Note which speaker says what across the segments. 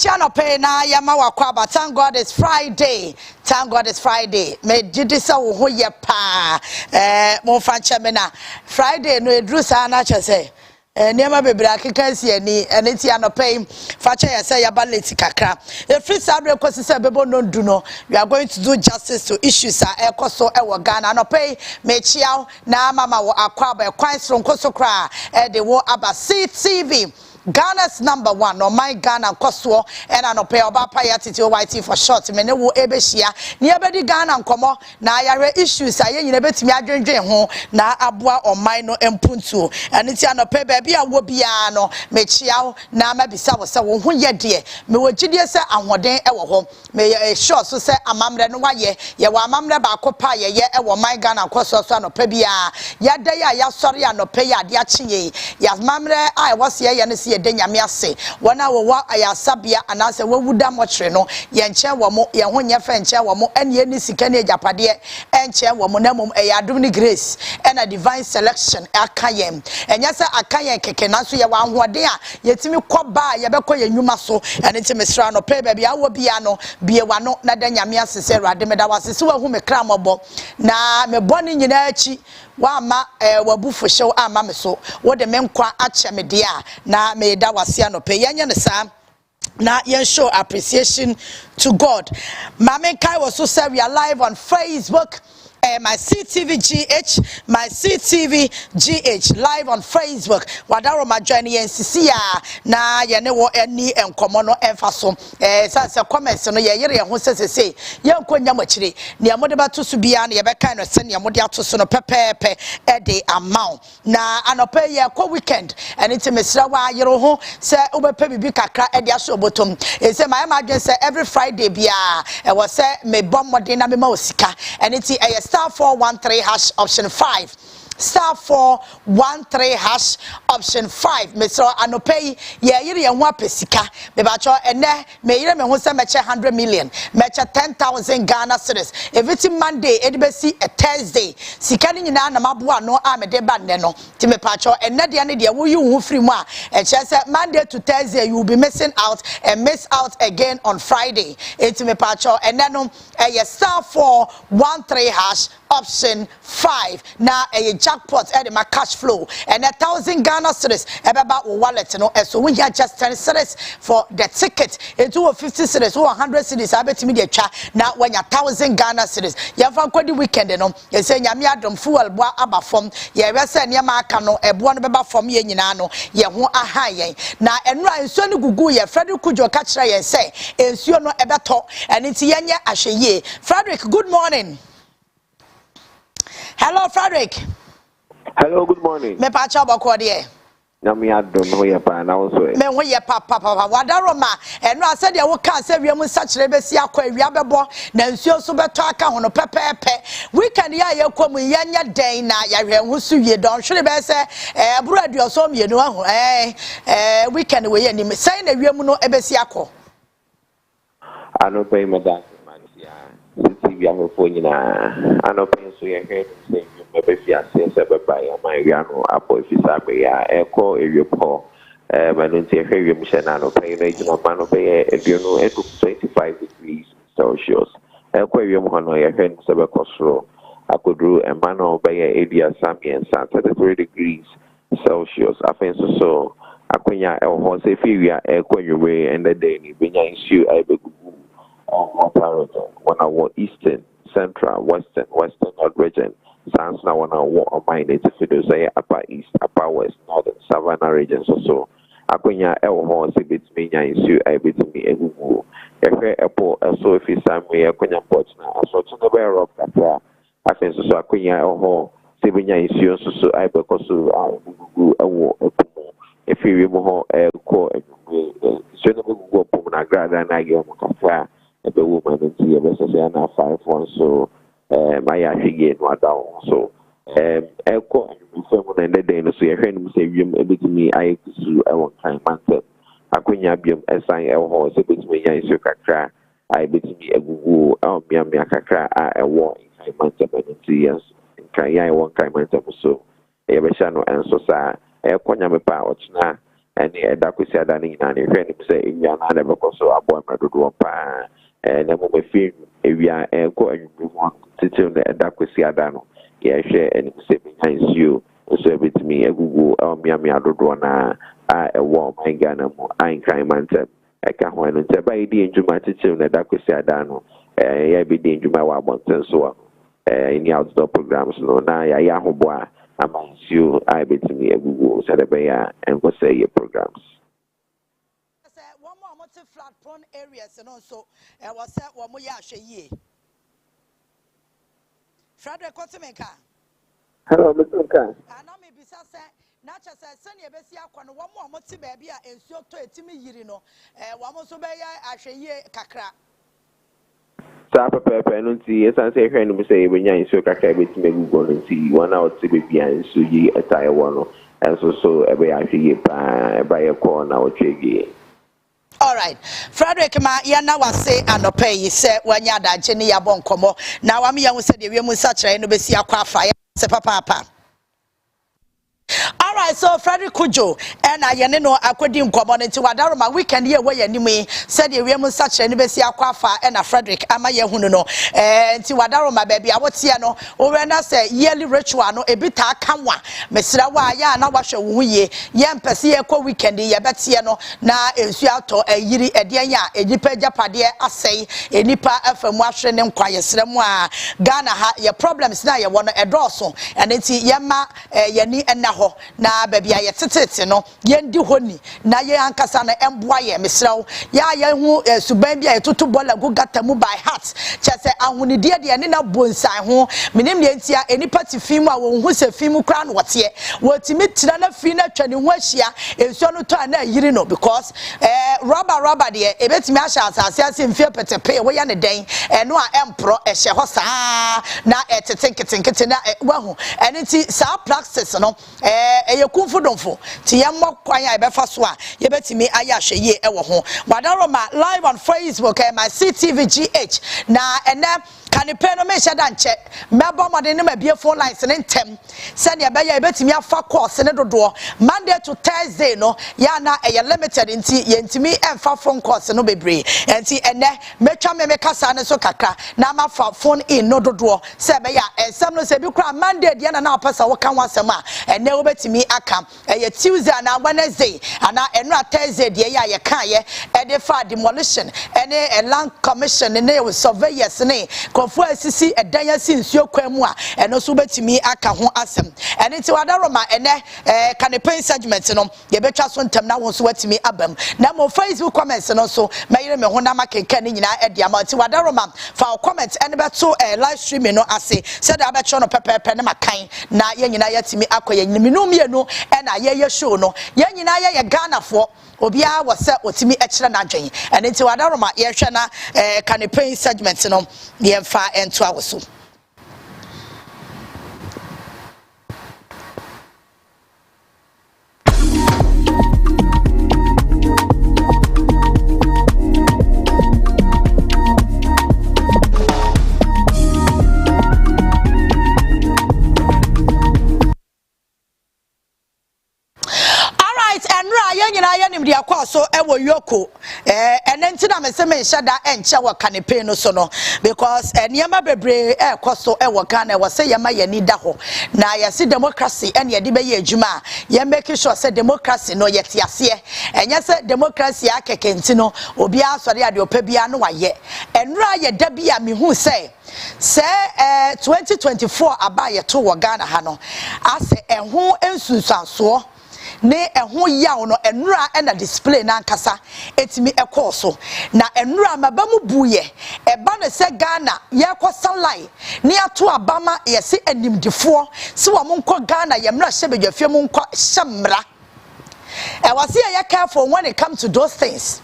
Speaker 1: Channel pay na yama wakwaba. Thank God it's Friday. Thank God it's Friday. Me jidisa wo ye pa. Mo fancha me na Friday no edru sa na chese. Niema bebre akeka si ani eneti anopay facha ya say yaba leti kakra. Free sabre kwesi se bebo no do no. We are going to do justice to issues ekoso ewo Ghana anopay me chiaw na mama wo akwaba kwan sron koso kra de wo aba CTV. Ghana's #1 no my Ghana NKOSUO and anope Obaapa Yaa Titi YT for short me ne wo ebehia ne ebedi Ghana nkomo na yare issues aye nyina betimi adwendwen ho na aboa oman no empuntu ene ti anope ba bia wo bia no me chiaw na mabisa wo se wo ho ye de me wo gidie se ahoden ewo ho me sure so se amamre no waye ye wo amamre ba kopa ye ewo my Ghana NKOSUO so anope bia ya da ya sori anope ya de achiye ya amamre I was ye ne ye de nyame ase wona wo ayasabia anase wawuda mochre no ye nche wo mo ye ho nye fe nche wo mo ene ni sika ne japade enche wo mo na mom adum ni grace and divine selection akayem enya se akayem keke na so ye wa hoden a yetimi koba ye bekọ ye nwuma so ene ti mesra no pe ba bia wo bia no bie wano na da nyame ase se rade me da wase se wa hu me kra mobo na me boni nyina achi wa ma wabufu hyew ama me so wo de me nkwa ache me de a na me da wase anope yenye ne sa na yen show appreciation to God. Mame Kai was so say we are live on Facebook. My CTV GH, my CTV GH live on Facebook. Wadaro ma join NCC na ye ne wo ani enkomo no emfaso. Say comments no ye yere ho say ye nkonya machire. Ne amode ba to so bia na ye be kan no se ne amode ato so no pepepe e de amount. Na anope ye ko weekend and it mesra wa yere ho se obepe bibi kakra e de aso botom. E say my imagine say every Friday bia e was say me bom mode na me ma osika and it star 413 hash option 5 star 413 hash option 5 Mr. Anopay ye yire ho apesika me ba cho ene me yire me ho se meche 100 million meche 10,000 Ghana cedis if it's Monday e be see a Thursday sika ni nyina na maboa no a me de ba ne no ti me pa cho ene de ne de wo yi ho free mu a e che se Monday to Thursday you will be missing out and miss out again on Friday it me pa cho ene no e star 413 hash option 5 na a jackpot e my cash flow and 1,000 Ghana cedis ebeba wallet no so we just 10 cedis for the ticket into 50 cedis 100 cedis abetimi de twa na when 1,000 Ghana cedis ye fa kwadi weekend no ye say nyame adom fuel bo aba fom ye we say niam aka no ebo no beba fom ye nyina no ye ho aha yen na enura ensuo no gugu ye Frederick Kujo ka kire ye say ensuo no ebeto eniti yenye ahweye Frederick good morning. Hello, Frederick.
Speaker 2: Hello, good morning.
Speaker 1: Me pa cha bako de.
Speaker 2: Na me adom no ye pa na wo so e.
Speaker 1: Me ho ye papa wadaro ma eno ase de wo ka ase wiam nsakire besi akwa awia bebo na nsuo so beto aka hono pepepe weekend ya ye kwom yenya den na ya hwe ho su wie don hwere be se buru aduoso mienu ahu weekend we ye ni me sai na wiam no ebesi akọ.
Speaker 2: Ano pay madan CTV ahofo nyina ano pay so ye hwe say maybe fiase se baba ya man wia no apo ifisa be ya eko ewepo manunti ehwe wiem hye na no pay na ejuma ma no be eduno edu 25 degrees Celsius eko ewiem ho no ye hwe se be kosoro akodru ema no be ya edia samien sa 33 degrees Celsius afenso so akonya ho se fiwia eko ewe and the day ni benya issue aibegugu on our eastern, central, western north region. Sounds now on our mine native fiddles, say upper east, upper west, northern savannah regions also. Akonya el horse a bit me issue a bit me a woo. A po so if it's some way akonya ports now. So to the bear of Kafra, I think so akonya el ho, Sibinya issue so I because a war a pomo. If you remove a core, suitable go pomona grad and I get Kafra. The woman in the na 5-1 so my again no down so eko info na the day no so ye hwenim say wiem ebetimi ayekusu e won kan mante akonya biem esan e ho so betimi yan isu kakra ay betimi egugu mia kakra a e wo kan mante benenti yes kan yan won kan mante so e be sha no enso sa ekonya me pa ochna and ɛda kwesi ada no nyinaa ne hwɛ nim sɛ ewia no ana bɛkɔ so abɔ mmerɛ dodoɔ paa na mmom efi ewia ɛkɔ anwummerɛ mu titiri no ɛda kwesi ada no yɛhwɛ anim sɛ bɛnya nsuo nso ebetumi agugu mmeammea dodoɔ na a ɛwɔ ɔman Ghana mu ankran mantam ɛka ho no nti ɛba yɛdi ndwuma titiri no ɛda kwesi ada no yɛbɛdi ndwuma wɔ abɔnten so any outdoor programs no na yɛayɛ ahoboa ama nsuo a ebetumi agugu sɛ ɛbɛyɛ a ɛnkɔsɛ yɛ programs.
Speaker 1: One more flat prone areas and also was set one more ye. Frederick Kotimeka.
Speaker 2: Hello, Mr. Nka.
Speaker 1: I know me bisa Nacha said, Sunny Bessia, one more moti baby, and so to a Timmy Yirino, one more so by ye kakra.
Speaker 2: Sapa Pepper, and see, as I say, friend, we say, when you're in so kakra, with me, go and see 1 hour to be and so ye a tire one, and so every actually by a corner or trigger.
Speaker 1: All right, Frederick, ma yana was say and pay say when ya da Jenny Yabon Como. Now I'm young said you must such a no be see a quaffire, papa. All right, so Frederick Kujo and I know I could come on into Wadaroma weekend here where you said you must such a no be see a quaffa and a Frederick Amaya Huno and to Wadaroma baby. I would see no or when I say yearly ritual no a bit kamwa Mr. Waya na washa wuye yam pesia ko weekend ya betiano na ensuato a yiri edianya a nipa japadia asay a nipa FM washing them quiet sremwa Ghana ha your problems na ya wanna a drawson and it's yama yani and naho na baby aye tete no yendi honi na ye ankasa na emboaye mesraw ya ye hu suban bia etoto bola go gata mu by heart chese ahunidie de ne na bonsan ho menim ne ntia enipa ti film a wo hu se film kra no wote wotimi tira na fi na twani ho ahia enso no to na yiri no because rubber de ebetimi ahya asase ase mfie petepe wo ya ne den no a empro ehye ho saa na etetenkete na wahu eniti saa practice no eye kumfudonfo ti yemmo kwan ya ebefa so a yebetimi aya hweye ewo ho Wadaroma live on Facebook my CTV GH na ene kanipe no me sheda nche mebo mode ne mabie phone lines ne ntem se ne be ya ebetimi afa course ne dodo Monday to Thursday no ya na eye limited nti yentimi emfa phone course no bebre enti ene metwa me kasa ne so kakra na ma fa phone in no dodo se be ya ensem no se bi kra Monday de na opasa wo kan wasem a ene obetimi aka eye Tuesday na Wednesday ana eno Thursday de ya ye kan ye e de fa demolition ene a land commission ne we surveyors ne konfo asisi edan asi nsuo kwamu a eno so betimi aka ho asem ene ti Wadaroma ene campaign segment no ye betwa so ntem na won so watimi abam na mo Facebook comments no so mayire me ho na makenka ne nyina e de ama ti Wadaroma fa comment ene beto live streaming no ase said abecho no pepepe ne makan na ye nyina yatimi akoye nyiminu mienu e na ye show no ye nyina ye Ghana fo obia wose otimi ekire na dwen ene ti Wadaroma ye hwe na campaign segment no ye mfa ento awoso. Dia kwa so ewo yoko enenti na meseme nhada enche wo kanepe no so no because niema bebre ekoso ewo Ghana wo se yema yani da ho na yesi democracy ene yede be ye adwuma ye make sure say democracy no yete ase enye se democracy akekenti no obi asore ade opabia no waye enra ye da bia mehu say 2024 abaye to wo Ghana ha no ase enho ensunsanso ne ehun yawo no enura na display na nkasa etimi ekoso na enura mabamu buye eba ne se Ghana ye kosalai ne ato abama ye se animdifo se wo monko Ghana ye mra hyebedwafie monko hyemra was here careful when it comes to those things.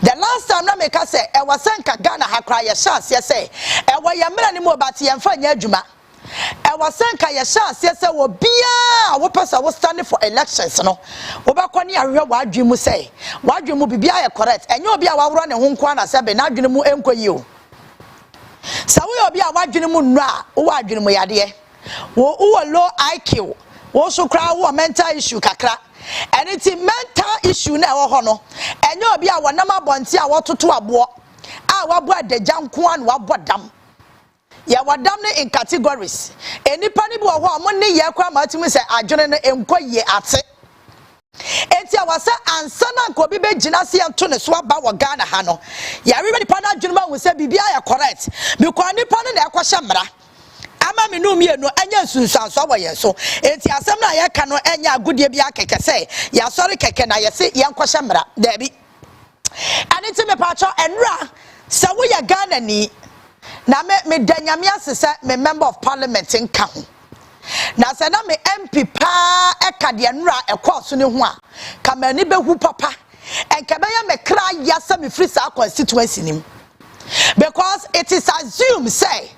Speaker 1: The last time na make say e was nka Ghana ha kra ye sha ase say e wo ye mra ni mo bati ye mfa nya adwuma e was nka ye sha ase say wo bia wo pesa wo stand for elections no wo ba kwani ahwe wa adwemu say wa adwemu bibia ye correct enye obi a wa woro ne ho nko na say be na adwemu enkoyi o sa wo obi a wa adwemu nnu a wo adwemu yade wo low IQ wo so kra wo mental issue kakra. And it's a mental issue na ewo ho no enye obi a wonam abonte a wototo abo a wabo adagya nko an wabo dam ya wadam ne in categories enipa ni bi wo ho mo ne ye kwa matimi se adwene no enkoye ate enti awasa ansana nko bi be gina se ento ne so aba wo Ghana ha no ya everybody pa na adwene ma wo se bibia ya correct because nipa no na ekwohye mra ama me no mienu anya nsunsanso wo ye so enti asem na ye ka no anya agudie bi akeke se ya sori keke na ye se ye nkwohye mra da bi aniti me pa cho enra se wo ye Ghana ni na me danyame asese me member of parliament in Kahu. Na se na me MP pa eka de nra ekoso ne ho a kamani behu papa enkebeye me kra yasa me free sa constituency nim because it is assumed say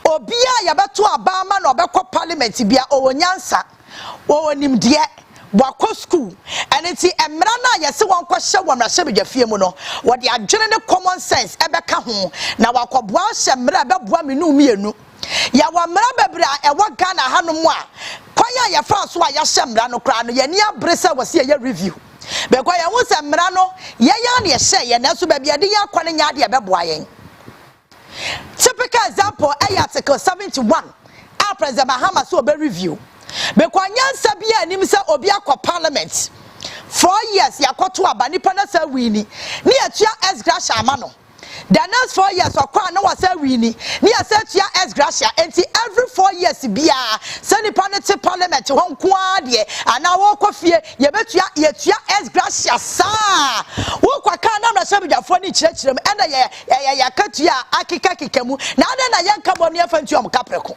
Speaker 1: obia ya beto abama na obekọ parliament bia owonyansa owonimde wako school and it's emra na yesi won kwhye womra hye bedwafie mu no wo de adwene ne common sense ebeka ho na wakoboa hye mra beboa me no mienu ya wa mra bebra ewo Ghana hanom a kwanya ya fra so a ya hye mra no kra no ye ni abrese wose ye review because ye hu se mra no ye ya na ye hye ye na so ba bia de ya kwane nya de beboa yen typical example article 71 a President Mahama so be review because nyansa bia anim se obi akọ parliament 4 years yakoto aba nipa na sa wini ni atua S gracia amano the next 4 years okwa na wasa wini ni asatua S gracia enti every 4 years bia se nipa ne te parliament ho nko ade ana wo kofie ye betua ye tua S gracia sa wo kwaka na mra sebidafo ni kirekirem enda ye katua akika kikamu na ade na ye nkabo ne afantu am kapreko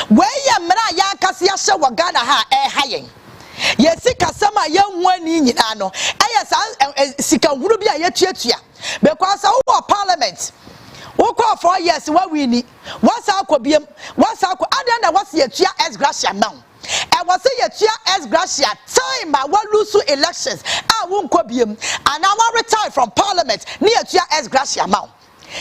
Speaker 1: weye mra ya kase ya hye wo Ghana ha hayen yesi kasama ye nwani nyina no sika huru bia ye tuatua because wo parliament wo call 4 years wa wini wasa akobiem wasa akọ ade na wasa ye tua S gracia now e wasa ye tua S gracia time a wa lose elections a wo nkobiem and now retire from parliament ni ye tua S gracia now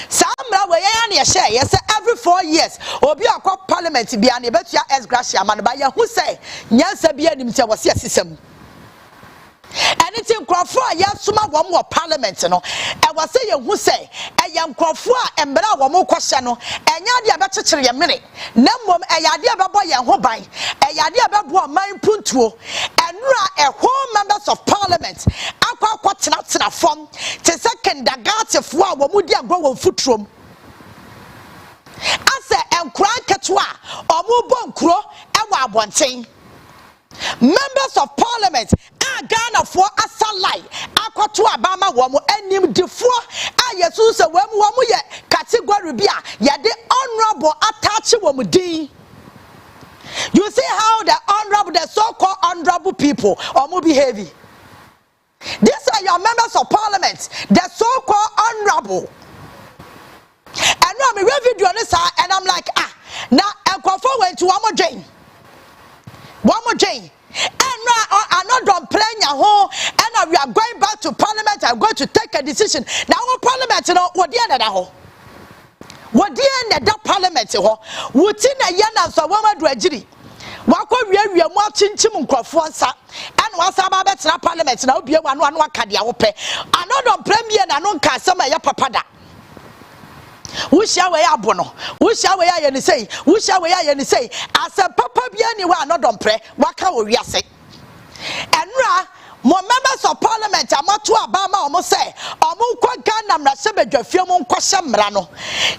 Speaker 1: Samra we ya na ye share yes every 4 years obi akọ parliament bia na betua S gracia man ba ye hu say nyansa bia nim te wose asisem anything crofo ya suma wom wo parliament no e wose ye hu say e ya crofo a embra wom kwhye no enya de abekekere ye mene na mom e ya de abebo ye ho ban e ya de abebo man puntuo enura a whole members of parliament akwa tena form te second dagatifo a wom di agro won futrom ase enkura ketwa omo bonkuro e wa abonten members of parliament Ghana for asalai akoto abama wo mo anim defo ayesu se wo mo ye category bia ye de honorable attach wo mo din. You see how the honorable, the so-called honorable people omo behave. These are your members of parliament, the so-called honorable. And now me read video this and I'm like now enkofo went to one more drain. And now I'm not done playing your home, and we are going back to parliament. I'm going to take a decision. Now, parliament, you know, what the end of that? What the end of that parliament? What in a yana so woman do a jury? What we are watching Chim Crawfonsa and what's about parliament now be one cadia ope. I know don't premier and I don't cast some of your papada. We shall we abono. We shall we are say. We shall we are say. As a papa be anywhere not don't pray. What can we say? And more members of parliament amatu abama almost say omu Ghana mrase bedwafie mu nkwahye mrano.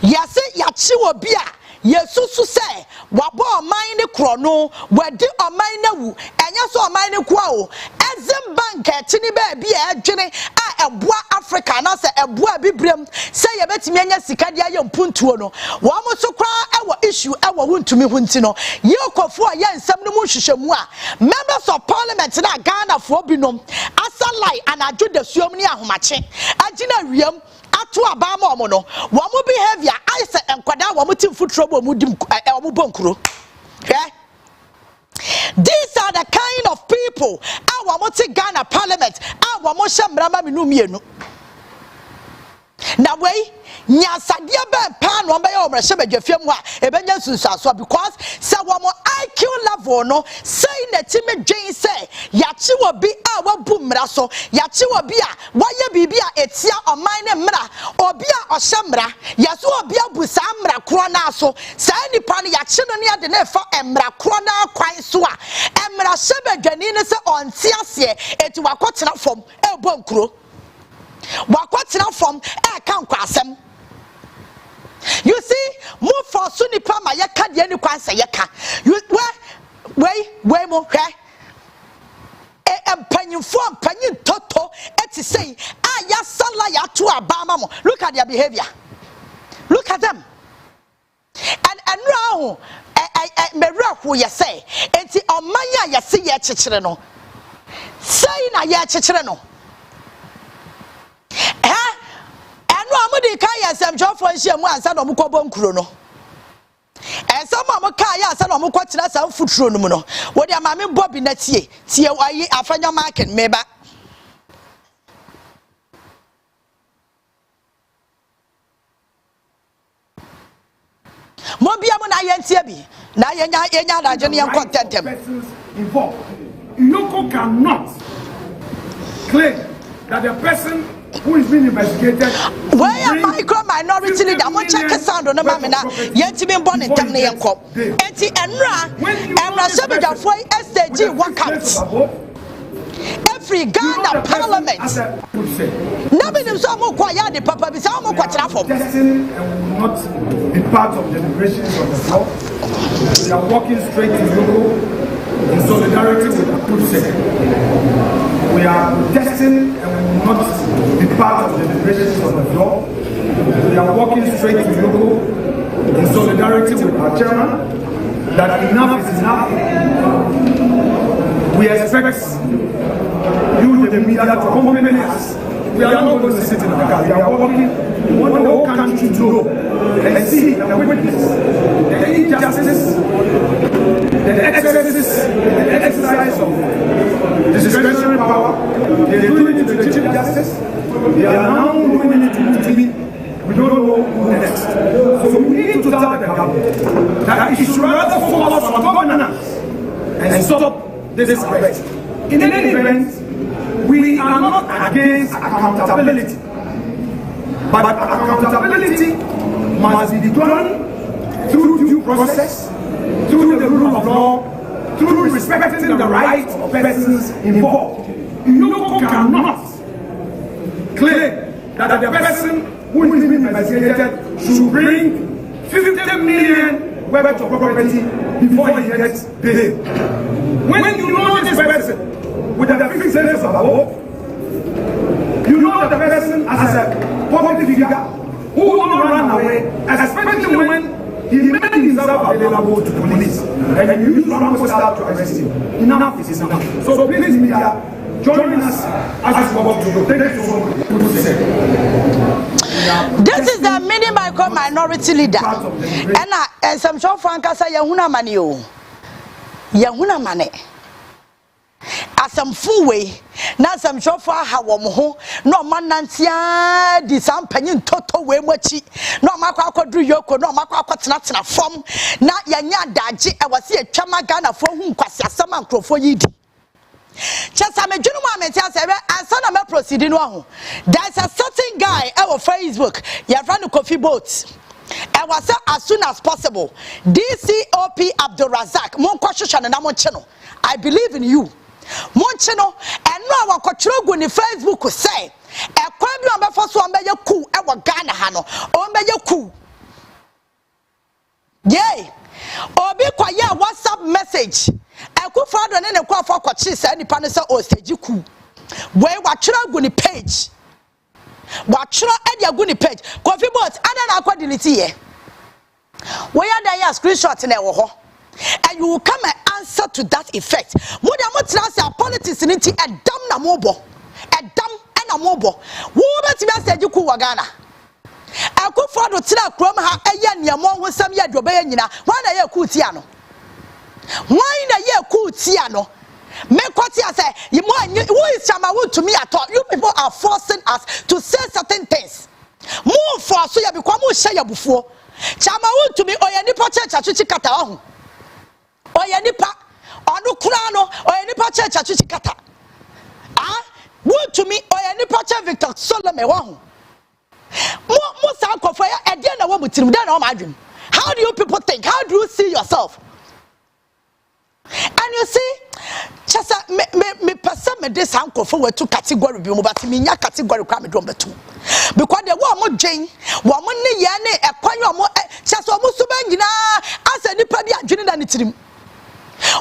Speaker 1: Yase yachi obia Yesusu say wabo oman ne kro no wadi oman na wu enya so oman ne kwa o ezem bank etini ba bia adwene a eboa Africa na say eboa bibrem say ye betimi enya sika dia ye mpuntuo no wo mo so kra ewo issue ewo huntumi hunti no ye okofo a ye nsem no mu hwehwemu a members of parliament na Ghana fo binom asalai anadwo da suom ni ahomache agina wiem atu abama omo no wo mo behavior I say enkwada wo mo tim futuro bo mo dim wo mo bonkuro these are the kind of people wo mo ti Ghana parliament wo mo hye mrama menu mienu na wey nyasade be pa no be ye omra hye badwafie mu a ebenya sunsuaso because say wo mo IQ level no say na time dwen say yachi obi a wabu mmra so yachi obi a waye bibi a etia oman ne mmra obi a ohye mmra yaso obi abu sa mmra kro na so sa nipa ne yachi no ne ade na fa mmra kro na kwan so a mmra sebedwani ne se onte ase eti wakotena fom ebo nkuro wakotena fom e kan kwasem. You see, move for Sunipa, my yaka, the any quansa yaka. You wait, more, and penny form, penny toto, and to say, ah, ya sala ya to a bamamo. Look at their behavior. Look at them. And now, me rock who you say, and the Omaya ya see ya chichireno. Say na ya chichireno. No amudi kaya sem jofo nhia mu ansa no mukobom kuro no ensam amukaya ansa no mukotira sam futuro no mu no wo dia ma me bobi na tie wayi afanya market meba mo bia mo na yentie bi na yenya daje ne contentem
Speaker 3: Local cannot claim that the person who is being investigated.
Speaker 1: Where micro minority leader? I'm check sound on the mamina. Yet been born in Tamna Yanko. Eti Enra, Emra Sebeda for SDG workouts. Every Ghana Parliament. Never knew some quiet the Papa Bisamo Quatrafo.
Speaker 3: And will not be part of the deliberations of the floor. We are walking straight to local in solidarity with the Tutsi. We are protesting and we will not be part of the deliberations on the floor. We are walking straight to local in solidarity with our chairman that enough is enough. We expect you, the media, to accompany us. We are not going to sit in the car. We are walking. We want the whole country to know and see and witness the injustice, the exercise of discretionary power. They are doing it to the Chief Justice. They are now doing it to TV. We don't know who next. So we need to tell the government that it should rather focus on governance and stop this arrest. In any event, we are not against accountability, but accountability must be done through due process, through the rule of law, through respecting the rights of persons involved. You cannot claim that the person who is being investigated should bring 50 million worth of property before he gets paid. When you know this person with the fixed status above, you know the person as a public figure who will not run away, especially when he made himself available to police and you use wrong style to arrest him. Enough is enough. So please, media, join us as we go to the
Speaker 1: This is the mini micro minority leader. And some show Franca say Yahuna Manio. Yahuna Mane. As some full way, now some chauffeur how ho, no man nantia, the some penny toto way mochi, no macro do yoko, no macro not in a form, not yanya daji, I was here chamagana for whom Quasia Saman Crow for ye. Just I'm a gentleman, and son of a proceeding one. There's a certain guy on Facebook, you have run a coffee boat. I was as soon as possible. DCOP Abdul Razak, Monkwashan and Amon channel. I believe in you. Monchino, and no one control when the Facebook could say, a crime number for one by your coup, our Ghana Hano, or by your coup. Yay, or be quiet WhatsApp message. I could find an end for what she said, the Panasa or stage coup. Where what you are going to page. What you are your good page. Coffee boats, and then I'll delete here. Where are they screenshots in our home? And you will come and answer to that effect. More than much last year, politics in it, a dumb na mobile, a dumb and a mobile. Who bet you said you could Wagana? I could follow Tina Crom, a young Yamon with some year Jobayana, 1 year Kutiano. 1 year Kutiano. Make what you say, you who is Chamawood to me at all? You people are forcing us to say certain things. Move for so you become more shy before. Chamawood to me, or any church at Chichikata. Oya nipa onu kura no oyenipa church achichi kata ah would to me oyenipa church Victor Solomon wa mo sa akofo ya ede na wo mutirim den na o ma adwem. How do you people think? How do you see yourself? And you see, just me person me this uncle for two category bi mo but me nya category kwa me do betu. Because the one mo dwen, wo mo ne ye ne ekwan mo just o mo so ba nyina asa nipa bi adwene da ne tirim.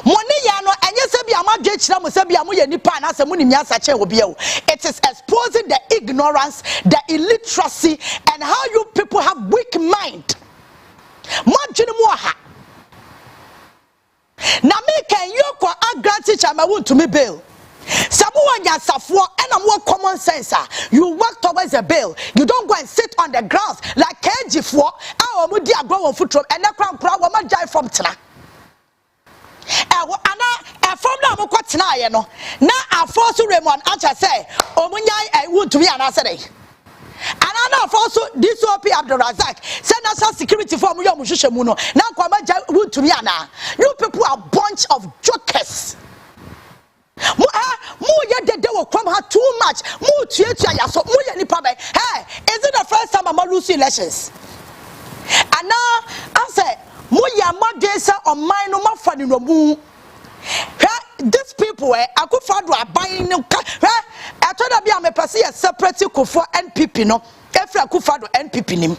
Speaker 1: Mo ne ya no enye se bi amadwe kira mo se bi amo ye nipa na asa mo ni asa che wo bia o. It is exposing the ignorance, the illiteracy and how you people have weak mind. Mo adwene mo ha. Na me can you ko agrant teacher ma won to me bail. Samuwa nya safo and am what common sense. You work towards a bail. You don't go and sit on the ground like KG4 a omo di agro won foot and na kran kra wo ma jai from tena. Ana from na mo ko tena ye no. Na afosu Raymond acha say omo nyai won to me anasere. And I know also this OP Abdulrazak send national security for mu yomuhwehwe mu no na kwama ja would to me ana. You people are a bunch of jokers. Mu ye dede wo kwam ha too much. Mu tuatua ya so mu ye nipa be. Hey, is it the first time I'm losing elections? And now I say mu ya madesa on mine no mafani no mu. These people akufado aban no I told them I'm a person a separate Kufo NPP no every akufado NPP nim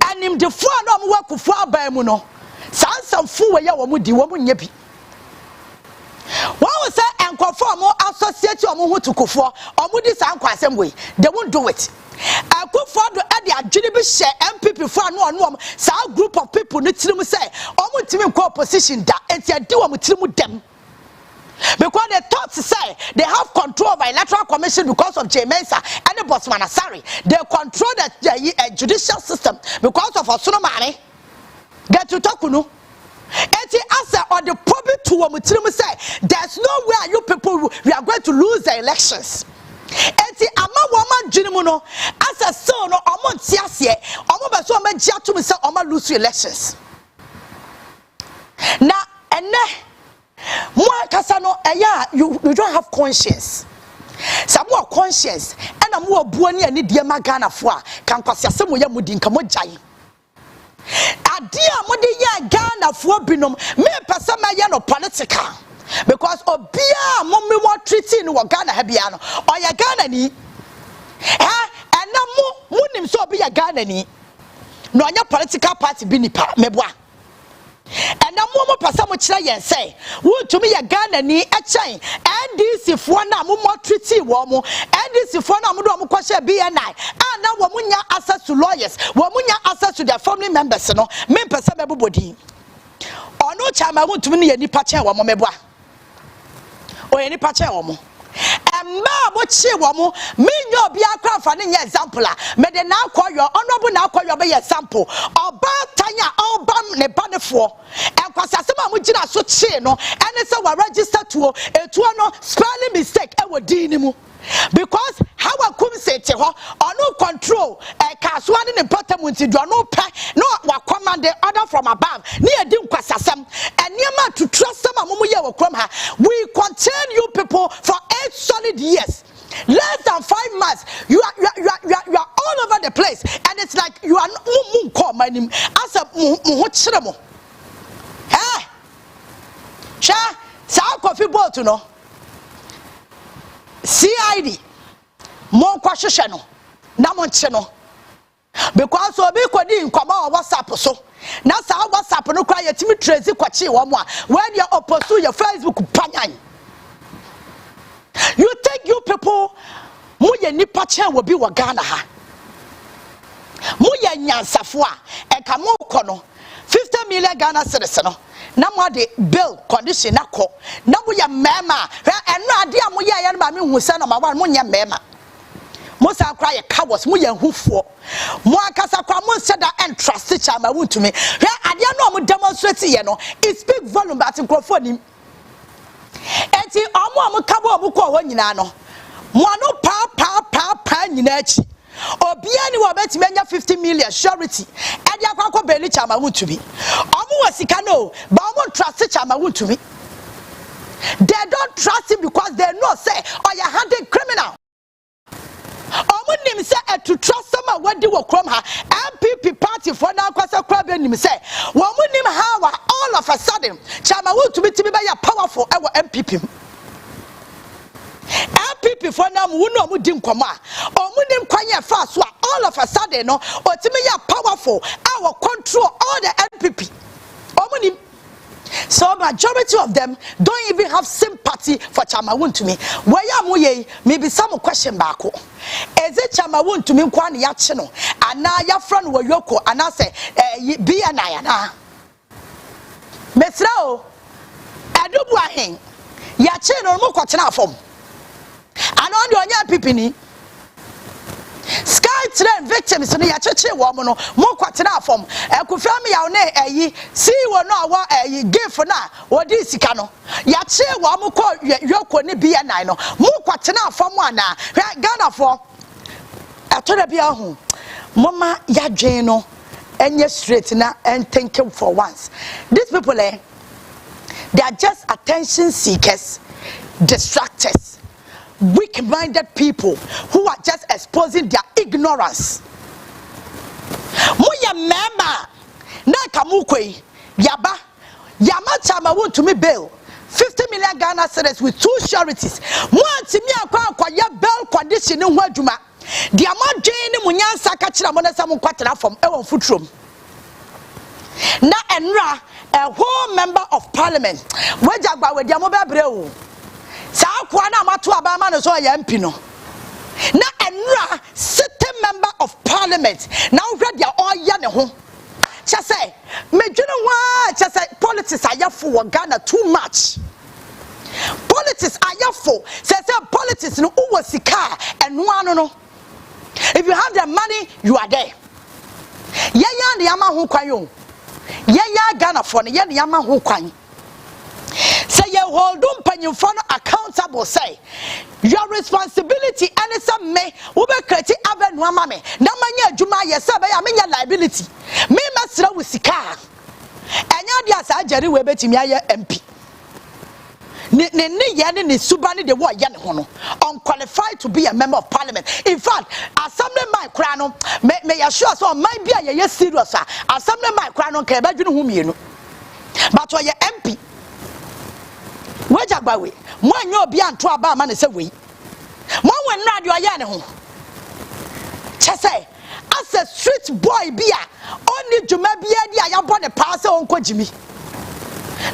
Speaker 1: and him the four no work Kufo aban mu no some fool we ya wo mu di wo mu nya bi one will say enkofo mo associate omo hu to Kufo omo di san kwa asem we they won't do it akufado e de adwene bi share NPP for no sa group of people no tirim say omo timi ko opposition da enti ade wo mu tirim dem. Because they thought to say they have control of electoral commission because of J Mensa and the Botswana Sari. They control the judicial system because of Osuno Mane. Get to talk no. Eti answer on the problem to what say there's no way you people we are going to lose the elections. Eti ama woman jinimuno as a son or amon tiasie omo be so men jia to me say omo lose elections. Now and More kasano you don't have conscience. Some more conscience and a more buoni and dear magana for can pass some way mudin kamojai. A dear mudi ya Ghana for binum me persama yano political because obia mommy more treating what Ghana habiano or ya Ghana ni and no munim so be a Ghana ni no anya political party binipa mebwa. And now more person much like say, would to me a Ghana ni a chain, and this if one more treaty womo, and this if one more question be and I, and now womunya access to lawyers, womunya access to their family members, no, men person everybody. Or no time I want to me any patch or mebwa or any patch or and ma what she womo, me no be a craft and example. May they now call your honorable now call your example or bad tanya all bam ne banefo and Pasasama Mujina so chino and it's our register to a no spelling mistake and we dinimu. Because how I could say to her or no control a Caswan in important to do no pay no what command the order from above near Dim Pasasam and near to trust some Amuya or Kromha. We contain you people for 8 solid years. Less than 5 months, you are all over the place, and it's like you are no my name as a muhochramo. Eh? Cha, sa coffee boat to know. CID, more question, Namon channel. Because we could in come on WhatsApp so. Now, WhatsApp no cry at me Tracy Quachi one more. When you pursue your Facebook panyan. You think you people muye nipa chen will be wa Ghana ha. Muye nyansafo a kamo kono 50 million Ghana cedis no. Na mo de bill condition na ko. Na mo ya mema. Eno ade a mo ya ya na me hu se no ma wan mo nya mema. Mo sa kra ye cowards mo ya hufo. Mo akasa kwa mo se da entrust chama wuntumi. Ade no mo demonstrate ye no. It speak volume but microphone enti omo kabo obuko ho nyina no mo no pa nyina achi obia ni wo beti menya 50 million surety e dia kwakọ beli chama wuntumi omo wasika no ba omo trust chama wuntumi They don't trust him because they know say or you hunting criminal. Omunim say to trust someone what do krom ha MPP party for now kwasa crab nim say womunim how all of a sudden chama want to be powerful our MPP. MPP for now we no mu di nkoma omunim kwanye fa so all of a sudden no otimi ya powerful our control all the MPP. Omunim. So majority of them don't even have sympathy for Chamawun to me. Where am I? Maybe some question back. Is it Chamawun to me? Kwani yachino. Ana ya friend wo yoko. Ana say be an ayana. Mesrao. Adubu ahen. Yachino mo kwachina form. Ana on your pipini. Sky train victims no ya cheche wo mo no mo kwatena afom ekufra me ya ne see wo no awo give na odi sika no ya che wo mo ko yoko ne bia nan no mo kwatena afom ana Ghana for atore bia ho mama ya dwen no enye straight na and thinking for once. These people they are just attention seekers, distractors, weak-minded people who are just exposing their ignorance. Muya mema na kamukwe yaba chama want to me bail 50 million Ghana cedis with 2 sureties. Mwanti mi akwa ya bail condition ni hwadwuma. Dia ma dwen ni munyansa ka kira mo na sam kwatena from ewon futrom. Na enra a whole member of parliament wejagba we dia mo bebre o. Sa akwa na mato abama no so ya MP no. Na enra sitting member of parliament now read their all ya ne ho. Cha say medwene wa cha say politics ayafo Ghana too much. Politics ayafo say politics no uwo sika eno ano no. If you have the money you are there. Yenya ne ama ho kwan yo. Yenya Ghana for ne ye ama ho kwan. Say you hold mpanyimfo no accountable say your responsibility and some me we be create avenue ama me na manya adwuma yes be ya menya liability me masra wo sika enya dia sa agere we betimi aye MP ne ye ne suba ne de wo ye ne ho no unqualified to be a member of parliament. In fact assemblyman kra no me ya sure so man bia ye serious assemblyman kra no ka be dwene ho mienu but wo ye MP wajagbawe mwanyo obi anto aba ma ne se we mwanwe radio aya ne ho chese as a street boy bia oni djuma bia dia ya bo ne pa se onkojimi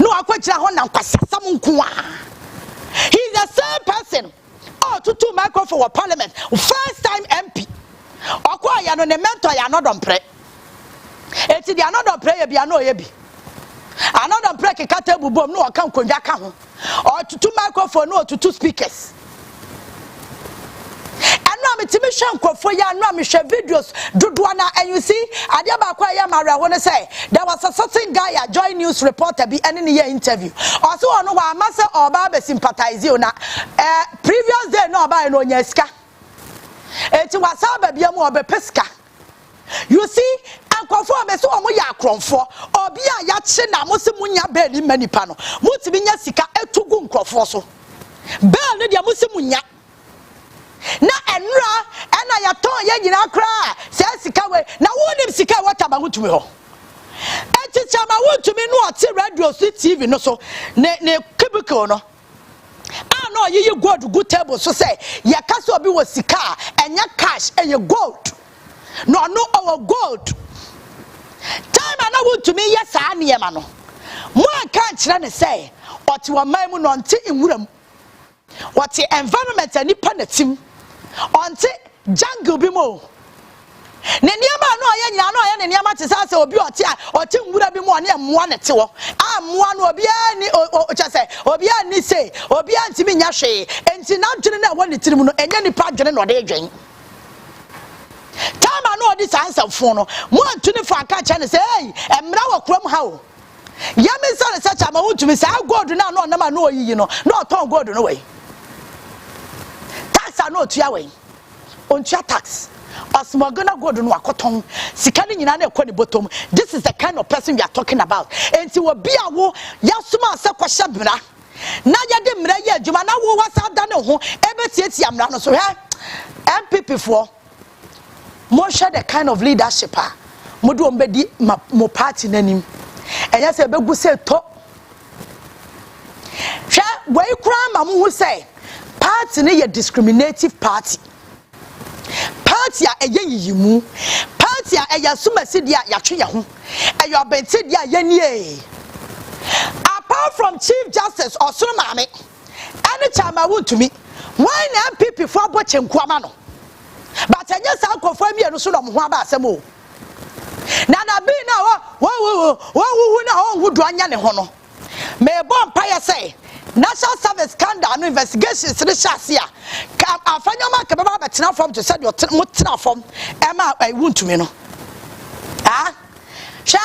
Speaker 1: no akwajira ho na nkwasasam nko a he is the same person to microphone for parliament first time MP okwa ya no ne mentor ya no dompre eti dia no dompre ya bia no ye bi another break kata bubom no aka nkonwa ka ho or to microphone no to speakers and now me timi hwe nkofo ya no me hwe videos dodo na and you see adia ba kwa ya mara won say there was a certain guy a joy news reporter be any year interview also ono wa amase Obaapa sympathize you na previous day no Obaapa no nyaska eti wasaba bia mu obepeska. You see, akwafo abeso omo ya akromfo obi a ya che na mo se munya beli manipa no mutimi nya sika etugu nkrofo so bel ne dia mo se munya na enra ena ya ton ya nyina kra se sika we na wonim sika wataba hutumi ho eticha ma hutumi no oti radio CTV no so ne cubicle no no ye good table so say ya kaso obi wo sika enya cash eye gold no our gold time and I want to me yes anema no mo aka kire ne say oti wa man mu no nte nwuram oti environment ani pa na tim onte jungle bi mo ne niama no aye nyina no aye ne niama te say obi oti nwura bi mo ne emmoa ne te wo ammoa no obi ani o cha say obi ani say obi antimi nya hwe enti na dwene na wo ne tirim no enya nipa dwene no de dwen time I know this answer phone no mo antuni for aka cha ne say hey emra wa krom ha o ya me say such am want to me say gold na no na ma no oyiyi no no ton gold no way tax no tua way on tua tax asmogana gold no akoton sika ni nyina na ekọ ne bottom. This is the kind of person we are talking about. Enti wo bia wo ya suma se kwahye bra na ye de mra ye adwuma na wo wasa da ne ho ebe tietia mra no so he MPP for mo share the kind of leadership mo do ombedi mo party nanim enya se begu se to hwe wey kura ma mo hu say party ne ye discriminative party party a eye yiyimu party a eye sumasi dia ya twe ye ho eye obenti dia ye nie apart from Chief Justice Osoro Maame any chama wontumi why na MPP for abochenku ama no but enya sa akofo amienu so no mo ho aba asem o na bi na wo na ho hudu anya ne ho no me bomb pa say National Service Scandal no investigations re shasia ka afanyoma ka baba betena form to said your mutena form ema wontumi no sha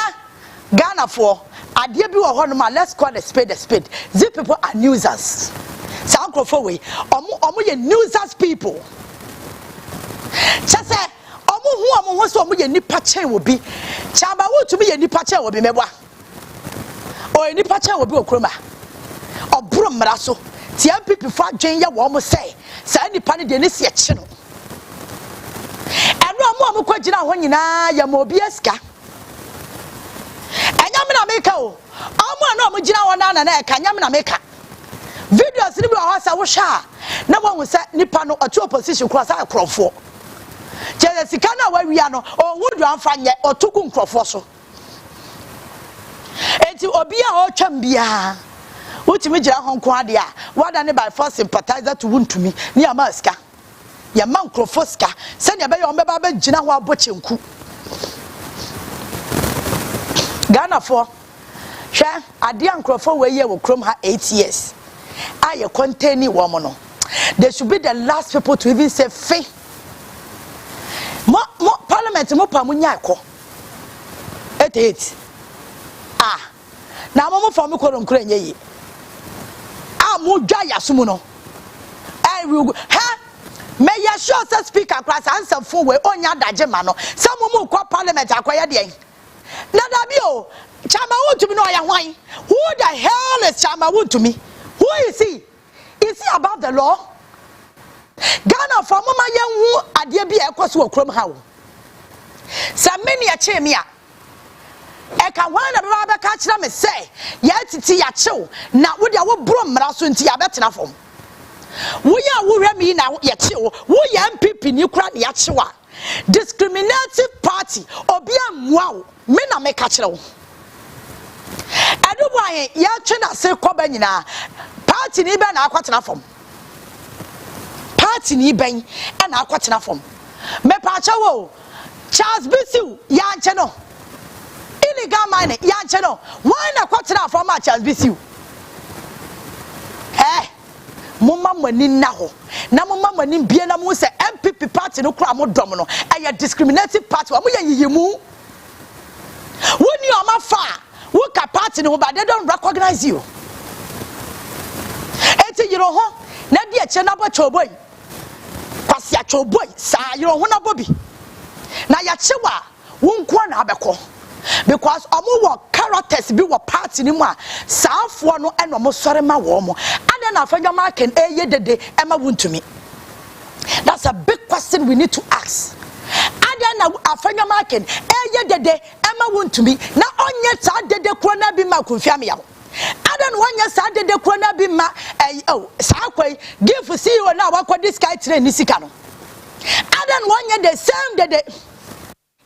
Speaker 1: Ghana for ade bi wo ho no ma let's call a spade a spade. These people are newsers sa akofo we omo ye newsers people chase omo hu so omo ye nipa chen wo bi chamba wontumi ye nipa chen wo bi meboa o nipa chen wo bi okroma obro mra so ti MPP fa dwen ye wo mo say sa nipa ne de ne se eche no eno omo kwagina ho nyina ya ma obi aska enya me na meka o omo na omo gina wona na eka nya me na meka videos ni bi ho sa wo hwa na wo se nipa no otu opposition cross akrofo je sika na wa wia no o hudu amfa nye otuku nkrofo so enti obi a o twam bia utimi gira honko ade a wada ne by force sympathizer to wuntumi ni amaska ya man krofoska se ne be yo mbeba be gina ho abochenku Ghana for hwe ade ankrofo we ye wo krom ha 8 years aye containing wo mo no they should be the last people to even say fe mo parliament mo pa mo nya ko 88 na mo for me ko nkura nye yi mo dwa yasumu no me ya sure say speaker class answer phone we onya daje ma no some mo ko parliament akoya de na da bi o chama wontumi no ya hwan who the hell is chama wontumi who is he above the law Ghana for mama yenhu ade bi ekoso okrom ha wo sameni ya che me a eka hwan na baba be ka kira me say ya titi ya chew na wo dia wo bro mra so nti ya betena fom wo ya wo hwe mi na ya chew wo ya MPP ni kura na ya chew a discriminative party obi amwa wo me na me ka kira wo adubu aye ya twe na se koba nyina party ni be na akwatena fom party ni ben na akwatena fom me pa chewo Charles Bisiu ya nche no illegal mining ya nche no why na kwatena fom a Charles Bisiu mumma mani na ho na mumma mani bie na mu se MPP party no kura mo dom no aya discriminative party wa mo ya yiyimu woni o ma fa wo ka party no but they don't recognize you eti yiro ho na die che na bo choboy kwasi a choboy sa yiro ho na bobi na ya chewa wo nko na abeko because omo wo characters bi wo party ni mu a saafo no eno mo sore ma wo mo ade na afanya ma ken eye dede e ma wuntumi. That's a big question we need to ask. Ade na afanya ma ken eye dede e ma wuntumi na onye sa dede kro na bi ma konfia me yawo ade no onye sa dede kro na bi ma sa kwai give CEO na wakọ this guy train ni sika no ade no onye the same dede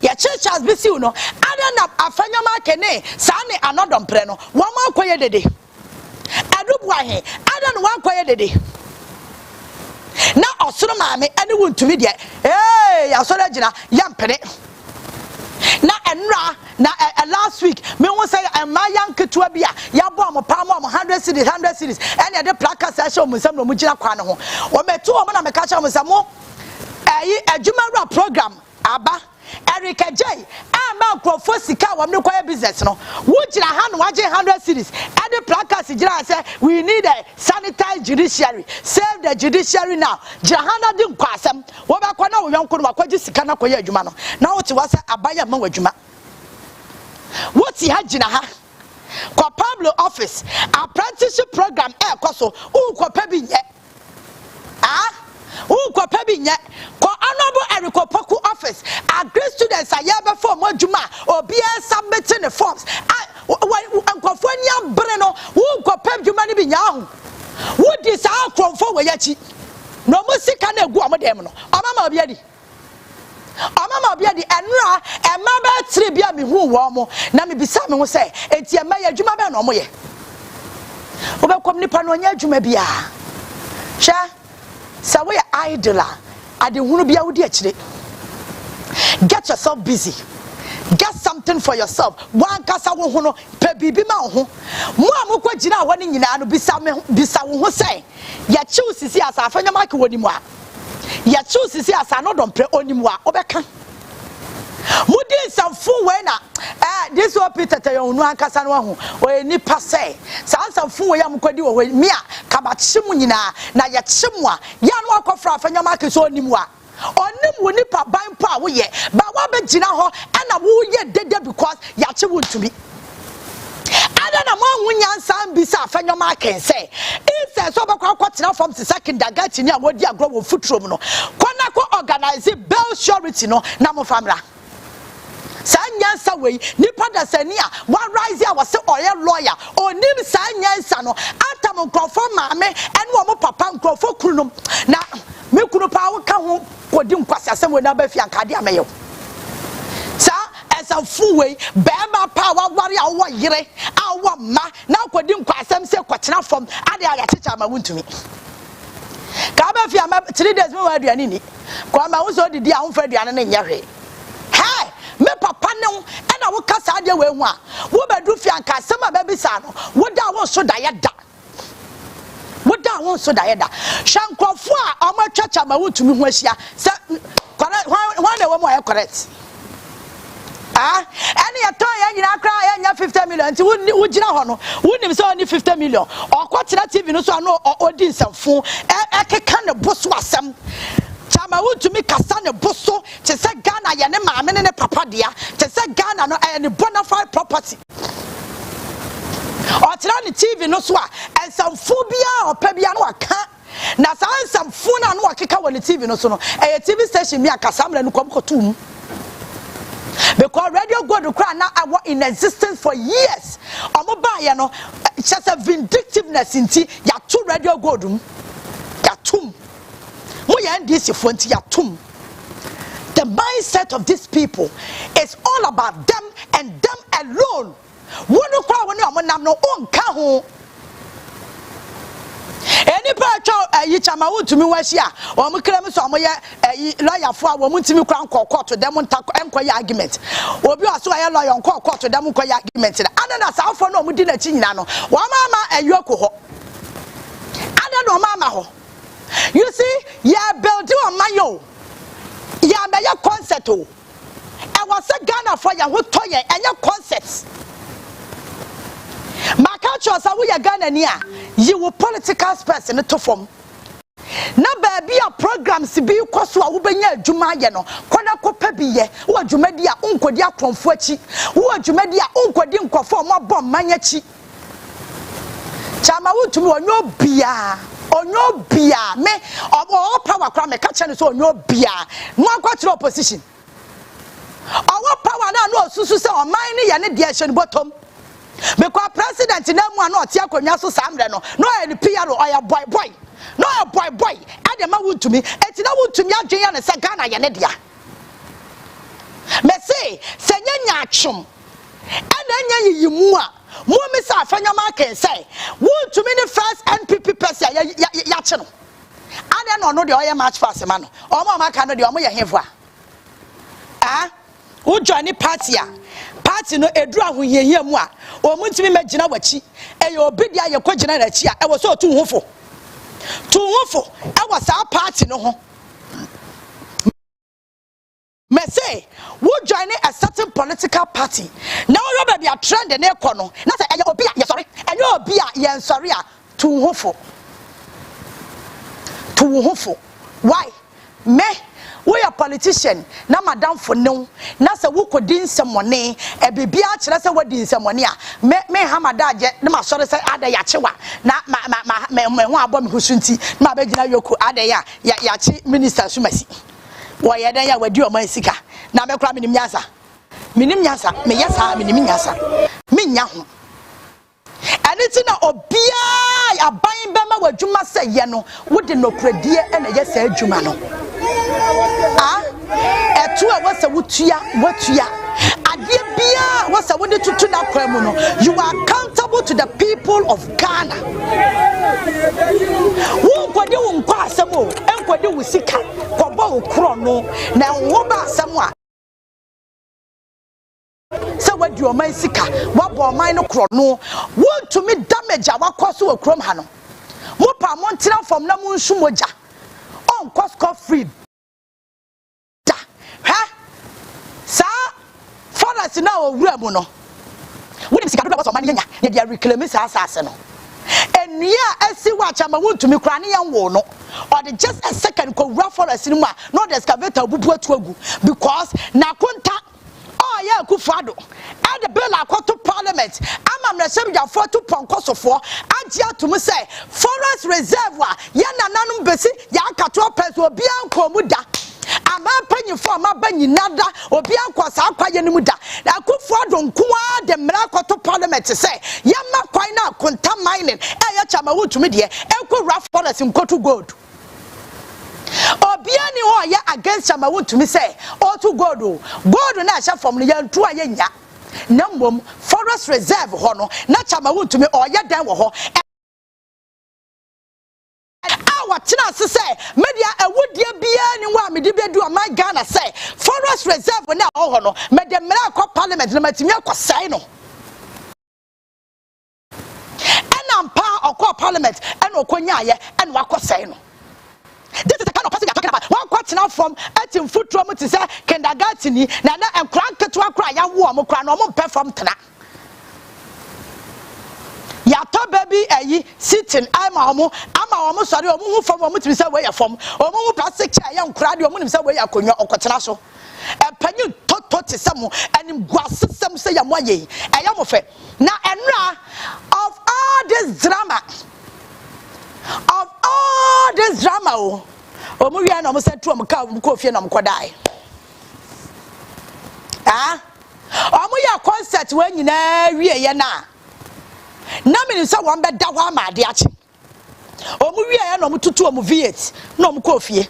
Speaker 1: ya churches bisiu no ada na afanya ma kene sa ne anodom pre no wo ma akoye dede adubu ahe ada no akoye dede na osoro maame ene wontumi de ya so gina ya mpene na enra na last week me won say ma yanketua bia ya bo mo pa mo 100 cities ene de placard sa show mo sam no mo gina kwa ne ho wo metu wo na me ka cha mo samo adwuma program aba Erika J ama nkrofo sika wam ne kwaya business no wo gira ha no waje 100 cities and the placards gira say we need a sanitized judiciary save the judiciary now gira ha na di nkwasem wo ba kwa na wo yonko no wakwaji sika na kwaya adwuma no na wo ti wase abaya ma wadwuma wo ti ha gina ha Kwa Pablo office apprenticeship program koso ukwa pebi nye ukwa pebi nye kwa honorable Eriko Poku office agree students ayebe form adwuma obi submitting the forms nkofo nya bre no ukwa pebi dwuma ni bi nya ho wodi sa akromfo we yachi no mo sika na egu amodem no omama obi adi Omama obiadi enra emaba tiri bia me hu wo mo na me bisa me ho se enti ema ya adwuma be no mo ye obekom nipa no nya adwuma bia hwa sa we idler ade hunu bia wodi akire get yourself busy get something for yourself wan kasa wo hu no pe bibi ma ho mo amukwa gina ho ni nyina no bisa wo ho se ya chiu sisi asa afanya make woni mu a ya choose si asa no don pre onimwa obeka mudi samfu we na this one Peter tayonu ankasa no ho o ni pase samfu we yam kwadi wo mi a kabachim nyina na ya chemu a ya no akofra afanya make so onimwa onim wo nipa ban pa wo ye ba wa be gina ho na wo ye dede because ya chewu ntumi ada na mo hunyansa bisa afanya ma kense inse so bakwa kwatena from second dagati ni awodi agro wo futrom no kwana ko organize bell surety no na mo famra sanyansa we nipa da sani a wa rise a wose oye lawyer onim sanyansa no atam nkrofo maame ene wo mo papa nkrofo kunum na me kunu pa wo ka ho kodi nkwase asem we na ba fi ankade ameyo sa esa fuwe bema power wari awo yire awo ma na kodi nkwasem se kwatena fom ade aga chicha ma wuntumi ka ba fi ama 3 days me wa aduane ni kwa ma wo so didi a wo fa aduane ne nyahwe hey me papa ne e na wo kasa ade we hu a wo bedu fi anka sem a ba bisa no wo da wo so da ye da wo da wo so da ye da shankofo a o ma chacha ma wuntumi hu ahia se correct one dey wo mo e correct any aton ya nyina kra ya nya 50 million nti wo gina ho no wonim se oni 50 million okwatira TV no so ano odi nsamfo ekeka ne boso asem chama wutumi kasa ne boso te se Ghana ye ne maame ne papa dia te se Ghana no ne bona fide property otira ne TV no so a ensamfo bia opa bia no aka na sa ensamfo na no akeka wo ne TV no so no TV station mi akasa mra no komkotum because radio go to cry now in existence for years omoba ye no just a vindictiveness inti ya to radio go dum ya tum mo ya ndc fo nti ya tum. The mindset of these people is all about them and them alone. Wonu kwa woni omonam no onka ho eni pa twa yi chama wutumi wahia o mo krem so mo ye lawyer fo a wo mutimi kra nko court dem enko ya argument obi o so ya lawyer nko court dem nko ya argument ana na sa afo no mo di na chi nyina no wo mama ayoko ho ana no mama ho. You see ya build on mayo ya me ya concept o e was a Ghana for ya ho toye enye concepts makacho sa wo ya Ghana ni a you will political space in to form na baby a programs bi kwaso a wo benya adwuma ye no kwana kopa bi ye wo adwuma di a unkodi akromfo achi wo adwuma di a unkodi nkofo mo bom manyachi chama wutumi onyo bia me o power kra me ka chane so onyo bia no akwatire opposition owo power na no osusu se o man ni ye ne de ehye bottom. Because president na mu an otia konwa so samre no any PR oya boy no boy ade ma wuntumi enti na wuntumi adwen ya ne se Ghana ye ne dia me say se nya atwom ana nya yiyimu a mo me sa afanya ma ken say wuntumi ne first NPP person ya che no ade no de oya match pass ma no o ma ka no de o mo ye hefo wo join party party no edru ahoyehia mu a o muntimi magina wachi e obi dia ye kogina na chi a e wo so tu hofo e wo sa party no ho me say wo join a certain political party now you be a trend na ekono na say e obi a ye sorry e obi a ye sorry a tu hofo why me we a politician na madam for no na se wo kodin semone e bibia kire se wadin semone a me hamada je na ma sore se ada ya chewa na me ho abo me husunti na ba gina yoku ada ya chi minister sumasi wo ye dan ya wadi o man sika na me kura minim nyasa me yesa minim nyasa me nya ho aniti na obia aban bema wadwuma se ye no wode nokradie na ye sa adwuma no etu a wasa wutua ade bia wasa wode tutu na kwamu no you are accountable to the people of Ghana. Wo kwode wo nkwa asemo enkwode wo sika kwaba wo kro no na wo ba asemo a se wadi o man sika wabo o man no kro no want to me damage a wakoso wo krom ha no mo pa mo ntira fom na mo nsu moja on cost free da ha sa forest na owura mu no wodi sika do so man nya ya dia reclaim sa asase no enia asi wa chama want to me kra ne yan wo no or the just a second ko wura forest ni mu a no the excavator bubu atu agu because na Akonta yeah, Kufado. And the bill I got to Parliament. I'm a messenger for 2 CONSUO. And here to me say, forest reservoir. Yana nanum besi. Yakato pes will be uncle muda. I'm a penny for my benny nada or be uncle Sakwa muda. I could Fado Kwa the Miracle to Parliament to say, Yama Quina Akonta Mining. Ayachama to me dear. Elko rough forest in Kotu Gold. Obiani ho ya against chama want to me say all to God na sha from the yan to ayenya na mbom forest reserve ho no na chama want to me oya dan wo ho watina se say media awudie bia ni wa me de bedu my Ghana say forest reserve na ho no me de mra ko parliament na matimi akosai no enampa okọ parliament en okonya ye en wakosai no. This is the kind of person you're talking about. One question now from eating food trauma to say kindergarten na and crank to a cry ya warm cry no more perform tana. Ya to baby sitting I'm almost sorry omu from omu to say where you from. Omu plastic chair ya cry the omu say where you konyo okotena so. E panyu to some and gwasem say ya moye. E ya mo fe. Na enra of all this drama omu wi na mo say to mo ka mo ko fie na mo kodai omu ya concert we nyina wie ye na me say won be da ho amade achi omu wie ye na mo tutu omu V8 na mo ko fie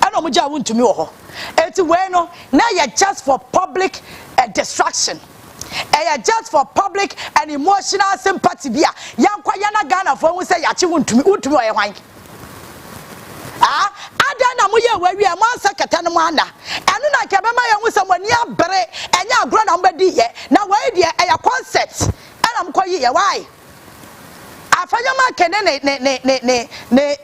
Speaker 1: ana omu ja wontumi wo ho eti we no na ya just for public distraction. Just for public and emotional sympathy bia yankwa yana Ghana for who say yachi wuntumi oye hwan ada na mo ye wawi e mo ansakata no mo ana eno na ke bema ye hu se mo ni abere enya agro na mo bedi ye na wai de e concept ana mo koyi ye why afanya ma kene ne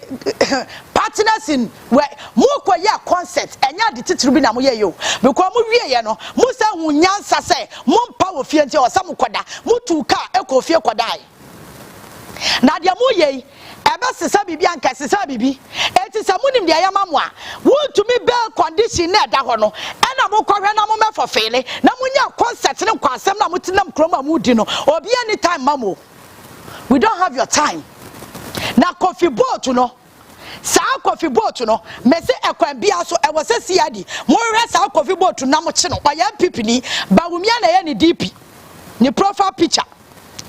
Speaker 1: partners in where mo koyi concept enya de titiri bi na mo ye yo because mo wie ye no mo se hu nyansa se mo mpa wo fie nti o sa mo koda mo tu ka ekofie kodai na dia mo ye ebe sesa bibi anka sesa bibi eti samunim dia ya mamwa want to me bail condition na da ho no na mo kohwe na mo mefofele na mo nya concert ne kwasem na mo tinam kroma mu di no obi anytime mamo we don't have your time na coffee boat no sa coffee boat no me se ekwan bia so e wo se siadi mo hwe sa coffee boat na mo che no oya pipini ba wumia na ye ni DP ni profile picture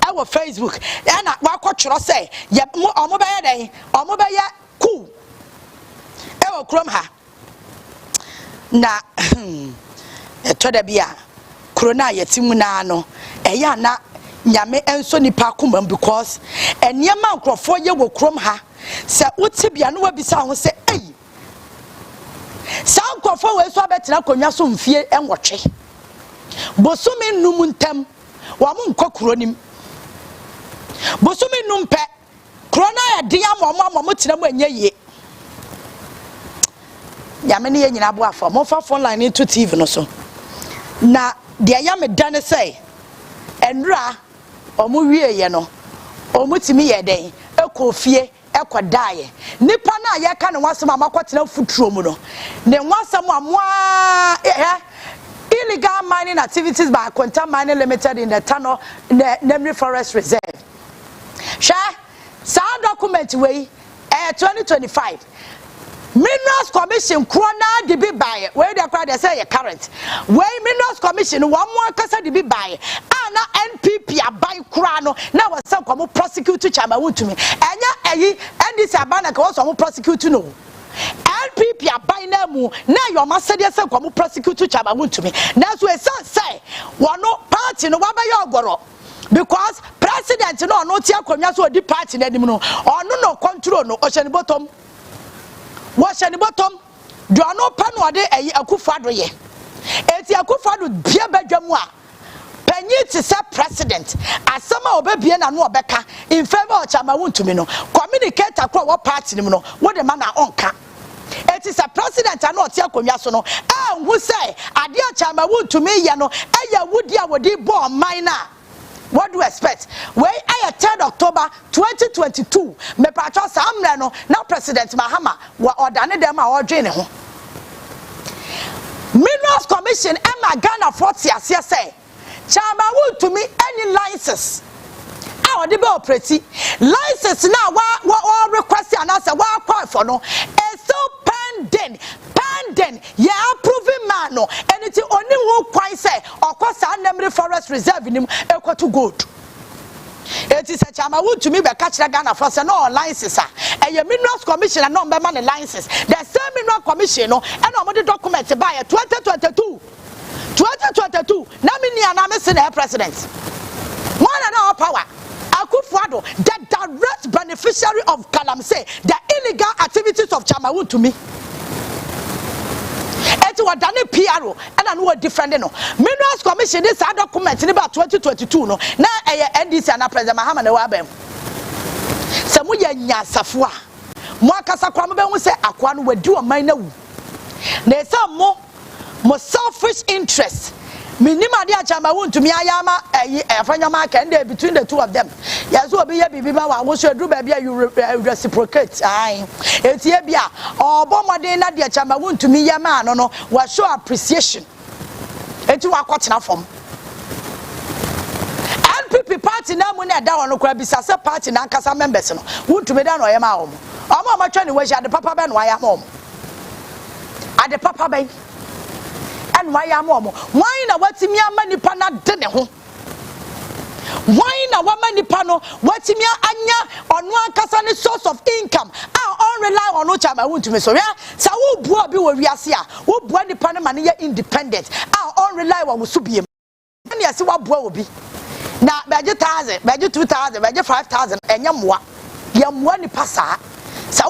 Speaker 1: our Facebook and wakotro say ye omo be ye den omo be ye cool e wo krom ha na to da bia corona yetimu na no e ya na nyame enso nipa kuma because enema nkrofo ye wo krom ha se utibia no wabisa ho se ei sa nkrofo we so abetena konwa so mfie enwotwe bosumi num ntam wa mu nkokronim bosumi numpe corona ya dia mo tena mu anya ye nyame ne ye nyina bo afa mo fa phone line into TV no so na dia ya me dane say enra omu wie ye no omu timi ye den ekofie ekwa dae nipa na ye ka ne wasem amakotena futuro mu no ne wasem amoa illegal mining activities by Akonta Mining Limited in the tunnel Nemri Forest Reserve. Sha sound document way 2025 Minerals Commission krona de be buy where they cry they say current way Minerals Commission one more kasa de be buy ana NPP abai kra no na was some come prosecute Chamawu to me enya eyi NDC abana ka was some prosecute no NPP abai na mu na your master dey say come prosecute Chamawu to me na so say one party no wa ba yo ogoro because president no no tia konwa so di party na nim no ono no control no ohyani bottom washani bottom do no pano de akufado ye eti akufado bia badwamu a panyi ti se president asama obebie na no obeka in favor of Chamawu ntumi no communicate akwa wo party nim no wo de ma na onka eti se president na otia konwa so no hu say ade Chamawu ntumi ye no eya wudi a wodi bo mine. What do you expect? Where I 3rd October 2022, me patro samre no now President Mahama wa ordane dem a ordwe ne ho. Minerals Commission Emma Ghana 40 ase say Chamawu to me any license. I odi be operate license now wa request and answer wa call for no and so pending ya approving man no anything only who quite say okosa Nemri Forest Reserve nim ekwa to good it is a Chamawu to me be catch Ghana for say no license e Minerals Commission no be man license the same Minerals Commission no and no the document by 2022 na me ni ana me say the president one and all power Akufo-Addo the direct beneficiary of Galamsey the illegal activities of Chamawu to me eti wadane PRO and no different no Minerals Commission this document in about 2022 no na NDC and President Mahama na wa bem se mo ya nyasafo a mo akasa kwa mo be hu se akwa no wadi o man na wu na se mo selfish interest minima dia Chamawu ntumi ayama afanyama can dey between the two of them yes obi ye bibi ma wa wo so adru ba bia you reciprocate ai etie bia obomode na dia Chamawu ntumi yama no wa show appreciation eti wa kwotena fom NPP party na mu na da wono kra bisa se party na nkasa members no wuntumi da no yema wo omo ma twa ni wa ade papa be no ayama wo ade papa be and why am why na watimi ama nipa na de ne ho why na wama nipa no watimi anya ono akasa ne source of income on rely on Chamawu ntumi so ya sa wo bu obi wo wiase a wo bu nipa ne ma ne independent on rely on so biem na yesi wo bu obi na beje 1000 beje 2000 beje 5000 enya moa ya moa nipa sa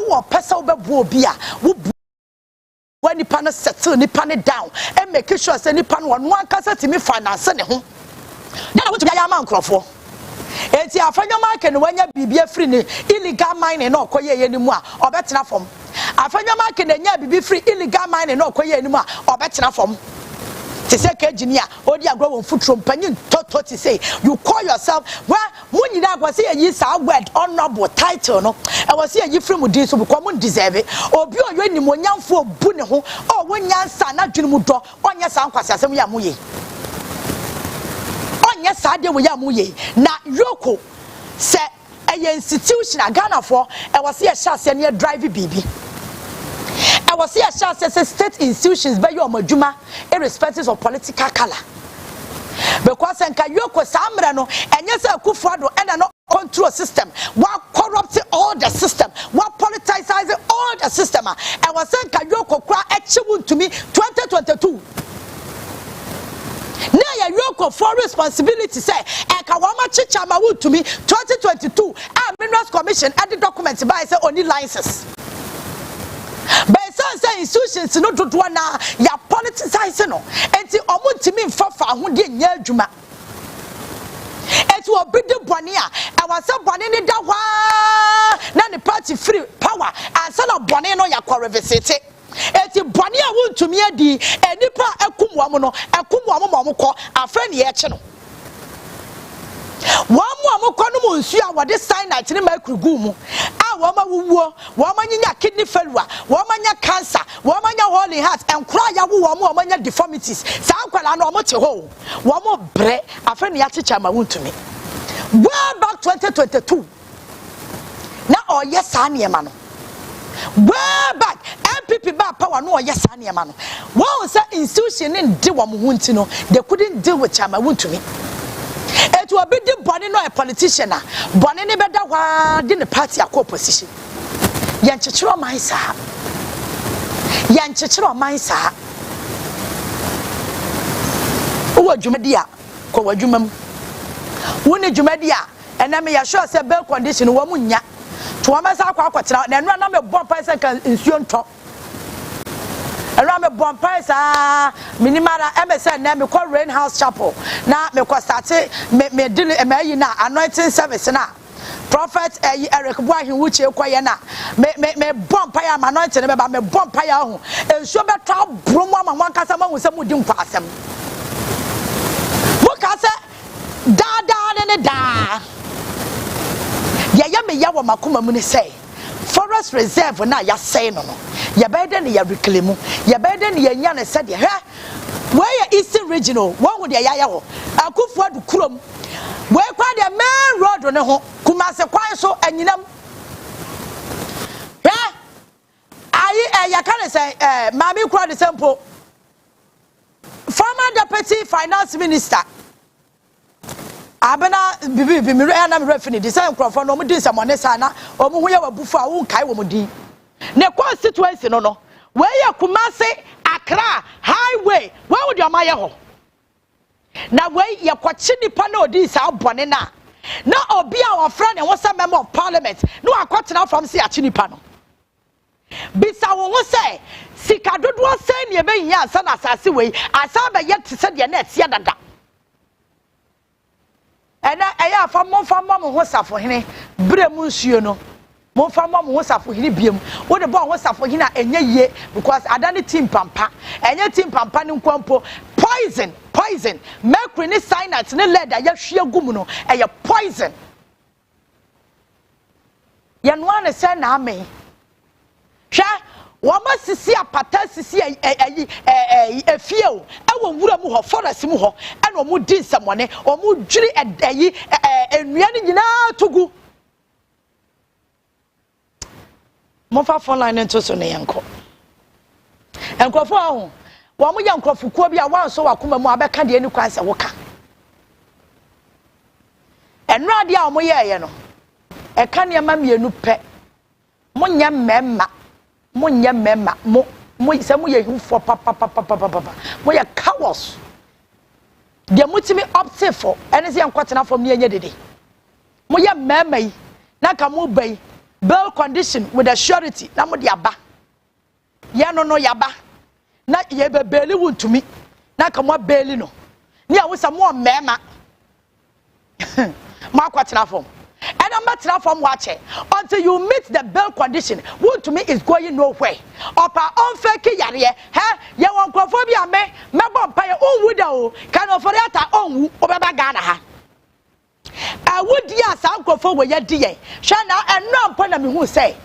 Speaker 1: wo pesa wo be bu obi a wo when the panel settle the panel down and make sure say the panel one kasa timi finance ne ho na wo to ya man krofo enti afanya market no wanya bibia free ne illegal mining na okoye ye ni mu a obetena fom afanya market na nya bibi free illegal mining na okoye ni mu a obetena fom ti say ka engineer odi agro won futuro mpanyin toto ti say you call yourself where munyi na agwa say yi sa word honorable title no e was say yi free mu din so because mun deserve obi oyo ni mo nyamfo bu ne ho o wonyansa na dwene mu do onye sa nkwase asem ya muye onye sa de wo ya muye na yoko se a institution Ghana for e was say shase ne drive bibi I was here as state institutions by your majuma irrespective of political color. Because enka yoko samre no enye se Akufo-Addo and no control system. What corrupting all the system. What politicizing all the system. I was saying yoko kwa echiwu to me 2022. Now ya yoko for responsibility say enka wama Chamawu to me 2022. Minerals Commission and the documents by say only licenses. But some institutions no do na ya politicizing no enti omuntimi mfafa ahode nya adwuma enti obi de bone a e wase bone ne da hwa na ne party free power ansa na bone no ya revisit enti bone a wuntumi adi enipa akumwam no akumwam mo ko afre ne ye che no Wamu amukwanu munsu a wode cyanide ne makrugu mu a wama wuwo wama nyinya kidney failure wama nya cancer wama nya holy heart enkura ya wo wama nya deformities sa ankwala na omo te ho wama bre afeni ya chicha ma wuntumi way back 2022 na oye sa niema no way back MPP ba power no oye sa niema no won say institution ne de wo mo hunti no they couldn't deal with chama wuntumi. It will be the body no a politician. Bonnie never da the party a co-position. Yanchiro Maisa. Yanchiro Maisa. Uwa Jumedia, Kowa Jumam. Wuni Jumedia, and I may assure say bell condition womunya. To a massa quaquatra, and run a bomb person in Sion top. Around a bomb price, minimara MSN, name call Rain House Chapel. Now, me start me deal a mayina anointing service now. Prophet Eric Boy, who which you quayana. Me bomb paya anointing about me bomb paya. And so better Bruma and one customer with some would pass them. What can say? Da. Ya me yawa makuma muni say. Forest reserve na ya say no. Ya beden ya reclaim. Ya beden ya nyane said ya. Where Eastern Regional, one with the Yayaho, Akufu du Kurum. Where quite the main road on the home, Kumasa Kwaso and Yinam. I can't say, Mammy cried the sample. Former Deputy Finance Minister Abena Bibi Mirana Revenue, the same crop for no Medisa Monesana, or Muya Bufa, who Kai Womudi. Ne constituency no. Where you Kumase Accra highway, where would your Maya? Now, where you Quachini Pano, this out Bonena. Now, be our friend and what's a member of parliament. No, I got now from Siachini Pano. Bisa won't say, Sikadu was saying, you may hear son assassin way, I saw by yet to send your nets yada. And I have for more for Mamma was up for him, Bremusiono. More from Mamma was up for him. What about what's up for him and ye because I done the team pampa and your team pampa no quampo poison mercury ni cyanide ni lead ya hwe gumuno e ya poison ya no an say na me hwe wo ma sisi apata sisi efie o e wo wura mu ho forest mu ho e no mu di nsamone o mu dwiri edayi enua ni nyina togu mo fa phone line nto so ne yanko enkofo ahụ wo mo yankofo kuo bi a wanso wakoma mu abeka de ani kwanse woka enrade a mo ye no e ka ne ma mienu pe mo nya mmemma mo se mo ye hufo papa mo ye cowards de mutimi opte for ene se yankotena fom ne anya dede mo ye mmemma yi na ka mo bai bail condition with a surety na mo dia ba ya no yaba na ye be baili wuntumi na ka mo baili no ni a wo sa mo mema ma kwatena form and I'm not from watching until you meet the bail condition wuntumi is going nowhere opa on fake yare ha ye won crofobia me bomb pa ye on wuda o kan oforiata on wu obeba Ghana ha I would yes, Uncle for where you dear. Shana and no point of me who say,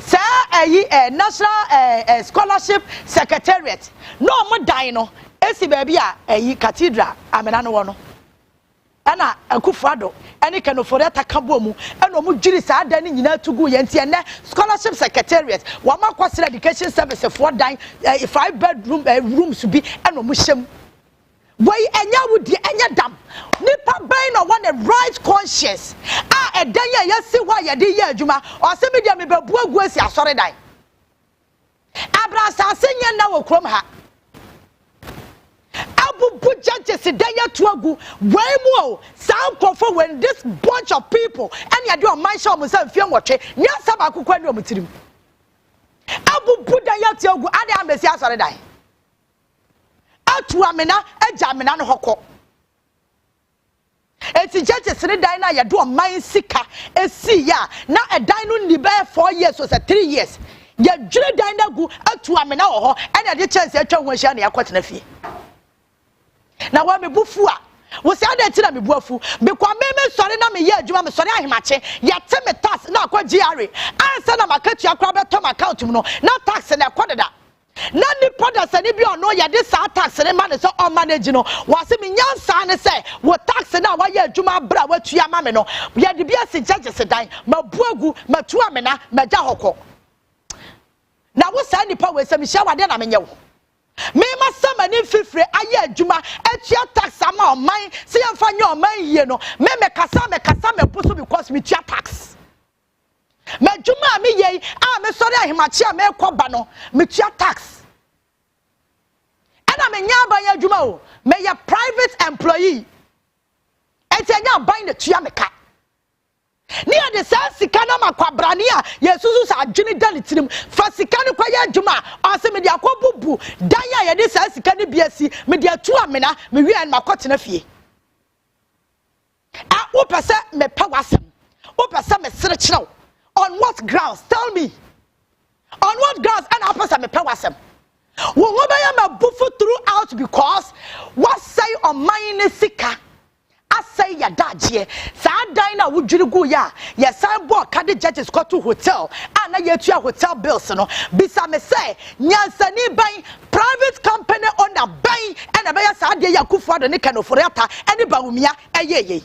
Speaker 1: Sir, a national scholarship secretariat. No more dino, Essie baby, a cathedral, I'm an annual. Anna, a kufado, any kind of foretta kabomu, and no juris are then in to go and scholarship secretariat. One more cost education service of 4 dine, 5-bedroom rooms to be and no musham. Why enya wudi enya dam nipa bain no one a right conscience a edanya yesi wa ye de ye adwuma o se media me bebu agu asi asore dan abrasa asenya na wo krom ha abubu judges danya to agu why mu some confo when this bunch of people and ya do on my show mo say fie nwotwe nya saba akokwa ni omutirim abubu danya to agu ade ambesi asore dan atu amena ejamena no hokọ eti churches ne dan na ye do man sika esi ya na edan no ni be 4 years or 3 years ye dwere dan na gu atu amena wo ho ene de chance atwa ho ahia na yakotena fie na wa mebufu a wo say ade tina me buafu me kwa me sori na me ye adwuma me sori ahemache ye te me tax na akwa GRA ansa na makatu akwa beto my account mu no na tax na ekodeda na ni product ani bi ono ye de sa tax ne ma ne so on manage no wase me nyansa ne say wo tax na wa ye adwuma bra watu ya ma me no ye de bia se judge se dan ma buagu ma tu amena ma ja hokọ na wo say nipa we se me hia wade na me nye wo me masama ni fifre aye adwuma atua tax ama oman se yemfa nye oman yie no me kasa me puso because me tua tax me adwuma me ye me sori ahemachi a me koba no me tua tax ana me nya ban adwuma o me ye private employee enti nya ban na tua me ka ni ade sa sika na makwabrane a yesusu sa adwene danitirim fa sika ne kwa ye adwuma ase me de akobubu dan ya ye de sa sika ne biasi me de atu amena me wi an makotena fie a wo pese me pawasem wo pese me sere kirew on what grounds tell me on what grounds and I pese me pawasem wo ngo ba ya mabufu throughout because what say on mine sika asay ya daje sa dan na wudwiri gu ya ya san bo kade judges go to hotel ana ya tua hotel bills no bisa me say nyansani ban private company owner ban ana ba ya sa de ya kufu ado ne kanofore ata ene bawumia eyeye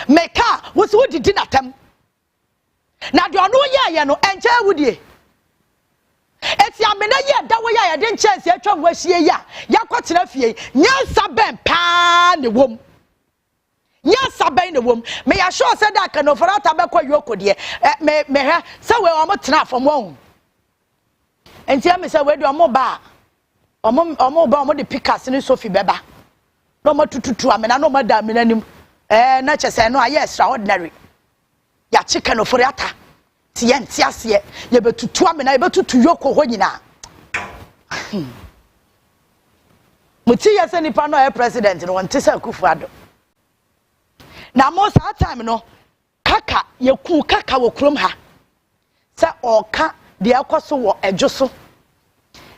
Speaker 1: meka wo so didi natam na de ono ye no enche wudie eti amena ye dawo ya de nchese atwa mo ahie ya yakotena fie nyansa ben pa ne wom yes abain the womb me ya sure said that can offer out abekwa yoko de me ha say we omo tena from one enti me say we do omo ba omo de pickers ni sofi beba no mo tututu amena no mo da amena nim na chese no aye extraordinary ya chicken offer ata ti ye nti ase ye betutu amena ye betutu yoko ho nyina muti ye se nipa no e president no won tese akufuado na most of the time no kaka yeku kaka wo krom ha se oka de akoso wo edwoso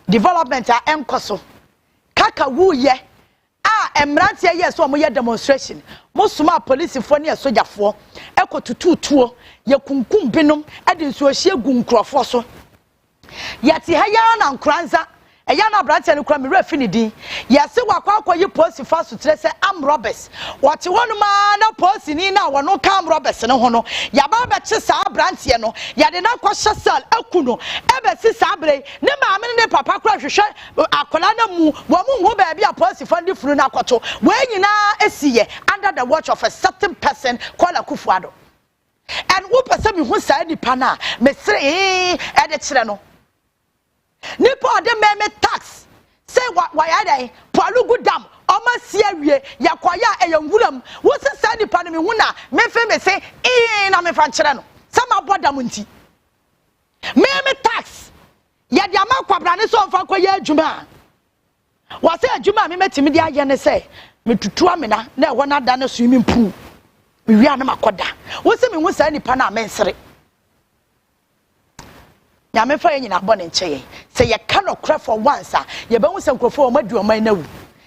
Speaker 1: development a NKOSUO kaka wu ye a emrantie ye so mo ye demonstration mo suma police fo ne sojafo ekotututuo ye kunkum binom ade nso ohie gu nkrofo so yati ha ya na nkranza eya na branch ne kura me refi ne din yase wakwa yi post fa so tere se am robbers wote wonu ma na post ni na wono kam robbers ne ho no ya ba be che sa branch no ya de na kwa sel akuno ebe si sa bre ne ma me ne papa kura hwehwe akola na mu wo mu ho ba bia post fa ndi furu na akoto we nyina esiye under the watch of a certain person called Akufuado and wo person me hu sa nipa na me sere e de kire no nipa de meme tax say why are Palugu dam oma siawie yakwaya eyanwuram wo se sa nipa no me hu na me fe me say na me fa kire no sama bodam nti meme tax ya de ama kwabrane so mfa koya adwuma wa se adwuma me metimi de aye ne say me tutu amena na e wona da na swimming pool me wi ana makoda wo se me hu sa nipa na me nsere ya me fa nyina bɔ ne nkyeye se ye ka no kra for once ye be hu se nkrofo o madu oman na wu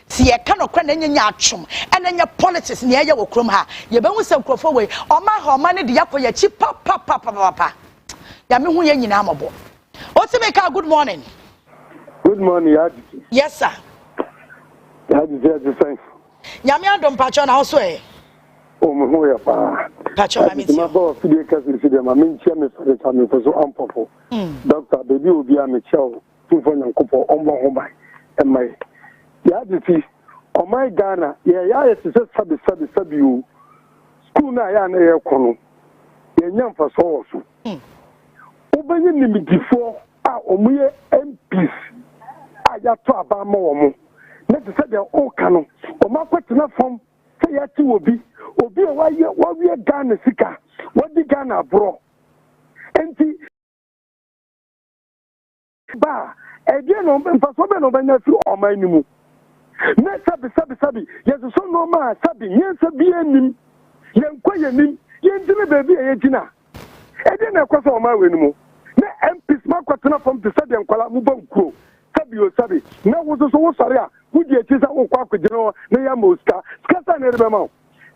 Speaker 1: se ye ka no kra na nyanya atwom enanya politics ne ye wo krom ha ye be hu se nkrofo we oman ha oman ne de yakoya chi pa ya me hu ye nyina amabo o se me ka good morning
Speaker 4: ya
Speaker 1: yes sir
Speaker 4: ya ji thanks
Speaker 1: ya me adom pacho na so e
Speaker 4: o mo ho ya pa
Speaker 1: pacho ma meti
Speaker 4: ma bo fidie ka fidie ma men chia me fere cha me so ampofo doctor baby obi a me chia o tufo nyankopɔ ombo ho bai emai ya ji o my Ghana ya se sabi o school na ya na ye kono ye nyamfa so wo so obenye nimidifo a omuye MPs a ya to aba ma wo mo na se de o kanu o makwetena fom se ya ti obi o wa Ghana sika wadi Ghana bro enti ba edie no mfa so be no banya fi o man nimu na sabi yeso so no ma sabi nyensa bi anim yenkwa yanim yendine baby e yegina edie na kwaso o ma we nimu na MPs makwetena fom te sabi enkwala mu bankuro sabi na wo so wo sare a wudi echi sa wo kwa kwagino na ya moska answer na ebe ma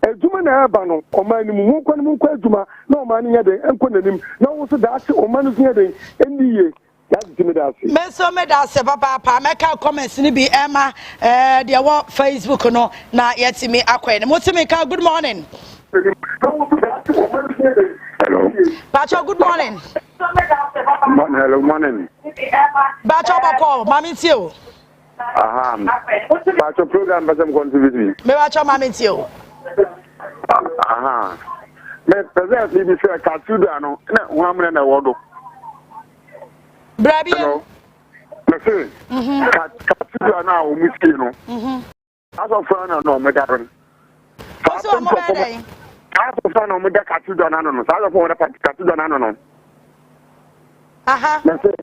Speaker 4: ejuma na eba no oman ni mu nkwa ni mu nkwa ejuma na oman ni yede enko nanim na wo so da ase oman ni yede endiye ya dimi da ase
Speaker 1: me so me da ase papa meka comments ni bi ema de wo Facebook no na yetimi akwa ni motimi ka good morning.
Speaker 4: Hello.
Speaker 1: Bacho, good morning.
Speaker 4: Hello, morning.
Speaker 1: Bacho bako, mami tio.
Speaker 4: Aha. Bacho program basem contribution.
Speaker 1: Me bacho mami tio.
Speaker 4: Aha. Me present bi se katuda no na huamre na wodo.
Speaker 1: Brabi.
Speaker 4: Hello. Me say. Katuda na o miski no. Aso fana no me daron.
Speaker 1: Oso mo bere.
Speaker 4: Aso fana mo da katuda na no. Sa aso fana katuda na no.
Speaker 1: Aha.
Speaker 4: Me say.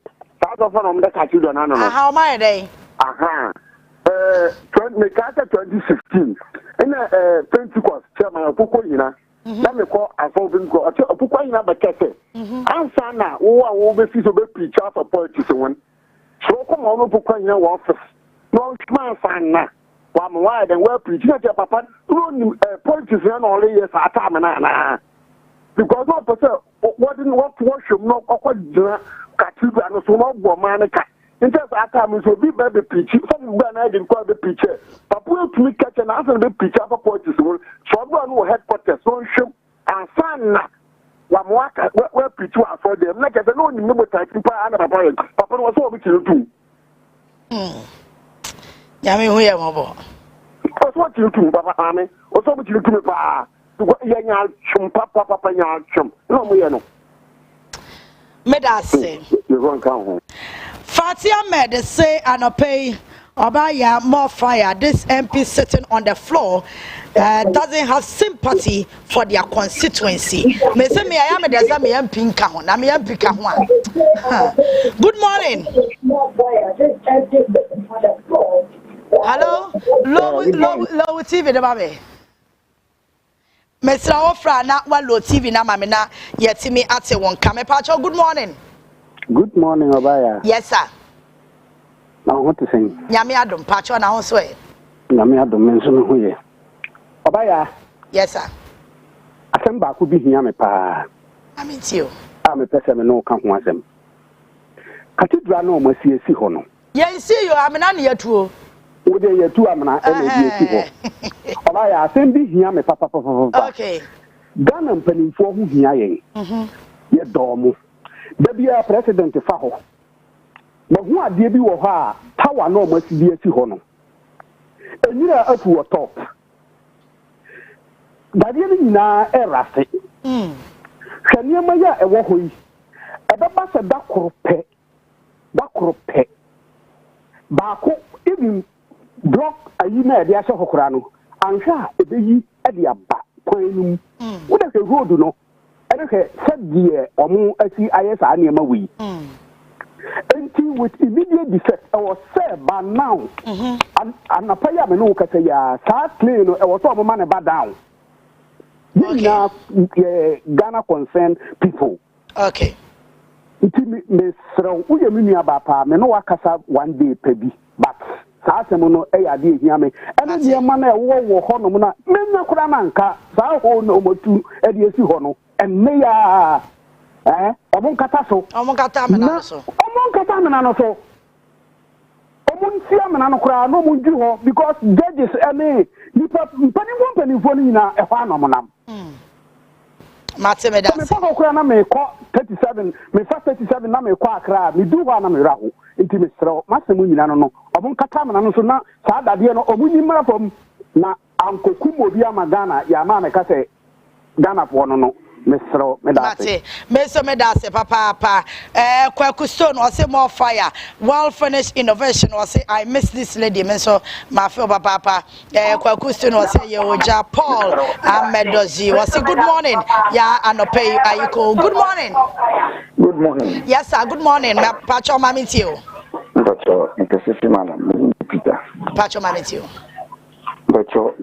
Speaker 4: Sa aso fana mo da katuda na no.
Speaker 1: Aha, o ma dey.
Speaker 4: Aha. 2016 ina Pentecost chairman opoko yina na me ko afovin ko opoko yina ba kete ansa na wo be fi so be preach for politics won so ko mo no opoko yina wo office no man fan na wa mo wa den we preach na papa no politics na all years ata me na because what person what didn't what should no okwa cathedral no so no go man ka in terms of time, so be baby preach. Some go and I didn't call the preacher. Papa to me catch and answer the preacher for politics. So go no headquarters, so show and son. Wamwaka where preach for them. Like I said, no, you know what I think. Papa was so much to do.
Speaker 1: Yami who ya mabo.
Speaker 4: What's what you do, Papa Ame? What's what you do, Papa? Yang chum, Papa yang chum. No, we know.
Speaker 1: Medase.
Speaker 4: You won't come home.
Speaker 1: Fatia Med say Anope Obaapa Yaa more fire. This MP sitting on the floor doesn't have sympathy for their constituency. Me say me I am the same MP nka ho na me MP ka ho. Good morning. Hello. Low TV de babe. Mesra ofra na wa low TV na mame na yetimi ate won ka me pa good morning.
Speaker 5: Good morning, Obaya.
Speaker 1: Yes, sir.
Speaker 5: Now, what to sing?
Speaker 1: Yami Adam, Pacho, and I swear.
Speaker 5: Yami Adam, mention who ye. Obaya.
Speaker 1: Yes, sir.
Speaker 5: I send back could be here, me pa.
Speaker 1: I mean, you.
Speaker 5: I'm a person, no come once them. Cathedral no more see a sea hono.
Speaker 1: Yes, see you, I'm an year too.
Speaker 5: Would they year 2 I'm not any Obaya, send be here, me papa.
Speaker 1: Okay.
Speaker 5: Gun and penny for who here, ye dormo. There be a president faho. But who are there be wa power no must be a hono. And you are up to a top. That you na erase. Can you maya a wohui? A baba said that crope. Bako even block a yina de asha hokrano. Ansha e be at the abba. What is the road no? Said the omu SCIS anima we. Until with immediate defect, I was said by now. And a player me no kase ya start playing. I was all man about down. Now Ghana concerned people.
Speaker 1: Okay.
Speaker 5: It me sro uye mini abapa me no wakasa one day pebi but saa asem no e yade ehia me ene de ma na wo ho no na me nya kura na nka saa ho no motu e de esi ho no enne ya omon kata so
Speaker 1: omon kata me na so
Speaker 5: omon sia me na no kura no mo ju ho because judges ene nipa mpani fo ni na e ho anomnam
Speaker 1: Mate me da.
Speaker 5: Me fa kura na me ko 37 me fa 37 na me ko akra me du ho na me raho enti me sro masemu nyina no omon kata me na no so na saa dade no omunyi mra fam na ankoku obi amagana ya ma me ka se Ghana fo no Mr. Medase.
Speaker 1: Mr. Medase, Papa, Kwakusto, or say more fire. Well finished innovation, or say I miss this lady, Mr. Mafio Papa, Kwakusto, or say Yoja Paul, Ahmedozi, or say good morning. Ya, and pay Ayuko. Good morning.
Speaker 6: Good morning.
Speaker 1: Yes, sir. Good morning. Pacho Mamitio.
Speaker 6: Pacho, Madam Peter.
Speaker 1: Pacho Mamitio.
Speaker 6: Pacho,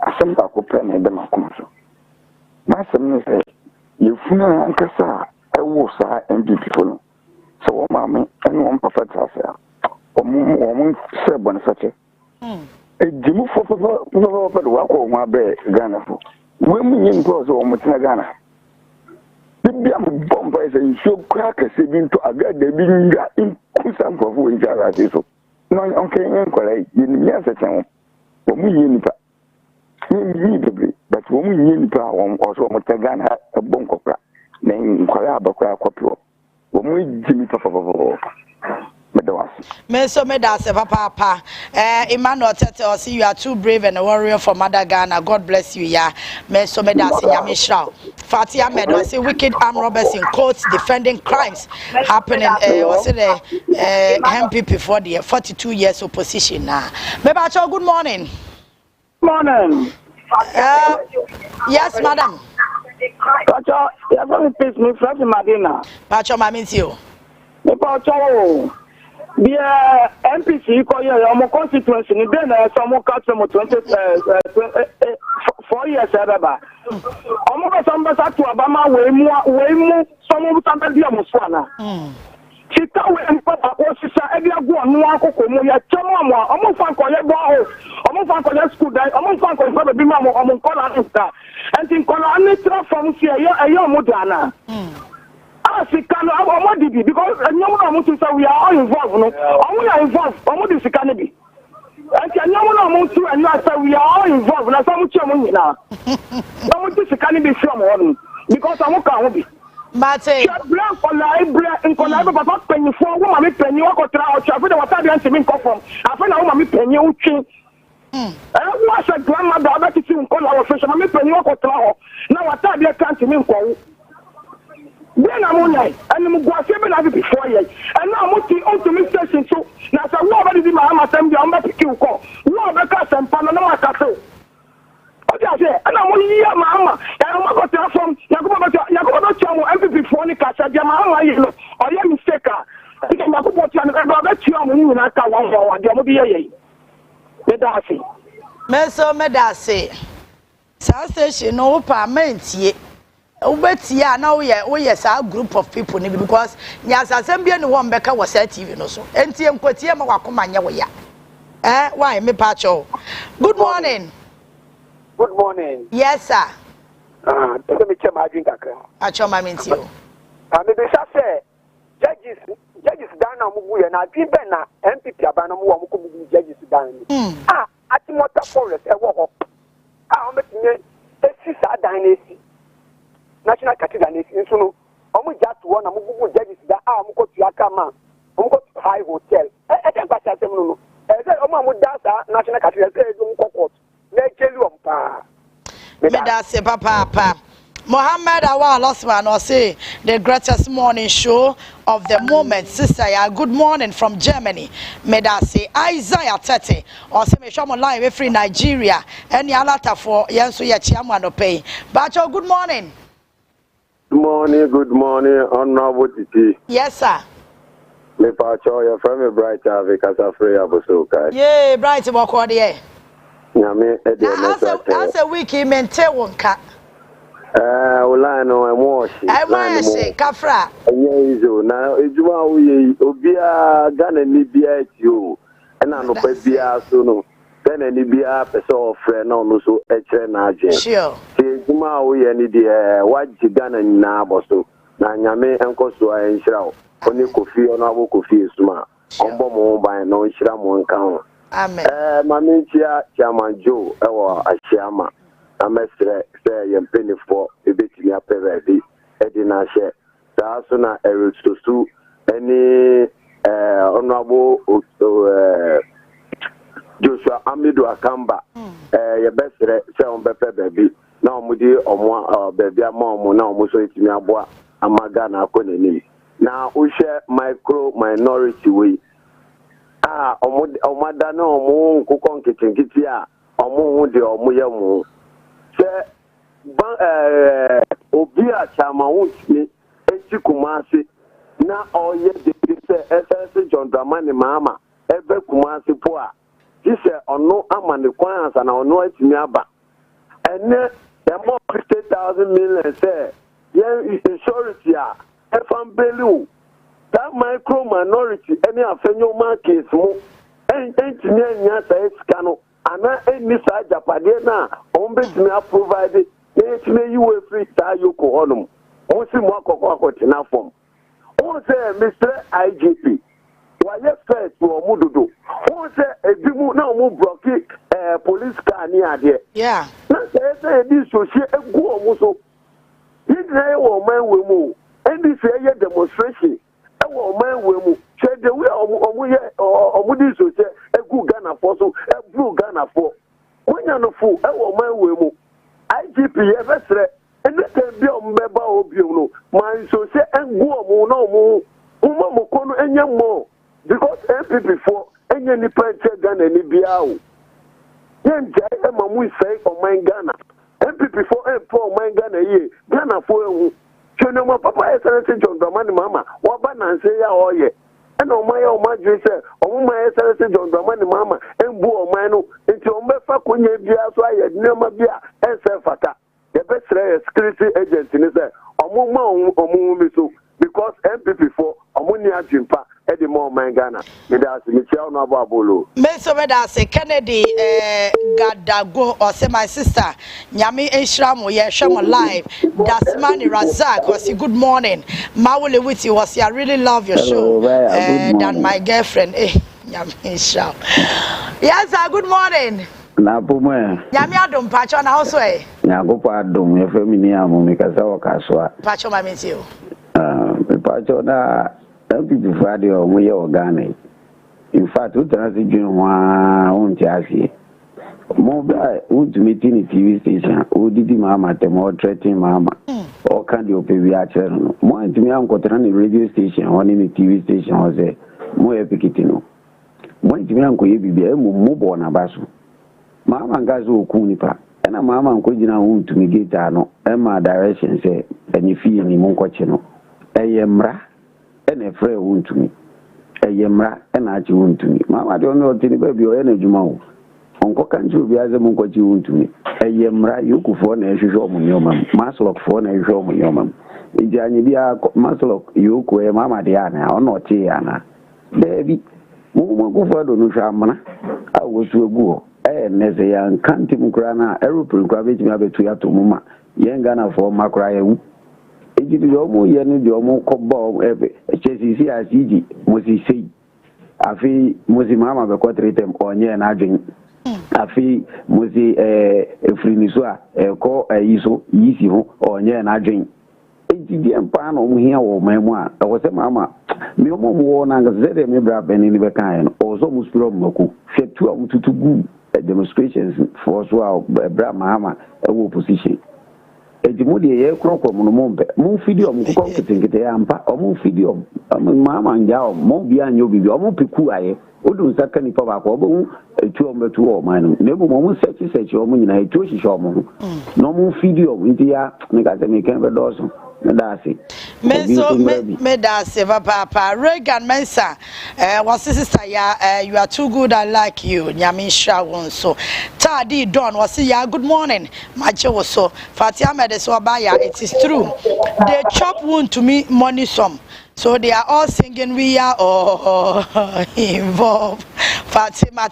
Speaker 6: I sent back open and then I come. Masem say you funa ankasa I wo sa MPP fo so wo mama ene wo papa tasa o mo se bon sache Jimu for the work of my bed, Ghana. Women in close or Mutana. The bomb boys and show crackers saving to a good they being in some for who is that. No, okay, inquiry, in yes, at home. Women but women in power also Mutagana a bonkopra, named Qualabra Copro. When we Jimmy Papa.
Speaker 1: Me so me da se papa Emmanuel Tete see you are too brave and a warrior for Mother Ghana. God bless you ya. Me so me da se Nyame Shraw. Fatia Medo say wicked armed robbers in courts defending crimes happening was it MPP for the 42 years opposition now. Me ba cho good morning.
Speaker 7: Morning.
Speaker 1: Yes madam.
Speaker 7: Pacho, you have to pick me from Madina.
Speaker 1: Pacho mamitio.
Speaker 7: Me pacho. The MPC call your constituency, then some customer 4 years. Almost some to Obama way more, some of somebody Muswana. She told him, Papa, every one, no one, ya Chama, almost one call your ball, almost one call your school, almost one call your baby mamma, almost call her, and think call from here, a young Modana. Because we are all involved. We are involved. We are all involved. Now, some chairman now. Because I'm okay.
Speaker 1: Mate.
Speaker 7: Black for library and collaborate, but not penny for woman, penny or traffic. I feel what I didn't mean come. I feel now, mammy penny. I was a grandmother about to see call our fish. Mammy penny or traffic. Now, what I can't mean call. Then I'm on night, and I'm going to be 4 years. And now I'm going to me station. So now, nobody did my assembly. I'm not to kill call. No, the custom, Panama Castle. Okay, and I'm only here, Mamma. And I'm going to tell from Yakuba Chamo, MPP for the Casa, Yamama, or your mistake. I think I'm going to tell you about you when I come over. There will be a Medasi.
Speaker 1: Meso Medasi. South Station, no parliament. Ubetia now we are a group of people because nyas assembly no one beka was CTV no so enti enkotie ma wakoma nya wo ya why me pacho. Good morning.
Speaker 8: Good morning.
Speaker 1: Yes sir.
Speaker 8: Tell me chema drink akra
Speaker 1: acho ma mentio
Speaker 8: me be say judges dan na mu ye na bi ben na MPP aba na mu wo ko bu judges dan ni atimota forest e wo ho o metinye esi sa dan na esi National Cathedral is so almost just one among judges that are Mukotuyakama, Mukot High Hotel. I think that's a no. National Cathedral, Court. Let's tell you,
Speaker 1: Medase Papa. Mohammed Awa Losman or say the greatest morning show of the moment, sister. Good morning from Germany. Medase Isaiah Tete or say me show live free Nigeria. Any alata for Yansu Yachiamano pay. Bacho, good morning.
Speaker 9: Good morning, Honorable Titi.
Speaker 1: Yes, sir.
Speaker 9: Me pacho your friend Bright because afraid abosoka.
Speaker 1: Yeah, Bright Mokodi.
Speaker 9: Nyame e de
Speaker 1: na as a week maintain wonka.
Speaker 9: Ola no emoshi.
Speaker 1: Emoshi kafra.
Speaker 9: Yezo na ejuma uye obia Ghana ni bia etio. Na no pa bia so no. Ghana ni bia person ofre na no so eche na aje.
Speaker 1: Sure.
Speaker 9: Ejuma uye ni de waji Ghana na aboso. Na nyame NKOSUO enhira oni kofi ona abo kofi suma. Ombo mo ban no enhira mo nka ho.
Speaker 1: Amen.
Speaker 9: Mami chia Chairman Joe ewo Ashiama. Amestre say yempenifo ebetimi apevedi edina she. Saa so na erususu any honorable Joshua Amidu Akamba yebesre say on bepe baby na omudi omo baby ama omo na omo so etimi aboa amaga na akoneni na uhye micro minority we omada na omo nkukọ nketenkiti a omo hu de omo yemu se obi a chama wutimi eti kumase na oye de se SS John Dramani mama ebe kumase po a dise ono amane kwan asa na ono atimi aba ene the more 50,000 million say yen insurance a efan belu that micro minority any afenyo markets mo entimi anya sa eska no ana any side Japade na ombetimi provide na you free star yoko honum o si mo akoko tina form o say Mr. IGP why first to omudodo o say ebimu na omu block police car ni ade
Speaker 1: yeah
Speaker 9: na say this so she egu omu so didn't wo man we mu and this ye demonstration e wo man we mu say the way omu this so say egu Ghana for so e blue Ghana for when you no fu e wo man we mu IGP ye fesre and let be on member obi no man so say egu omu na omu mo kono enya mo because MPP for enya ni panche Ghana ni biawo yen jai e mamu sai o man Ghana MPP for o man Ghana ye Ghana for ehu cheno mo papa excellence John Dramani mama wa ba na nse ya oye e na o man ya o ma dwe se o mo man excellence John Dramani mama embu o man no nti o mbefa konye bia so aye nema bia ense fata the best security agency ni say o mo ma o mo mi so because MPP for omuni ajimpa e di mo man Ghana me da se me chia no abo abolo
Speaker 1: me so me da se Kennedy Gadago or say my sister nyame enhira mo ye hwe mo live Dasmani Razak was good morning Mawule with you was I really love your show than my girlfriend nyame enhira yes sir good morning
Speaker 10: na pomwe
Speaker 1: nyame adom pacho na also
Speaker 10: nyagopo adom ye family amu me kasa wakasoa
Speaker 1: pacho ma me tio
Speaker 10: pacho na MPP Friday or we organic. In fact, we try to do one chassis. Mobile, we to meet in the TV station. We did mama, the more threatening mama. Or can you pay the actual? More to me, I'm going to radio station, one in the TV station was a more epicitino. More to me, I'm going to be a mobile on a basu. Mama and guys who kunipa. And a mama and Kojina to me get no. Emma direction say, and you feel any more coachino. Emra. And a friend wound to me. A yemra and I wound to me. Mamma don't know till the baby or energy mouth. Uncle can't you be as a monk what you wound to me. A yemra you could phone as usual on your mum. Maslock phone as usual on your mum. In Janibia Maslock you could Mamma Diana or not Tiana. Baby, Mumma go for the Nushamana. I was to a go. And as a young cantim grana, aeroplane gravity between to Mumma. Young Ghana for Macrae. Ejidi omo ye ni de omo kobo HCC asiji mosi sei afi mosi mama be kwatritem onye na adwen afi mosi efriniso a ko yiso yisi ho onye na adwen ejidi empa na omo hia wo mamu a wo se mama me omo wo na ngazede me bra beni ni be kan ozo muspiro mako fetu am tutugu demonstrations for so bra mama wo position ejimudi ye krokro mu no mombe mu video mu ko ketenkete ya mpa o mu video mama njao mo bia nyo bibi o mu piku aye odu nsaka ni pa ba ko obo etu o metu o man ne bu mo mu search o mu nyina etu o hihye o mu no mu video nti ya me ka se me kan be doso Medasi.
Speaker 1: Medasi, Papa. Regan Mensa, was sister, you are too good. I like you. Nyamisha won so. Tadi Don was ya. Good morning. Macho was so. Fatia Medeswabaya. It is true. They chop wound to me money some. So they are all singing. We are all involved. Fatima.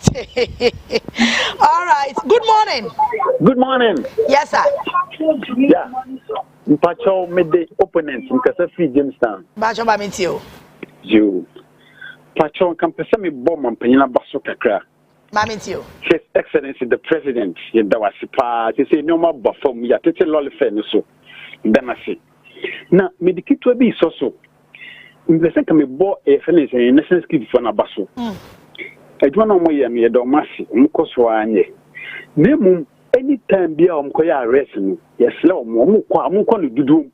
Speaker 1: All right. Good morning.
Speaker 11: Good morning.
Speaker 1: Yes, sir.
Speaker 11: Yeah. Mpacho mede opponent nkasa free Jamestown.
Speaker 1: Bacho ba mentio.
Speaker 11: You. Pacho kampesa me bomb ampanyina baso kakra.
Speaker 1: Ma mentio.
Speaker 11: His Excellency the President yeda wasipa te say no ma bafom ya tete lole fe no so. Danasi. Na medikito bi so. Mbese ka me bo Excellency national security for na baso. Adwa na mo ye me yeda o masi mkoso anye. Nemu anytime bia omkoya arrest no yes la omko no dudu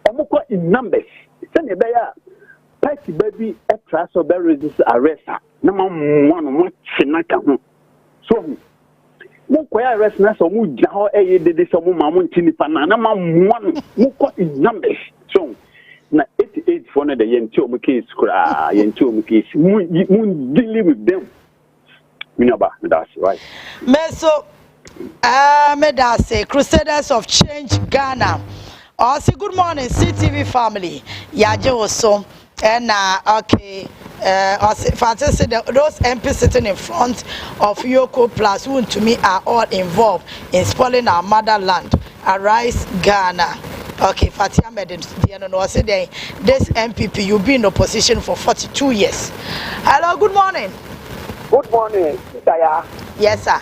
Speaker 11: omko in numbers say ne beya party baby extra so there is this arrest na one mo chinaka ho so mo koya arrest na so mo gya ho dede so mo ma mo ntinipa na ma one mo in numbers so na 88 for na the yenti omo case kura yenti omo case mo dealing with them minaba that's right
Speaker 1: meso Medase, Crusaders of Change Ghana. Also, good morning, CTV family. Yaje also, and okay, Francis said those MPs sitting in front of Yoko plus who to me are all involved in spoiling our motherland. Arise Ghana. Okay, Fatia Medin, I said this MPP, you've been in opposition for 42 years. Hello, good morning.
Speaker 8: Good morning, Taya.
Speaker 1: Yes, sir.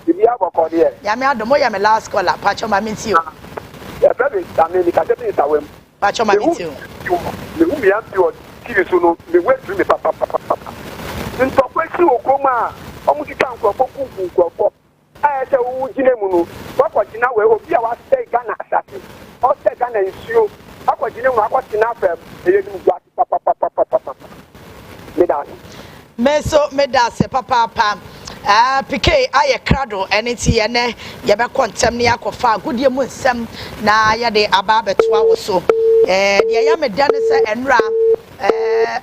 Speaker 8: Did you have a call here?
Speaker 1: Yamia, the more my last caller, Pacho Mamintio.
Speaker 8: Yeah, baby, I mean, because it is a whim.
Speaker 1: Pacho Mamintio.
Speaker 8: The whom you have to TV soon, the way to me, papa. In Tokwesi Okoma, almost can't go for I said, oh, Jinemunu, what was you now? Will be our state Ghana assassin. Or state Ghana is you. I was you know, I was enough. Papa.
Speaker 1: Meso medase papa PK aye krado eniti ene ye be kontem ne akofa godie mu nsem na ye de aba betoa wo so de ya meda ne se enra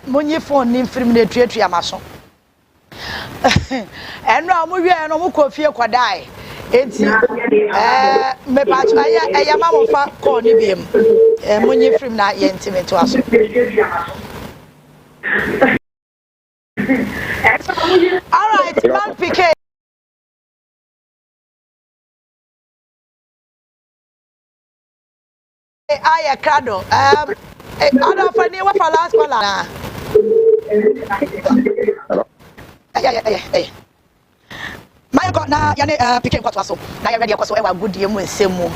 Speaker 1: munyi phone ni mfirim na tuatua maso enra mu wie no mu kofie kwadai enti me ba ya ma mo fa call ni biem munyi mfirim na ye intimate aso. All right, man, PK. Aya Crado. Other funny what for last caller. My God, now Yane PK Quatwaso. Now you ready kwaso e wa good ye mu nsemu.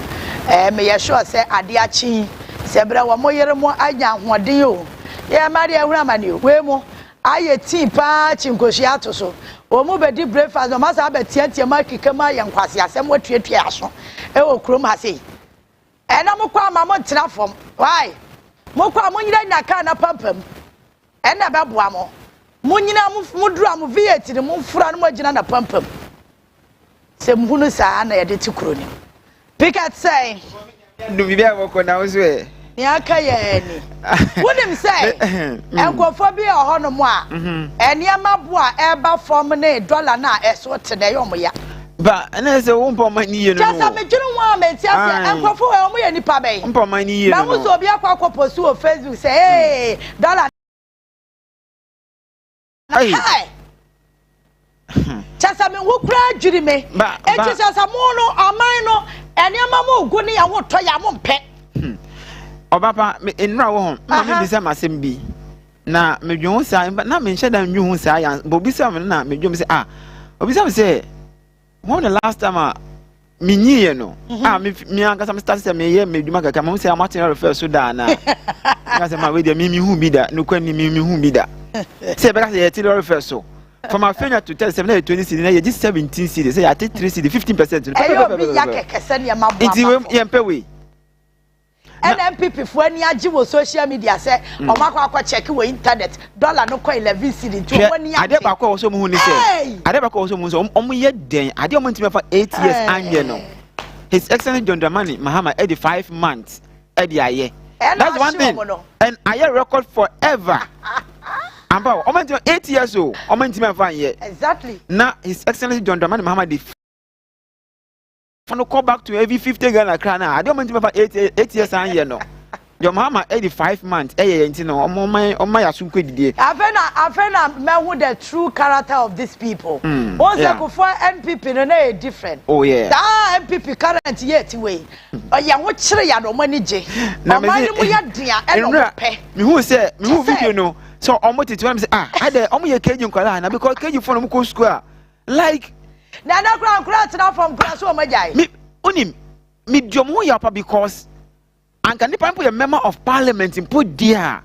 Speaker 1: Me ye sure say ade achi sebra wa moyere mo anya hoden o. Ye mari ehura mani o. We mo aye tea pa chinkoshi ato so omu bedi breakfast no masa abetiatia makike ma ye nkwase asem watuatua aso e wo krom ha sei e na mokwa ma mo tena fom why mokwa mo nyira nya ka na pampam e na beboa mo munyina mu dura mu viet ni mu fura no magina na pampam se mhunu saa na ye de ti kroni picket say
Speaker 12: do bibia woko na wo so e
Speaker 1: Yaka yani. Wouldn't say, Enkophobia or Honomoa, and Yamabua, Eba from a dollar now, as what today on ya.
Speaker 12: But and as a womp money, you know, just
Speaker 1: a general woman, Enkofo, and any pabe. Money, I was Obiako pursue of Facebook say, hey, dollar. Hi. Just I mean, who cried Jimmy? But it is as a mono, a minor, and Yamamo, Guni, I won't try, I won't pet.
Speaker 12: Obaapa enra wo hon ma me bisa masem bi na medwon sa na me nhye da nwu hu sa ya bo bisa me na medwon se obisa me se when the last time me nyiye no me anka me start say me ye medwuma kaka me say amaten refer so da na nga se ma we de me hu bi da no kwani me hu bi da se be ka say ye ti refer so from our failure to tell 720 cedi na ye just 17 cedi say ya take 3 cedi 15%.
Speaker 1: Eyo bi ya keke se ne ma bo
Speaker 12: iti we mpe we
Speaker 1: NPP for any ajiwo social media say omakwa check we internet dollar no ko 11 cedi to woni
Speaker 12: ade ba kwa so mu hu ni say ade ba kwa so mu so omo ye den ade omo ntime for 8 years anye no His Excellency John Dramani Mahama 85 months edi aye that's one thing and aye record forever amba omo ntime 8 years o omo ntime for anye
Speaker 1: exactly
Speaker 12: na His Excellency John Dramani Mahama the no call back to every 50 Ghana krana. I don't want to for 8 years and year no. Your mama 85 months. No, on my assumption did.
Speaker 1: Afena me who the true character of these people. Once I go for MPP no different.
Speaker 12: Oh yeah.
Speaker 1: That MPP current yet way. Or ya wo chire ya no money je. Na me ya dia e no pe.
Speaker 12: Me who say me who video no. So omo tete me say I dey omo ye keju nkwala na because keju for no go school like
Speaker 1: na ground now from class o majai
Speaker 12: me onim me diomo yapa because anka nipa mpo ye member of parliament mpo dia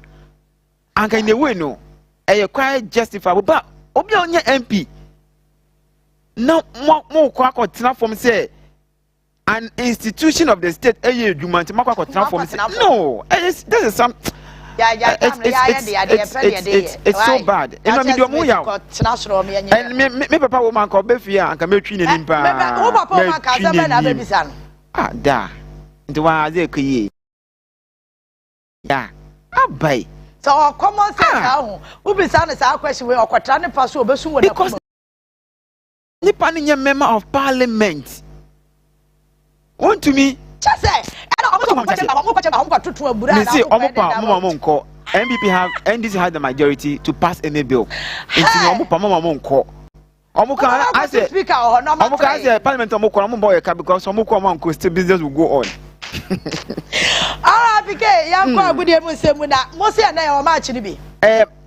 Speaker 12: anka in a way no e quite justifiable but obi onye MP no mo kwa ko tena from say an institution of the state eye adwuma nti makwa ko tena from say no this is some it's so bad. And me papa woman called Befia and come between and da. The one they create. Yeah, I buy.
Speaker 1: So, common sense, who be sound as our question or quatrani pass over soon because
Speaker 12: Nippon in your member of parliament. Want to me?
Speaker 1: Just say, I don't know what to a
Speaker 12: NDC has the majority to pass any bill. I said, Parliament because still business will go on.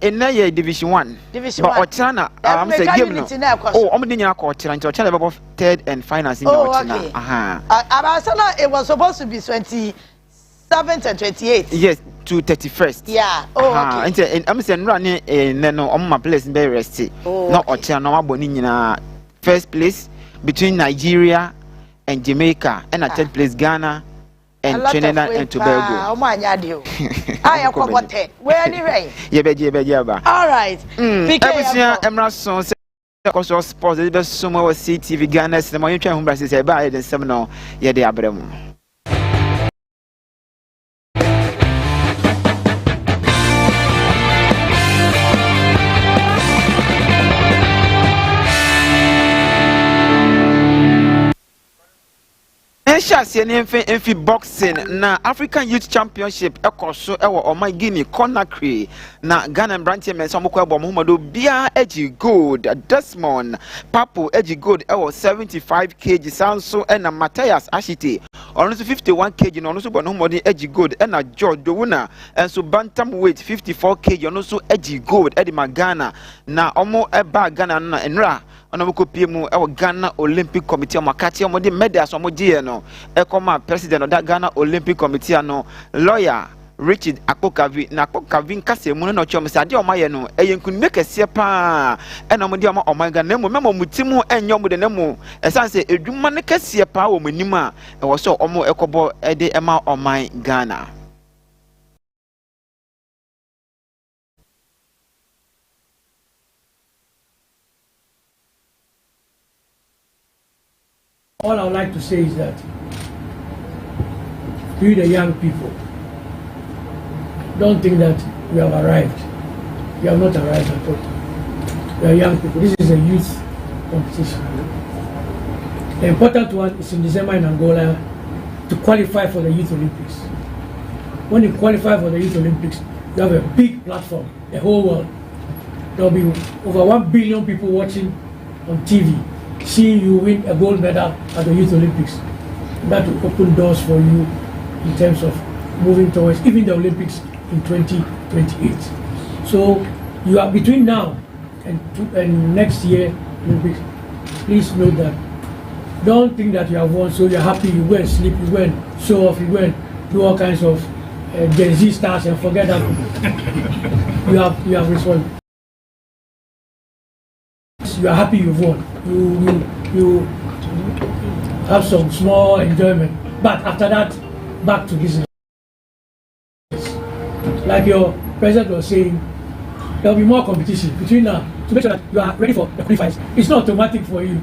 Speaker 12: In Division 1.
Speaker 1: Division 1.
Speaker 12: Ochana, I'm saying, third and finals in
Speaker 1: okay. It was supposed to be 27th and 28th.
Speaker 12: Yes, to 31st.
Speaker 1: Yeah. Okay.
Speaker 12: And I'm saying, running on my place in very resty. Not Ochana, Bonina. First place between Nigeria and Jamaica, and at third place Ghana and Trinidad and Tobago.
Speaker 1: Oh my God, I am competent. Where anyway?
Speaker 12: Yeah.
Speaker 1: All right.
Speaker 12: Everything Emerald Song COSUO Sports, the best summer was CTV Ghana. The more you try to say about the seminar, yeah, they are better. Enfi boxing na African Youth Championship EKOSUO ewo Oman Guinea Conakry na Ghana branch men so mokwa bo Muhammadu bia eji gold Desmond Papo eji gold ewo 75 kg sanso na Matthias Ashite ono 51 kg no ono so bo Muhammadu eji gold na George Dowuna enso bantamweight 54 kg ono so eji gold edi Ghana na omo eba Ghana na enra ono ko piemu ewo Ghana Olympic Committee makati omo de medals omo die no ekoma president of that Ghana Olympic Committee ano lawyer Richard Akokavi na Akokavi nkase mu no chom se ade omaye no eyenkunme kese pa ena mo de oman Ghana mu memo mutimu enyo mu de nemu esanse edwuma ne kese pa wo manim a ewo so omo ekobo ede ema oman Ghana.
Speaker 13: All I would like to say is that we the young people don't think that we have arrived. We have not arrived at all. We are young people. This is a youth competition. The important one is in December in Angola to qualify for the Youth Olympics. When you qualify for the Youth Olympics, you have a big platform, the whole world. There will be over 1 billion people watching on TV, seeing you win a gold medal at the Youth Olympics. That will open doors for you in terms of moving towards even the Olympics in 2028. So you are between now and next year Olympics. Please note that. Don't think that you have won, so you're happy, you go and sleep, you go and show off, you go and do all kinds of Gen Z stars and forget that you have responded. You are happy you've won. You have some small enjoyment, but after that, back to business. Like your president was saying, there will be more competition between now to make sure that you are ready for the qualifiers. It's not automatic for you,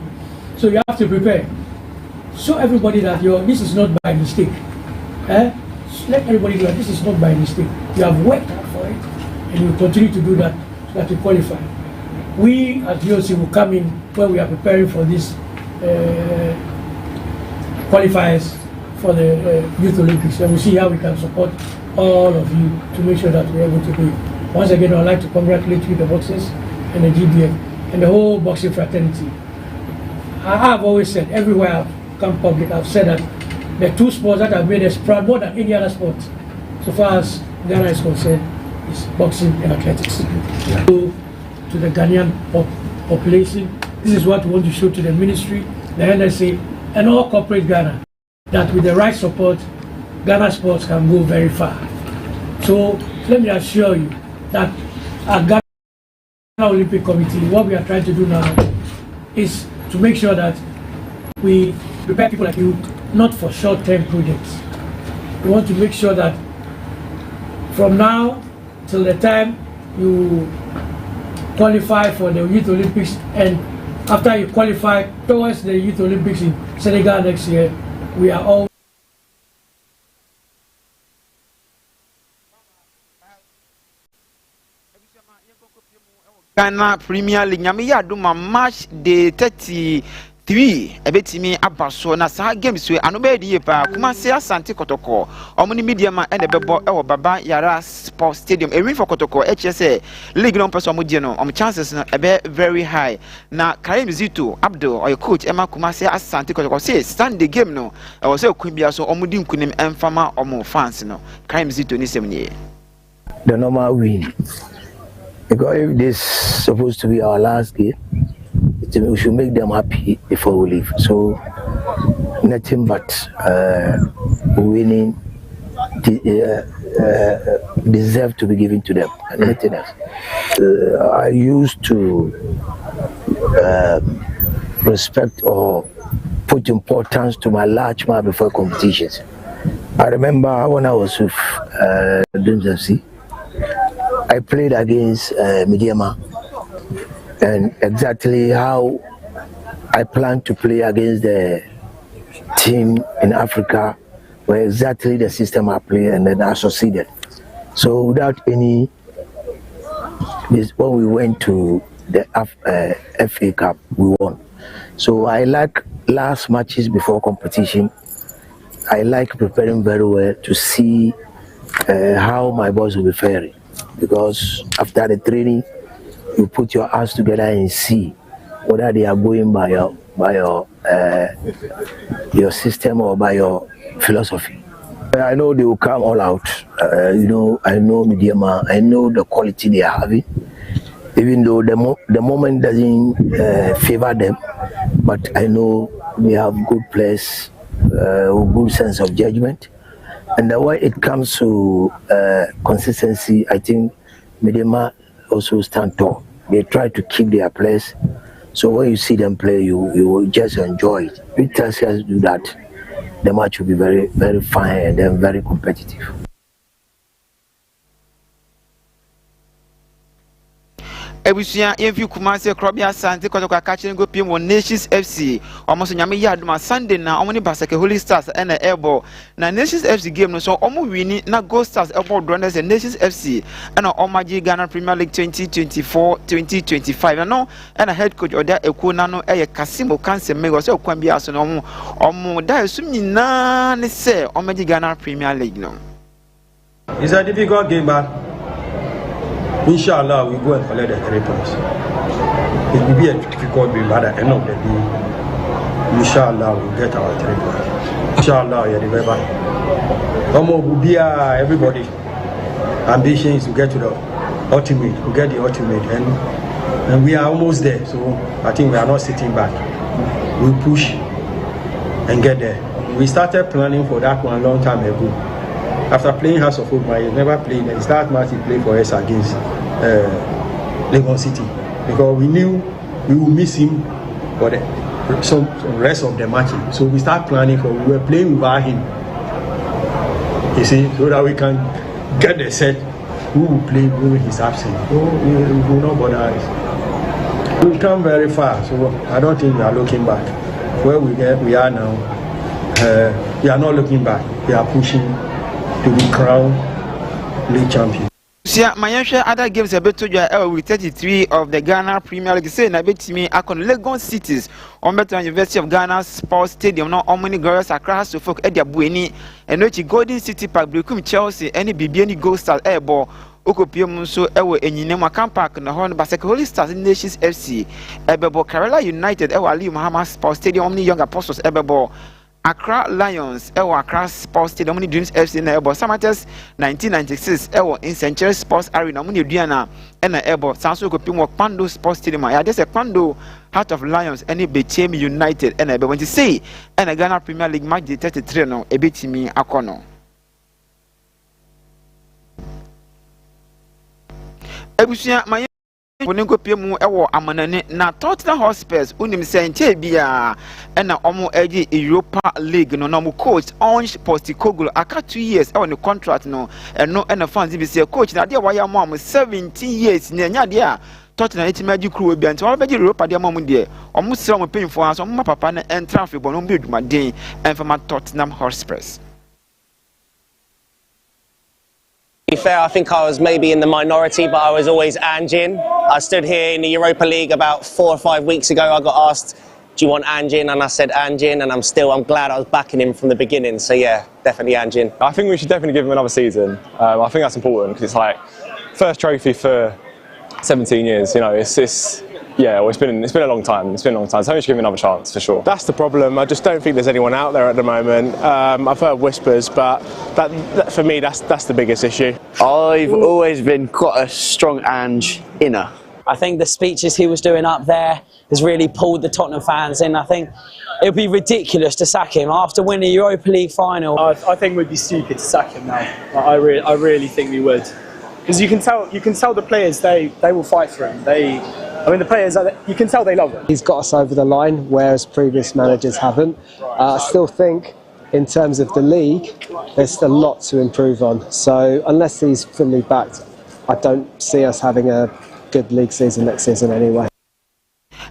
Speaker 13: so you have to prepare. Show everybody that this is not by mistake. Let everybody know that this is not by mistake. You have worked hard for it, and you will continue to do that so that you qualify. We at DOC will come in when we are preparing for these qualifiers for the Youth Olympics, and we'll see how we can support all of you to make sure that we're able to do it. Once again, I'd like to congratulate you, the boxers and the GBF and the whole boxing fraternity. I've always said, everywhere I've come public, I've said that the two sports that have made us proud more than any other sport, so far as Ghana is concerned, is boxing and athletics. Yeah. So, to the Ghanaian population, this is what we want to show to the ministry, the NSA, and all corporate Ghana, that with the right support, Ghana sports can go very far. So let me assure you that our Ghana Olympic Committee, what we are trying to do now is to make sure that we prepare people like you, not for short-term projects. We want to make sure that from now till the time you qualify for the Youth Olympics, and after you qualify towards the Youth Olympics in Senegal next year, we are all
Speaker 12: Ghana Premier League. Nyame ya do ma match day 33 3 ebetimi abaso na sa games we anobe die pa kuma se Asante Kotoko omuni media ma ene bebo e wo Baba Yara Sports Stadium e win for Kotoko HSA league no person omudie no chances no ebe very high na Karim Zito Abdul or coach Emma kuma se Asante Kotoko say stand the game no e wo se kwibia so omudi nkunim emfama omo fans no Karim Zito ni semnie
Speaker 14: the normal win, because if this is supposed to be our last game, we should make them happy before we leave. So nothing but winning deserve to be given to them and nothing else. I used to respect or put importance to my large man before competitions. I remember when I was with FC, I played against Mediama, and exactly how I planned to play against the team in Africa were exactly the system I played, and then I succeeded. So without any, when we went to the FA Cup, we won. So I like last matches before competition. I like preparing very well to see how my boys will be faring, because after the training, you put your hands together and see whether they are going by your system or by your philosophy. I know they will come all out. I know Mediama. I know the quality they are having, even though the moment doesn't favor them. But I know they have good players, good sense of judgment, and the way it comes to consistency, I think Mediama also stand tall. They try to keep their players, so when you see them play, you will just enjoy it. If Telsius do that, the match will be very, very fine and then very competitive.
Speaker 12: Ebusia yemfi Kumasi Krobia Asante Kotoko akache ngo piem won Nations FC omo nyame yaduma Sunday na omo ni Basake Holy Stars na Airborne na Nations FC game no so omo wini na Gold Stars Airborne Runners and Nations FC na omaji Ghana Premier League 2024-2025 no na head coach oda ekuo na no eye Kasimo Kanse Mego so kwan bia so no omo da sum nyina ne se omaji Ghana Premier League no.
Speaker 15: It's a difficult game, but inshallah, we go and collect the 3 points. It will be a difficult game, but at the end of the day, inshallah, we'll get our 3 points. Inshallah, yeah, remember. Everybody, ambition is to get to the ultimate. We get the ultimate, and we are almost there. So I think we are not sitting back. We push and get there. We started planning for that one a long time ago. After playing House of Hope, I never played. And start match he played for us against Lagos City, because we knew we would miss him for the some rest of the match. So we start planning for. We were playing without him. You see, so that we can get the set. Who will play when he's absent? So we will not bother us. We've come very far, so I don't think we are looking back. Where we are now, we are not looking back. We are pushing to be crowned league champion.
Speaker 12: Sia Mayensha other games beto jwa with 33 of the Ghana Premier League say na betimi akon Lagos Cities on beto University of Ghana Sports Stadium no omni Glorious Accra so folk e dia bueni enochi Golden City Park Brekum Chelsea any Bibiani Gold Stars airborne okopiem so ewo enyine Mwakam Park na ho Basake Holy Stars Nations FC ebebo Kerala United ewo Ali Muhammad Sports Stadium omni Young Apostles ebebo Accra Lions ewo Accra Sports Stadium ni Dreams FC na ebo Samates 1996 ewo Incenture Sports Arena mu ne duana na ebo sanso kopim wo Pando Sports Stadium ya dey say Pando Heart of Lions any Bechem United na ebo want to say na Ghana Premier League match day 33 no ebetimi akono ebusia maye Bonengo piemu ewo amanane na Tottenham Hotspur unim se nche bia na omo eji Europa League no mu coach Ange Postecoglou aka 2 years ewo ne contract no eno na fans bi se coach na de waya mo am 17 years na nya de a Tottenham etimaji crew bia nti obeji Europa de mo de omo sira mo penfo aso omo papa na entra fe bono bi edumaden enfama Tottenham Hotspur.
Speaker 16: To be fair, I think I was maybe in the minority, but I was always Anjin. I stood here in the Europa League about 4 or 5 weeks ago. I got asked do you want Anjin? And I said Anjin, and I'm glad I was backing him from the beginning. So yeah, definitely Anjin.
Speaker 17: I think we should definitely give him another season. I think that's important because it's like first trophy for 17 years. You know, it's been a long time. It's been a long time. So we should give him another chance for sure.
Speaker 18: That's the problem. I just don't think there's anyone out there at the moment. I've heard whispers, but that for me, that's the biggest issue.
Speaker 19: I've always been quite a strong Ange inner.
Speaker 20: I think the speeches he was doing up there has really pulled the Tottenham fans in. I think it would be ridiculous to sack him after winning a Europa League final.
Speaker 21: I think we'd be stupid to sack him now. I really think we would, because you can tell the players they will fight for him. The players, you can tell they love him.
Speaker 22: He's got us over the line, whereas previous managers haven't. I still think, in terms of the league, there's still a lot to improve on. So unless he's fully backed, I don't see us having a good league season next season anyway.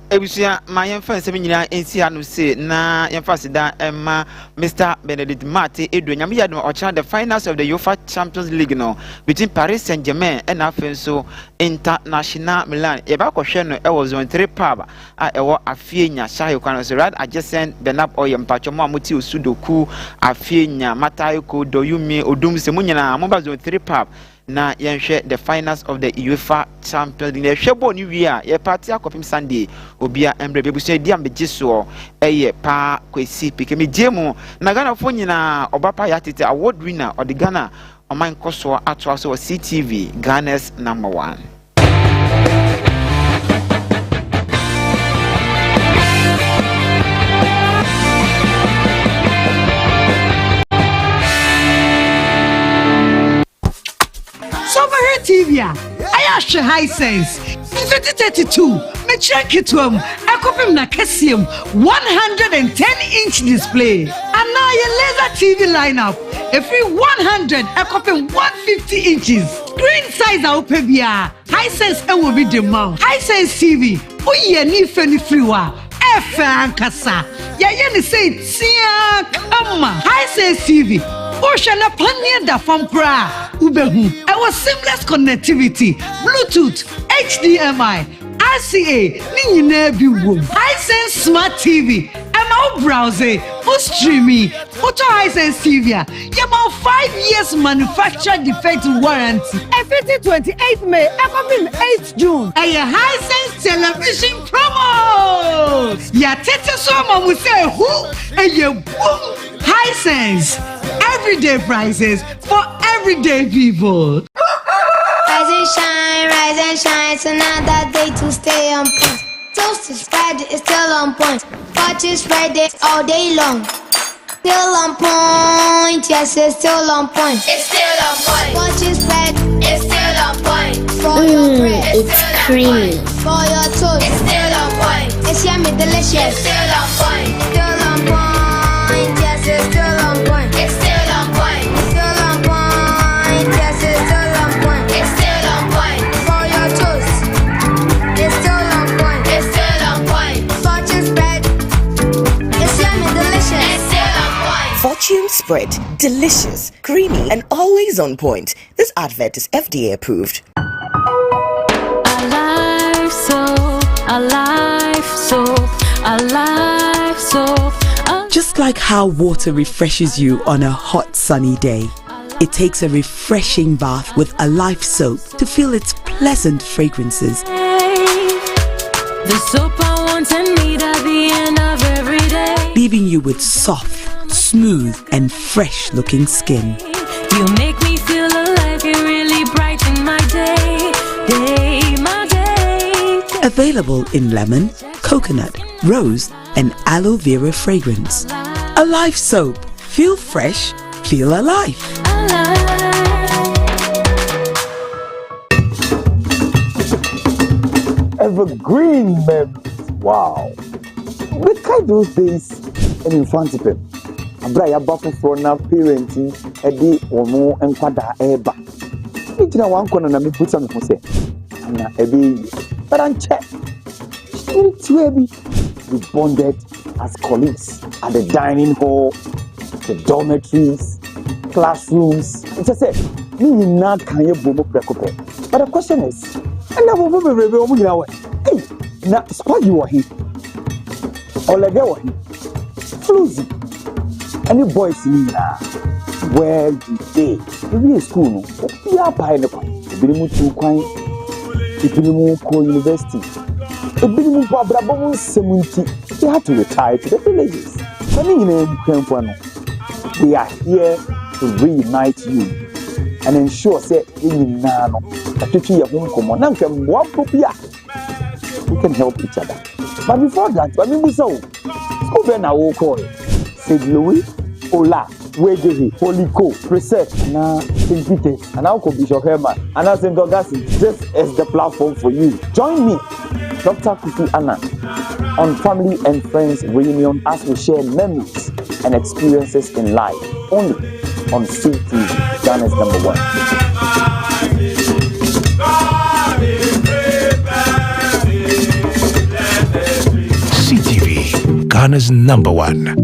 Speaker 12: Ebusia my yemfa nsem nyina ensi anu se na yemfa sida emma Mr. Benedict Mate Edo nyame yadom ocha the finals of the UEFA Champions League no between Paris Saint-Germain and afenso International Milan e ba kohwe no e was zone 3 pub a e wo afienya shahe kwan so right adjacent Benab Oyem pacho mo amoti osudoku afienya Matayoko Doyumi Odum se munyina mo ba zone 3 pub na yenhwe the finals of the UEFA Champions League hwebo ni wi a ye party akopim Sunday obia embre bebusu di ambegiso eye pa kwesi pikemi jemu na Ghana fo nyina Obaapa Yaa Titi award winner of the Ghana OMAN NKOSUO atwaso CTV Ghana's #1.
Speaker 23: TV, I ask high sense. 2032, me check it home. I copy na Kesium 110-inch display. And now your laser TV lineup. Every 100, I copy 150 inches. Screen size out pebia. High sense will be the mount. High sense TV. Oh yeah, ni feni freewa. Fan kasa. Ya ni say tia come. High sense TV. Oshana panya da from pra ubehu. I was seamless connectivity, Bluetooth, HDMI, RCA, ni nyina bi wom. Hisense Smart TV, am browser, for streaming, photo Hisense TV. You about 5 years manufacturer defect warranty. And 28th May, coming 8th June. And your Hisense television promo. Ya tete so mamu say who and you boom. Hisense. Everyday prices for everyday people.
Speaker 24: Rise and shine, it's another day to stay on point. Toast is Friday, it's still on point. Watch is Friday all day long. Still on point, yes, it's still on point. It's still on point. Watch is Friday, it's still on point. For your bread, it's creamy. For your toast, it's still on point. It's yummy, delicious. It's still on point. Still on point, yes, it's still on point. It's still on point. Still on point, yes, it's still on point. It's still on point. For your toast, it's still on point. It's still on point. Fortune spread, it's yummy, delicious. It's still on point.
Speaker 25: Fortune spread, delicious, creamy, and always on point. This advert is FDA approved.
Speaker 26: Alive so.
Speaker 27: Just like how water refreshes you on a hot sunny day, it takes a refreshing bath with Alive soap to feel its pleasant fragrances.
Speaker 26: The soap I want and need at the end of every day,
Speaker 27: leaving you with soft, smooth, and fresh-looking skin.
Speaker 26: You make me feel alive, you really brighten my day.
Speaker 27: Available in lemon, coconut, rose, and aloe vera fragrance. Alive soap. Feel fresh, feel alive.
Speaker 28: Evergreen memories. Wow. We can do things in front of him. Abra back for now parenting edi omo enkwada eba. Itina wan kono na me put some for say. Na ebi but uncheck. We bonded as colleagues at the dining hall, the dormitories, classrooms. It's just said, me not can you boom up. But the question is, and now we hey, now spot you are here. Olegewa, Fluzy, any boys in here, where you stay, maybe a school, we are pineapple, a minimum 2 coin, a minimum university, a minimum Babrabon 70, they had to retire to the villages. We are here to reunite you and ensure that in Nano, we can help each other. But before that, school call St. Louis, Ola, Wegehi, Holiko, Preset, St. Peter, and Uncle Bishop Herman, and St. Augustine. This is the platform for you. Join me, Dr. Kufi Anna, on Family and Friends Reunion as we share memories and experiences in life, only on CTV, Ghana's #1.
Speaker 2: CTV, Ghana's #1.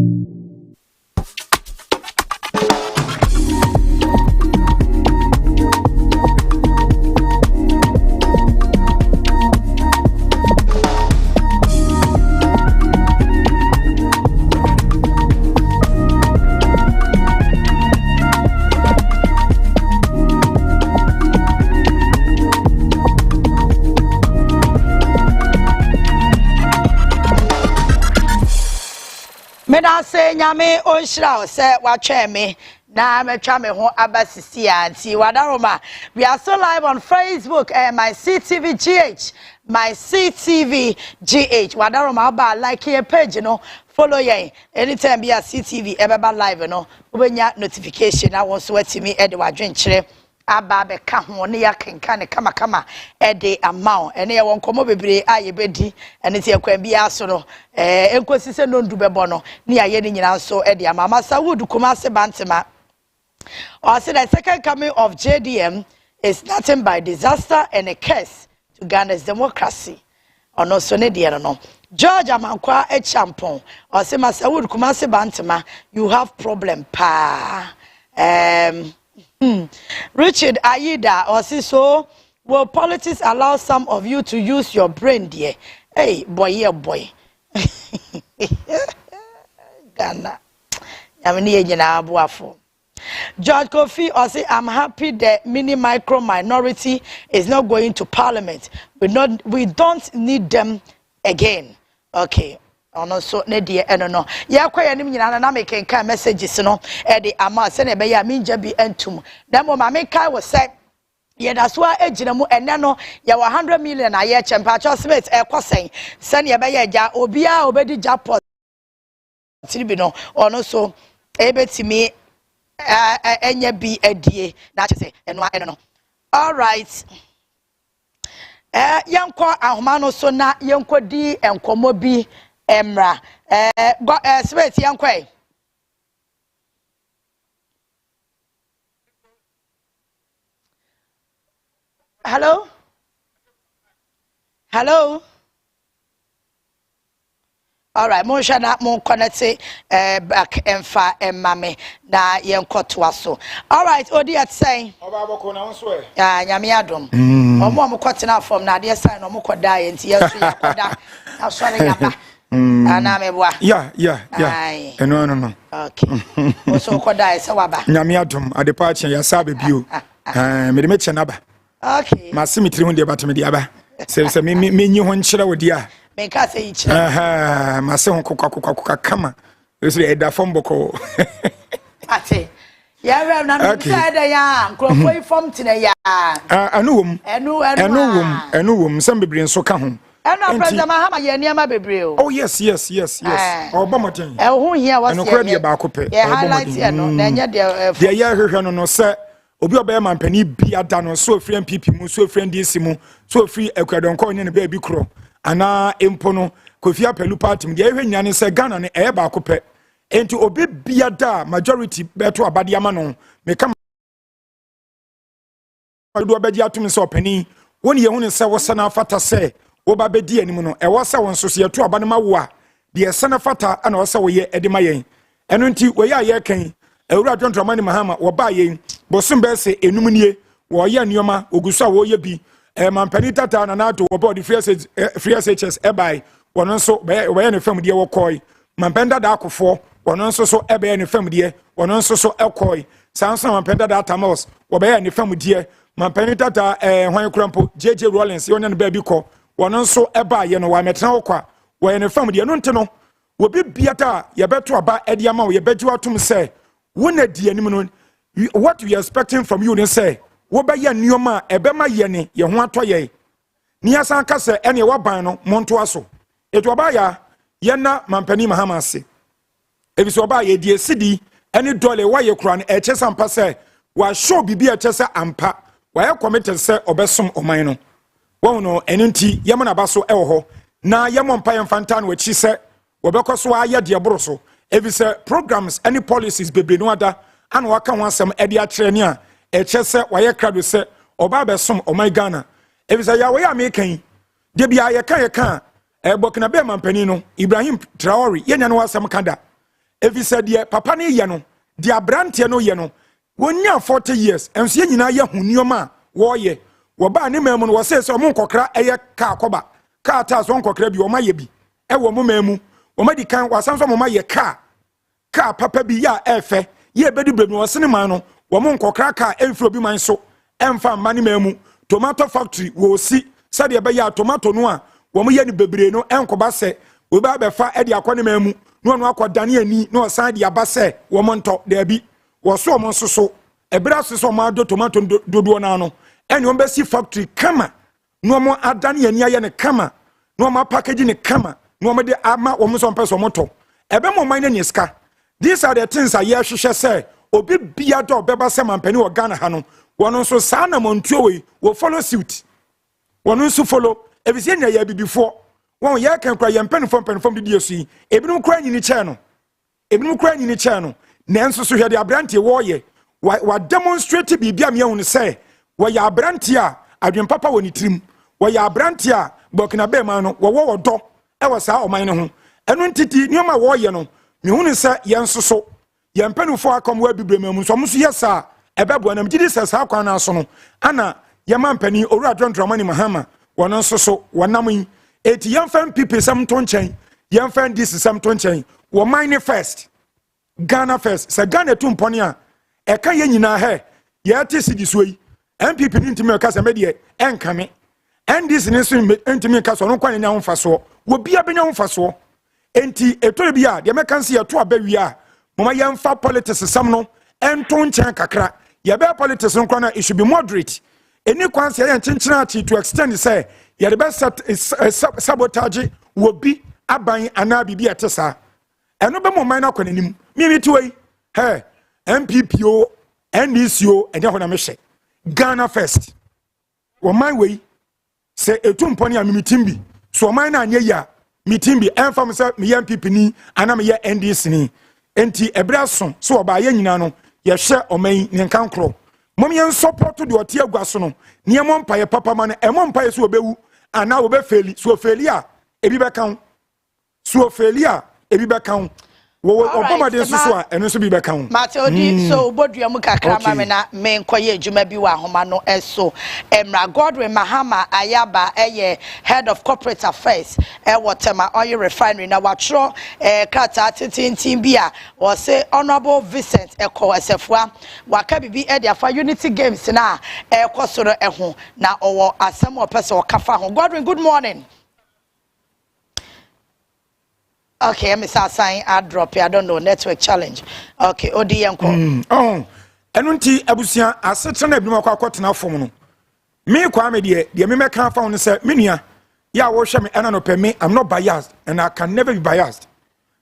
Speaker 1: Meda say nyame onhira se watwe me na metwa me ho abasisi anti wadaroma. We are so live on Facebook and my CTV GH, my CTV GH wadaroma aba like your page follow yen anytime be a CTV ebeba live ubenya notification na won so watimi e de wadwen kire aba be ka ho ne yakenka ne kama e de amount ene ye won komo bebre ayebedi ene tie kwan bi aso no enkosi se no ndu bebo no ne aye ne nyina so e de amama Sawood Kumase Bantema. Or say the second coming of JDM is nothing but disaster and a curse to Ghana's democracy. Or no so ne de no. George Amankwa e champon. Or say Sawood Kumase Bantema, you have problem pa. Richard Aida or so will politics allow some of you to use your brain, dear? Hey, boy, yeah, boy. Ghana. George Kofi or say I'm happy the mini micro minority is not going to parliament. We don't need them again. Okay. Ono so ne de no ya kwaya nim nyina na make kan messages no e de ama se ne be ya minja bi entum na mo ma me kai wo se ye da so agina mu ene no ya 100 million na ye chempa cho smith e kosen se ne be ya ja obia obedi jackpot tibi no ono so e betimi enya bi adie na che eno no. All right. Yanko ahoma no so na yanko di enkomo bi Emra, Smith, young quay. Hello? Hello? All right, more shall not more connect back and far and mammy, na young cotwasso. All right, Odi at saying, Yamiadum. Or more cotton out from Nadia sign or more die and yes, I'm sorry.
Speaker 3: Yeah. No.
Speaker 1: Okay. Also, Koda is a waba.
Speaker 3: Nyamiadum, a departure, ya sabe bio. Medimecha naba.
Speaker 1: Okay.
Speaker 3: My symmetry on the bottom of the aba. Says a me one chiller with ya.
Speaker 1: Make us each.
Speaker 3: My son coca kama. This is a dafombo.
Speaker 1: Ate. Yeah, I'm inside a young crop from today.
Speaker 3: I know, some be so come. Oh yes. Obama.
Speaker 1: Who here was
Speaker 3: highlights no sir. Obi oba man pani bia da no so free MPP mu so free DC mu so free ekwadonko ne baby kro ana empo no Kofi Apelu party mu de ehwe nyane se Ghana ne e ba kopɛ enti obi bia da majority beto abade ama no me kama do obaji atum se opani woni ye hunu se wo sana fata se wo ba bedi anim no e wo se won so se to abane ma wo a de sana fata ana wo se wo ye ede ma yen eno nti wo ya ye kan ewura Dwontromani Mahama wo ba yen bosom be se enum nie wo ye nneoma oguso a wo ye bi mampani tata na nato wo body free SHS e bai wɔno nso bɛyɛ ne fam deɛ wɔkɔi mampenda da akofo wɔno nso so ɛbɛyɛ ne fam deɛ wɔno nso so ɛkɔi sanso mampenda da Tamils wɔbɛyɛ ne fam deɛ mampenda tata hwan krampo JJ Rollins yɛnya ne baabi kɔ wɔno nso ɛba yɛ no wɔametena hɔ wɔyɛ ne fam deɛ no nte no wobi biata yɛbɛto aba ɛde ama wo yɛbɛgye watom sɛ wona di anim no what we are expecting from you ne sɛ wobɛyɛ nneɔma a ɛbɛma yɛ ne yɛ ho atɔ yɛ ni asan ka sɛ ɛne waban no monto aso eto aba ya yɛna mampani mahama ase ebiso aba yɛ die sidi ɛne dɔle wayɛ kura no ɛkyɛ sɛ ampa sɛ wa show bibi ɛkyɛ sɛ ampa wayɛ committed sɛ ɔbɛsom ɔman no wɔn no ɛno nti yɛm na ba so ɛwɔ hɔ na yɛm mpa yɛm fanta no akyi sɛ wɔbɛkɔ so ayɛ deɛ boro so ebisɛ programs any policies bebree no ada ana waka ho asɛm ɛde akyerɛ ne a ɛkyɛ sɛ wayɛ krado sɛ ɔba bɛsom ɔman Ghana ebisɛ ya wɔyɛ American de bia yɛka Burkina Faso mampani no Ibrahim Traore yɛnya no wasɛm kada ebisɛ deɛ papa ne yɛ no deɛ abranteɛ no yɛ no wonya 40 years ɛnso yɛ nyinaa yɛ ho nneɔma wɔyɛ wɔba ne mamu no wɔsɛ sɛ ɔmo nkɔkra ɛyɛ kaa kɔba kaa taa so nkɔkra bi ɔma yɛ bi ɛwɔ mo mamu ɔma di kan wasan so ɔma yɛ kaa papa bi yɛ ɛfɛ yɛ bɛdi bebu wɔsene man no wɔmo nkɔkra kaa ɛmfiro bi man so ɛmfa mma ne mamu tomato factory wɔ si sɛdeɛ ɛbɛyɛ tomato no a wɔmo yɛ ne bebree no ɛnkɔba sɛ wɔba bɛfa ɛde akɔ ne mamu no ɔno akɔ dane ani na ɔsan de aba sɛ wɔmo ntɔ daabi wɔso ɔmo nso so ɛbra so sɛ ɔmo ado tomato dodoɔ no ano ɛne ɔmo bɛsi factory kama na ɔmo adane ani ayɛ ne kama na ɔmo package ne kama na ɔmo de ama ɔmo nso mpɛ sɛ ɔmo tɔ ɛbɛ mo man ne sika these are the things a yɛhwehwɛ sɛ obi bia dɔ ɔbɛba sɛ mampani wɔ Ghana ha no wɔno nso saa na montuo wei wɔ follow suit wɔno nso follow ebisi nya yɛ bibifoɔ wɔn yɛ kan kora yɛ mpanifo de die so yi ebinom kora nyini kyɛ no nanso so hwɛ de abrante wɔyɛ wa demonstrate bibia me hu ne sɛ wɔyɛ abrante a adwen papa wɔ ne tirim wɔyɛ abrante a Burkina Faso man no wɔwɔ dɔ ɛwɔ saa ɔman no ho ɛno ntiti nneɛma wɔyɛ no me hu ne sɛ yɛn nso so yɛn mpanifo akɔm wɔ bibre mamu so ɔmo so yɛ saa ɛbɛboa nam gidi sɛ saa kwan aso no ana yɛma mpani owura Dramani Mahama wɔn nso so wɔnam yi eti yɛmfa mpp sɛm to nkyɛn yɛmfa ndc sɛm to nkyɛn wɔ mine first Ghana first sɛ Ghana tu mpɔne a ɛka yɛ nyinaa hɛ yɛte sidi so yi MPP ni ntimi ɛka sɛ mɛdeɛ ɛnkame ndc ne so ntimi ɛka sɛ ɔno kwan nya ho fasoɔ wɔ bia bɛnya ho fasoɔ enti etore bi a deɛ mɛka nsi yɛto aba wi a mama yɛmfa politics sɛm no ɛnto nkyɛn kakra yɛbɛ politics no kora na it should be moderate any kwan sɛ yɛn kyenkyena to extend sɛ yɛde bɛ sabotage wɔ bi aban anaa bibi ɛte saa ɛno bɛ mo man na kɔ n'anim mimi to yi hɛ MPP o NDC o ɛnyɛ hɔ na mehyɛ Ghana first wɔ man wei sɛ etu mpɔne a mimi timbi so ɔman na anyɛ ya mi timbi ɛnfa mo sɛ mi yɛ MPP ni ana mi yɛ NDC ni enti ɛbrɛ so so ɔba yɛ nyina no yɛhwɛ ɔman ne nkankoro mom yɛn support de ɔte agua so no niɛmɔ mpaeɛ papa ma no ɛmɔ mpaeɛ so obewu ana obefeli so ofeli a ebi bɛka ho so ofeli a ebi bɛka ho wo obama de so a ɛno so bi bɛka ho
Speaker 1: Mateo di so bodua mu kakra ma me na me nkɔyɛ adwuma bi wɔ ahoma no ɛso Emra Godwin Mahama Ayaba head of corporate affairs Tema Oil Refinery na watro krata titintin bi a wɔ se honorable Vincent Eko Asefua waka bibi afa Unity Games na ɛkɔ soro ɛho na ɔwɔ asɛm ɔpɛ sɛ ɔkafa ho Godwin, good morning. Okay, I'm saying I drop it. I don't know, network challenge. Okay, Odi Yanko.
Speaker 3: Enunti abusia asetra na ebinu akwa tena fom no. Me kwa me de me meka fa won say menua ya wo hwe me ena no pe me I'm not biased and I can never be biased.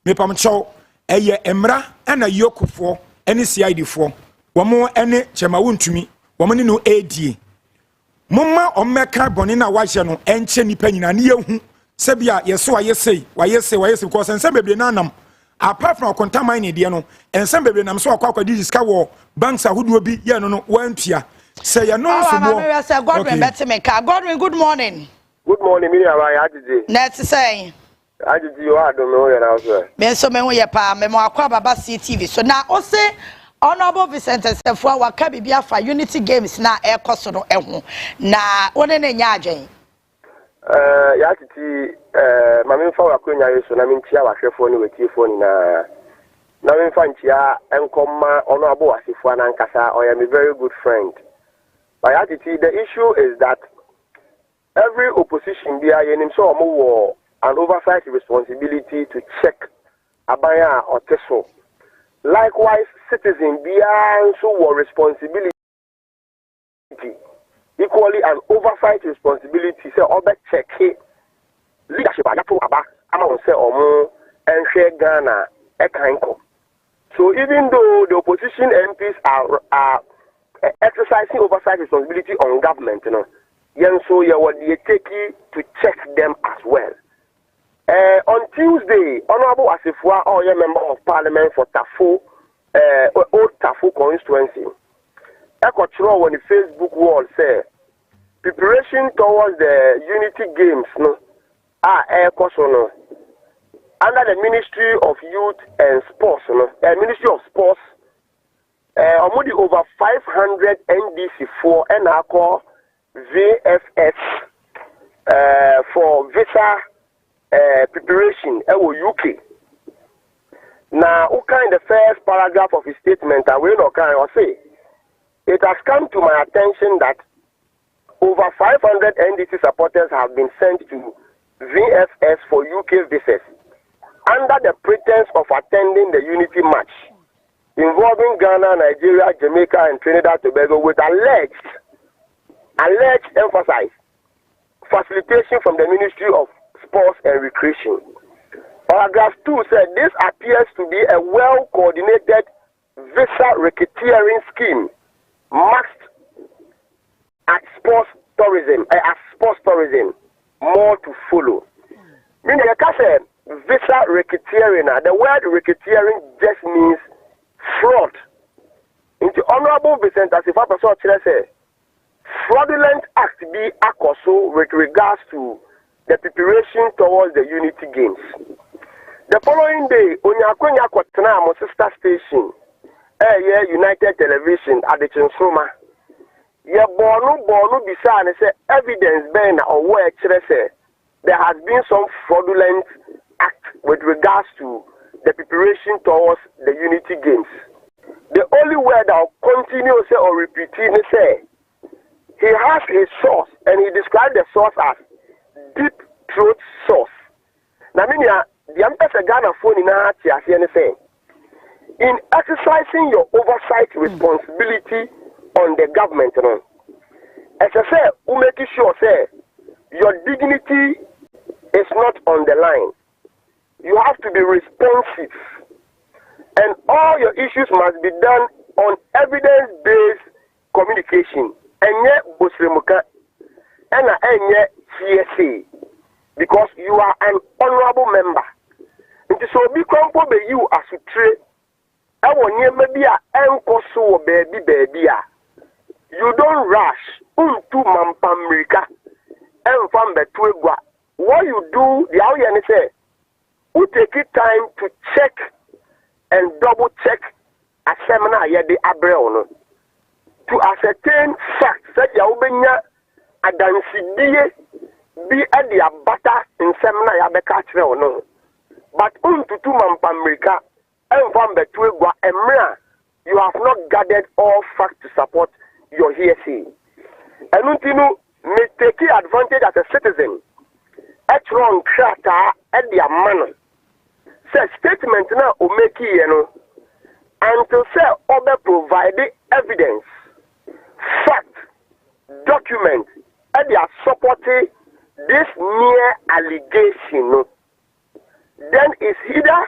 Speaker 3: Me pam chow eye emra ena yokufo ene CID fo. Wo mo ene chema wontumi. Wo mo ne no AD. Momma ommeka bone na wa hye no enche nipa nyina ne yehu. Sebia yeso wayese because ensem bebre na nam apart from Akonta Mining de no ensem bebre nam so akwa di sika wo banks ahodo bi ye no wantua say ye no so bo
Speaker 1: Godwin betemeka Godwin, good morning.
Speaker 4: Good morning, me Ajiji.
Speaker 1: Net say
Speaker 4: Ajiji you are do me here now sir.
Speaker 1: Me so me ho ye pa me mo akwa baba CTV so na o say honorable Vincent Asefua waka bibia fa Unity Games na ekoso no eho na one na nya adwen.
Speaker 4: Yaa Titi mame mfa wakonya yeso na mentia wahwefo ne wetiefo ni na me mfa ntia enkoma ono abo asifo na nkasa I am a very good friend. But Yaa Titi, the issue is that every opposition bia yenim so omo an oversight responsibility to check abaya or teso. Likewise, citizen bia so responsibility equally an oversight responsibility say obe check leadership ayato aba ama won say omo enhwe Ghana ekanko. So even though the opposition MPs are exercising oversight responsibility on government, you know, yen so ye what they take to check them as well. On Tuesday, Honorable Asifua, or a member of Parliament for Tafu, Old Tafu Constituency, Ekotro on the Facebook wall say preparation towards the Unity Games no NKOSUO no under the Ministry of Youth and Sports no Ministry of Sports almost over 500 NDC4 and I call VFS for visa preparation UK. Now, who kind the first paragraph of his statement I will not kind of say it has come to my attention that over 500 NDC supporters have been sent to VFS for UK visas under the pretense of attending the Unity match involving Ghana, Nigeria, Jamaica, and Trinidad and Tobago with alleged emphasize facilitation from the Ministry of Sports and Recreation. Paragraph 2 said this appears to be a well-coordinated visa racketeering scheme marked at sports tourism, more to follow. Meaning, the visa racketeering, the word racketeering just means fraud. Into Honorable Vincent Asifa say fraudulent act be NKOSUO with regards to the preparation towards the Unity Games. The following day, Onyakonya Kwatena, my sister station, United Television at the Chinsoma. Ye bornu bisa and say evidence ben or where say there has been some fraudulent act with regards to the preparation towards the Unity Games. The only word I'll continue say or repeating say he has his source and he described the source as deep throat source. Now mean the Empress Ghana phone in say in exercising your oversight responsibility on the government, you know, as I say, who make sure say your dignity is not on the line. You have to be responsive, and all your issues must be done on evidence-based communication. And yet, Busrimuka, and yet CSA, because you are an honorable member. It is so be compo be you as you trade. I want you maybe a NKOSUO baby. You don't rush unto Mampamrika and from the Twigwa. What you do, the audience say, who take it time to check and double check a seminar yet the Abreu to ascertain facts that Yaubenya Adansi be at the abata in seminar Yabeka no. But unto Mampamrika and from the Twigwa Emra, you have not gathered all facts to support your hearsay. And Untinu may take advantage as a citizen. At wrong crata at their manner. Say statement now o make until say other provide evidence, fact, document, and they are supporting this mere allegation. Then is either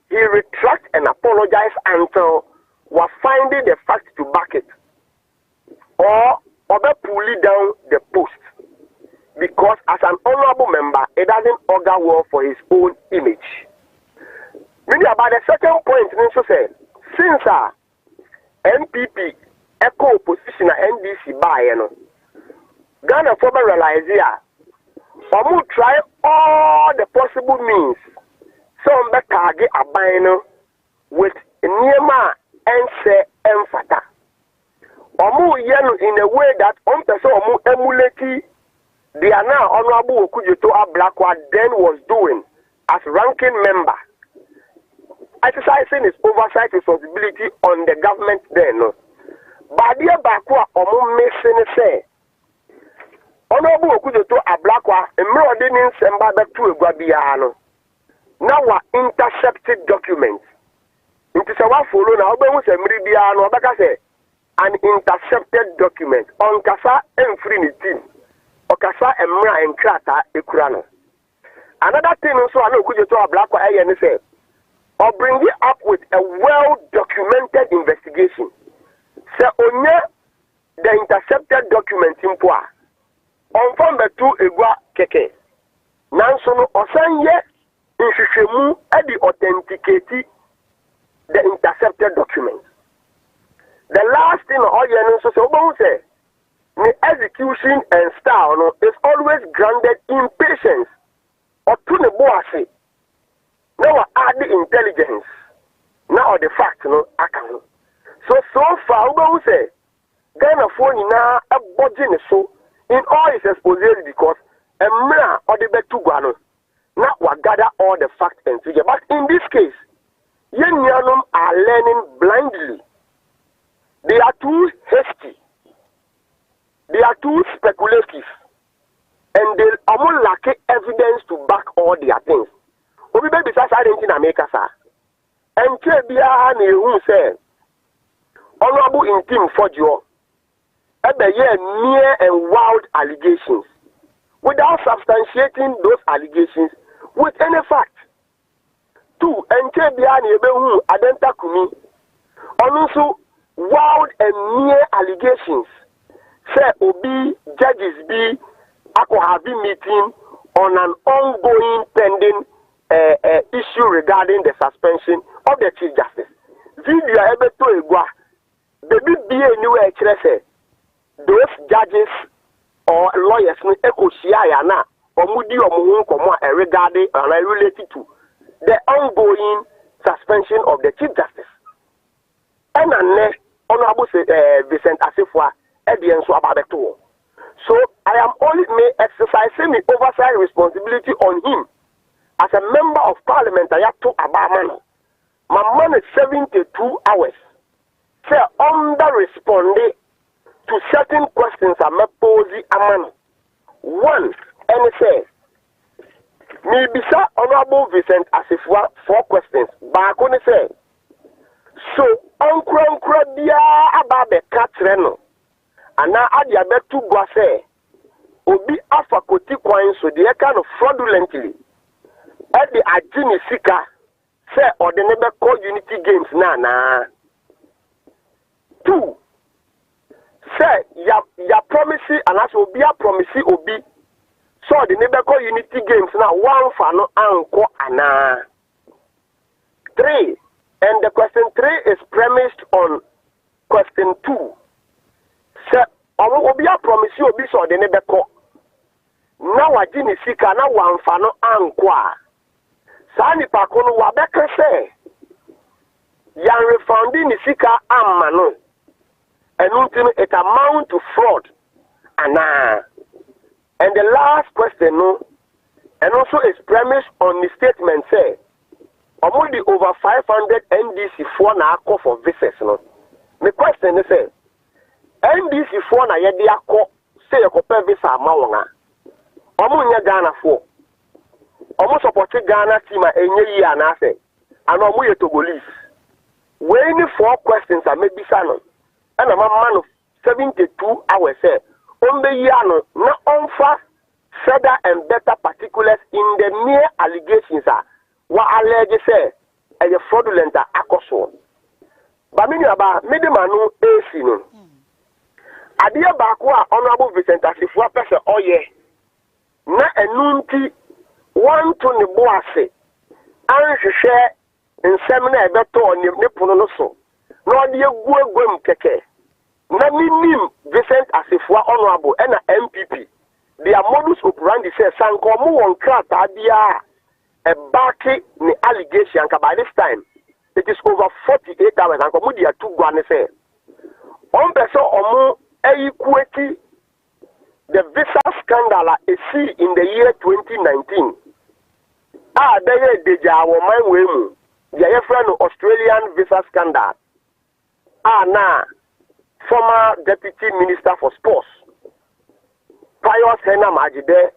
Speaker 4: he retract and apologize until we're finding the fact to back it, or other pulling down the post, because as an honorable member, it doesn't augur well for his own image. Maybe about the second point, Ninso said, since MPP echo opposition NDC by Ghana former realize here, some try all the possible means. Some be target a buying with Niema and say emphata. Omu yenu in a way that person omu emulate the now Honorable Okujeto Ablakwa then was doing as ranking member, exercising his oversight responsibility on the government then. But the Bakwa Omo missing say Honorable Okujeto Ablakwa emrodinin semba betu egwabiano. Now intercepted documents. It is a one follow now, but who's a meridiano, an intercepted document on Kasa and Trinity, or Kasa and Mra and Krata Ekurano. Another thing also, I know Okujeto Ablakwa and say, or bring it up with a well documented investigation. So, on the intercepted document in Poa. On form the two egua keke. Nansono osanye inshishemu edi authenticate the intercepted document. The last thing all you so say the execution and style no, is always grounded in patience or to the boase. Now add the intelligence. Now the fact no account. So far we say Ghana phone na a budget so in all his exposure because a man or the betu guano now we gather all the facts and figure. But in this case, young Yanum are learning blindly. They are too hasty. They are too speculative. And they almost lack evidence to back all their things. Obi baby sa identity na make sa. And Chebia ne who say honorable in team for you. Mere and wild allegations without substantiating those allegations with any fact. Two, and who Adenta Kumi, also wild and mere allegations. Say Obi judges be Akohabi meeting on an ongoing pending issue regarding the suspension of the Chief Justice. Video able to egua, baby be anywhere say. Those judges or lawyers no ekosiaya na omudi omo nkomo regarding related to the ongoing suspension of the Chief Justice. And Honorable Vincent Asifwa Edienso Ababeto. So I am only exercising the oversight responsibility on him as a member of Parliament. I have to Obama. My man is 72 hours. Say under responding to certain questions I may pose a man. One, and say, me bisa Honorable Vincent Asifwa 4 questions. Back on say, so Uncle Dia Ababe Katreno, and now Adia Betu Boise, Obi Alpha Koti Coin, so they kind of fraudulently at the Ajini Sika, say, or the neighbor call Unity Games, na. 2, say ya promise and as Obi a promise Obi. So the neighbor call Unity Games now one for no anko ana. 3, and the question 3 is premised on question 2. Say Obi a promise Obi so the neighbor call. Now I didn't see kana one for no anko. Sani pakono wabeka say yan refunding the sika amano. And it amount to fraud. And the last question, no, and also is premised on the statement say, only over 500 NDC for na call for visits. No, the question is say, NDC for na ye dia call say you compare visa mawana. Nya Ghana for. Support Ghana team enye year na say, and ye Togolese. When 4 questions are maybe sanon. And a man of 72 hours say, Yano, not on fast, further and better particulars in the mere allegations are what alleged say a fraudulent Akonta. But many about Medimanu Asino. Adia Bakwa, Honorable Vincent Asifwa Pesa Oye, na enunti one to the boase, and share in seminar better on the Niponoso. No dia gwem keke. Na minim Vincent Asifwa Honorable and MPP. Their modus operandi says sankomu won krata dia a baki ni allegation by this time. It is over 48 hours and komu dia 2 gwane say. On person omu equity the visa scandal is see in the year 2019. There is deja woman wemu. The friend Australian visa scandal. Now former Deputy Minister for Sports, Pius Henam Ajide,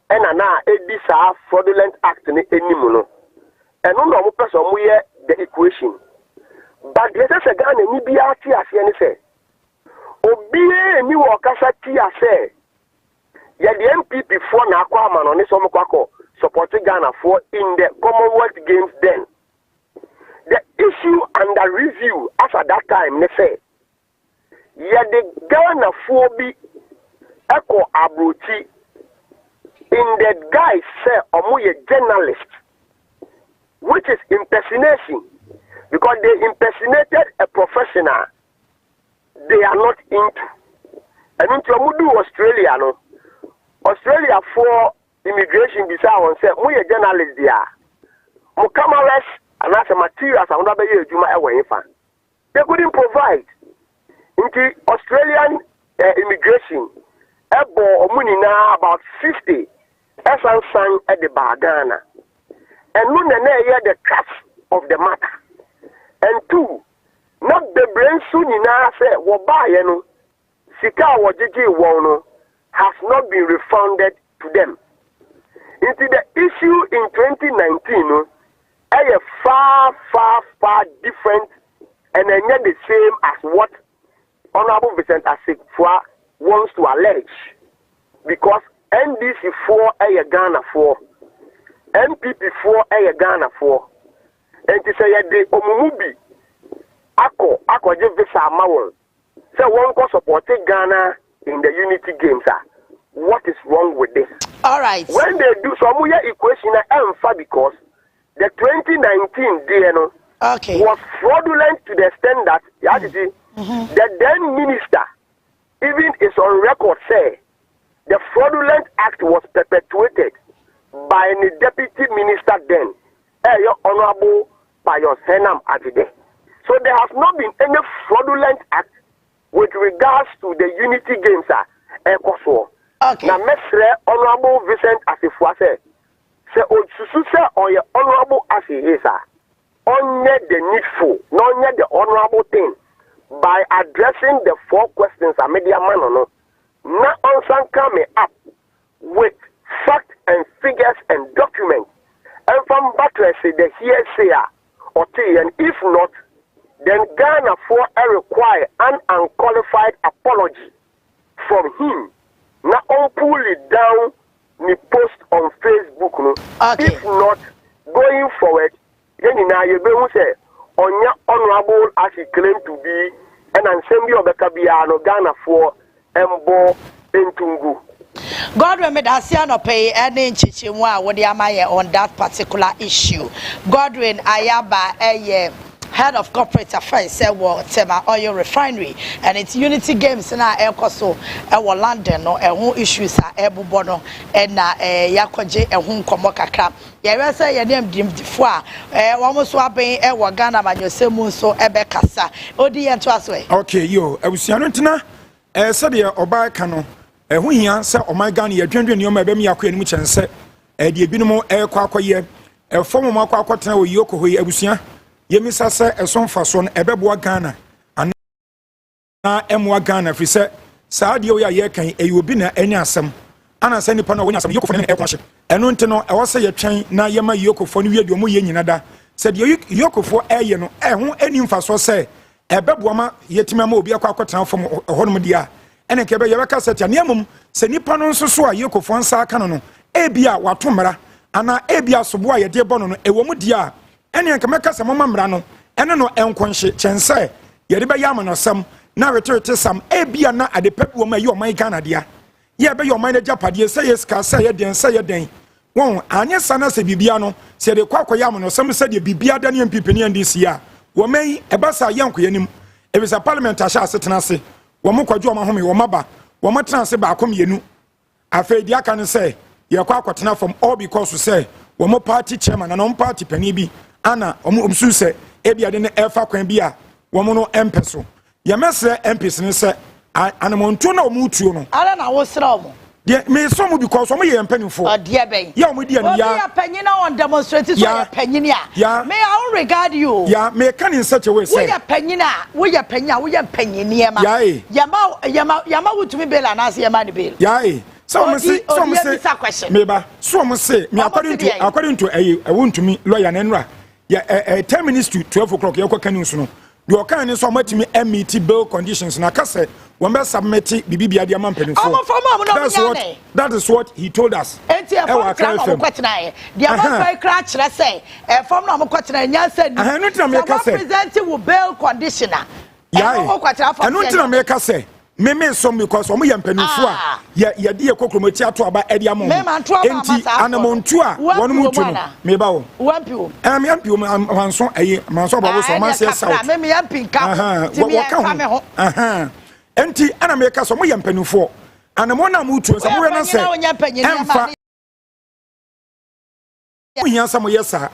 Speaker 4: and now Edisa fraudulent act in Enimuno. And no person we the equation. But let us again and Nibiati as any say. Obie ni wakasa tia say. Ya the MPP for na kwa man on some kwako supporting Ghana for in the Commonwealth Games then. The issue under review as at that time they say. Ya the Ghana for be echo abruti in the guy say omuye journalist, which is impersonation, because they impersonated a professional they are not into. And into Australia, no. Australia for immigration visa on say we a journalist there. Mo cameras and as a materials and other juma they couldn't provide. Into Australian immigration, money now about 50 sang at the Ghana. And no hear the crux of the matter. And two, not the brain soon enough say Wabayano, Sika Wajiji Wono has not been refunded to them. Into the issue in 2019, a far different and not the same as what Honorable Vincent Asekfua wants to allege. Because NDC 4 a Ghana 4, MPP 4 a Ghana 4, and to say the Omumubi Ako visa amount. So one can support Ghana in the Unity Games. What is wrong with this?
Speaker 1: All right. When
Speaker 4: they do some equation because the 2019 DNO was fraudulent to the extent that the then minister even is on record say the fraudulent act was perpetuated by the deputy minister then, Honorable Pius Henam Ajide. So there has not been any fraudulent act with regards to the Unity Games NKOSUO. Okay. Now, Mestre Honorable Vincent Asifua say Otsusu say or your honorable as he is only the needful, not yet the honorable thing by addressing the 4 questions a media man or no. Not on coming up with facts and figures and documents. And from buttress the hearsay or and if not, then Ghana for require an unqualified apology from him. Now on pull it down the post on Facebook. No? Okay. If not, going forward, then in you say on your honorable as he claimed to be an assembly of the Kabiano Ghana for Embo Entungu.
Speaker 1: God remember Asiano pay any chichimwa what on that particular issue. Godwin Ayaba head of corporate affairs said Tema Oil Refinery and its Unity Games na NKOSUO London no issues are ebubono and yakoje komo kakra ye say ye name dimdifo almost waben Ghana manyosemu so kasa odi ento aswe.
Speaker 3: Okay yo abusiano ntina said the Obaaka no ho hia say oman Ghana ye dwendwen nioma be me yakọ animu chense de ebinom kwakoye fomo makwa wo yoko hoyi abusia Yemisa se eson fason ebeboa Ghana ana emwa Ghana fi se saa de oya ye kan eyobi na enya asem ana se nipa na wonya asem yokofo na ekwahye eno nte no ewo se ye twen na yema yokofo no wiedo mo ye nyina da se de yokofo eye no ho eni mfaso se ebeboa ma yetima ma obi akwa fom honom dia ene ke be ye beka se tia nemum se nipa no nso so a yokofo nsa aka no ebia watomra ana ebia sobo a ye de bono no ewo mu dia ene anka meka se mama mra no ene no enkonhye chense ye de be yama no sam na returte sam ebia na ade pepu ma ye oman Ghana dia ye be ye oman na japade se yes ka se ye den won anye sana se bibia no se de kwakọ yama no sam se de bibia da ne mpipeni ndc a wo mai ebasa ye nkoyanim ebisa parliament asha asetena se wo mo kwadwo ma home wo maba wo mo tena se ba akom yenu afa di aka ne se ye kwakọ from all because say wo mo party chairman na no party pani bi ana omsu se ebia de ne efa kwan bi a wo mo no empeso ye mesre MPs ne se anamonto na omutuo no
Speaker 1: ala na wo sra omo
Speaker 3: de me so mu because omo ye mpanimfo
Speaker 1: dear ben
Speaker 3: ya omo dia no ya
Speaker 1: panyina on demonstrate so ya panyini a me I won't regard you
Speaker 3: ya me can in such a way say
Speaker 1: we ya panyina we ya panyini ma yama wutumi bail na say yama ni bail
Speaker 3: so me say me say me according to I want to me lawyer nenra ya 10 minutes to 12 o'clock ya kwa kaninsu no the okan is so much me MET bill conditions na kase when be submit bibia dia man penifo that is what he told us
Speaker 1: enti e for kra no kwetena e dia man fa kra kire say e form no mo kwetena nya say ni
Speaker 3: anu tina me kase
Speaker 1: representative with bill conditioner
Speaker 3: anu tina me kase me some because omo ye mpanifo a ye de kokromati ato aba e dia mo enti anamontu a wonu mutu no me ba wo
Speaker 1: wampiwo
Speaker 3: me ampiwo manso ayi manso babo so man say south
Speaker 1: me yampinka ti me ka me ho
Speaker 3: enti ana me ka so mo ye mpanifo anamona mutu so mo we na say emfa ohia samo yesa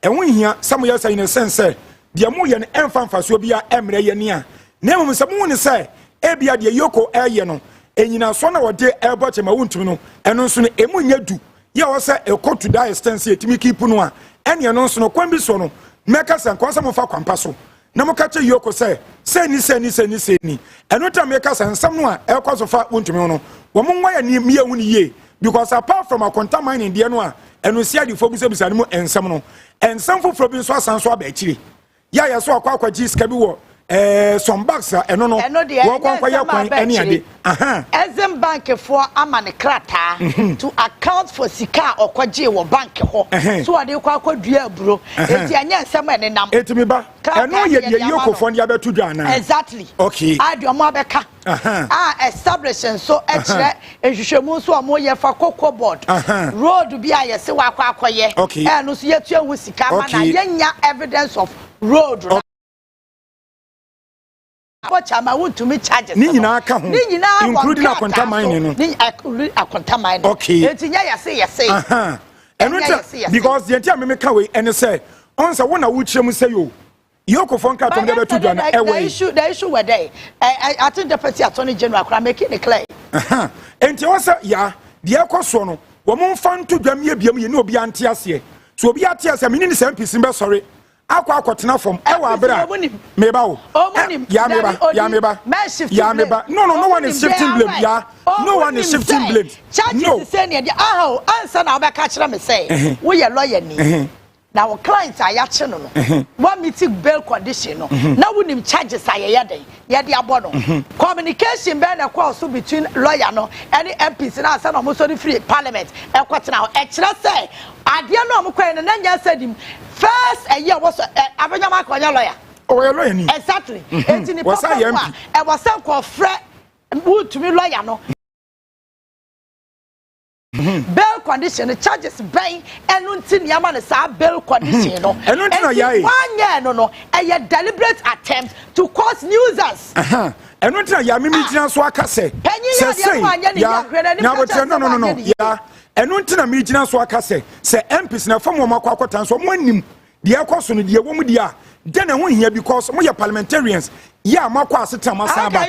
Speaker 3: ehia samo yesa in a sense dia mo ye emfa mfaso bia emre ye ni a na mo se mo ne say ebia de yoko eye no enyina so na wode eboche ma wuntumi no eno nso no emunya du ye wo se ekotu da extense etimi keep no a ene eno nso no kwambi so no meka se nko mo fa kwampa so na mo ka che yoko se ni eno ta meka se nsam no a ekoso fa wuntumi no wo mo nwa ya ni me ehunu ye because apart from Akonta Mining de no a eno sia di fobu se bisa ni mo ensam no ensam foforo bi so asan so aba akiri ya so akwa ji ska bi wo some banks eno no wo kwa ya kwan ene ade
Speaker 1: Exim bank for amane krata to account for sika okwaje wo bank ho so ade kwa akwadua aburo enti anya nsem ene nam
Speaker 3: etimi ba eno ye yoko fo ndia betu dwa na
Speaker 1: exactly
Speaker 3: okay
Speaker 1: ade omo abeka establishing so ekire ehwehwemu so omo ye fa kokko board road bi a ye se wa akwa akoye eno so yetu ehu sika ma na yenya evidence of road Chama want to me charges.
Speaker 3: Nina including Akonta Mining.
Speaker 1: Akonta Mining.
Speaker 3: Okay.
Speaker 1: Yes.
Speaker 3: And because the entire me can we and say, answer one which you say you. Yoko Fonka to never to do
Speaker 1: the issue were there. I think the Deputy Attorney General can make it clear.
Speaker 3: And you also, yeah, the NKOSUO, woman found to them, you know, be anti-asia. So be anti-asia, meaning the same piece, sorry. Akwa tena from ewa bra meba o ya meba no one is shifting blame no one is shifting blame
Speaker 1: no say ne answer na obeka kire me say we ye lawyer ni na wo clients ayache no one meeting bail condition no na wonim charges ayeye den ye de abo no communication be na call so between lawyer no and MPs na answer no mo so free parliament e kwetena e kire say ade no mo kwen na nya sadim first a year was abanyama kwanya lawyer
Speaker 3: lawyer ni
Speaker 1: exactly enti ni papa e was some call free would to me lawyer no bail condition charges bay enunti niama na sa bail condition no
Speaker 3: enunti na yai
Speaker 1: one year no a deliberate attempt to cause nuisance
Speaker 3: enunti na ya mimi gina so aka se no ya enunti na mi gina so aka se MPs na fam wo makwa so mo anim de akoso no de wo mu dia de na ho hia because mo ye parliamentarians ya makwa aseta masaba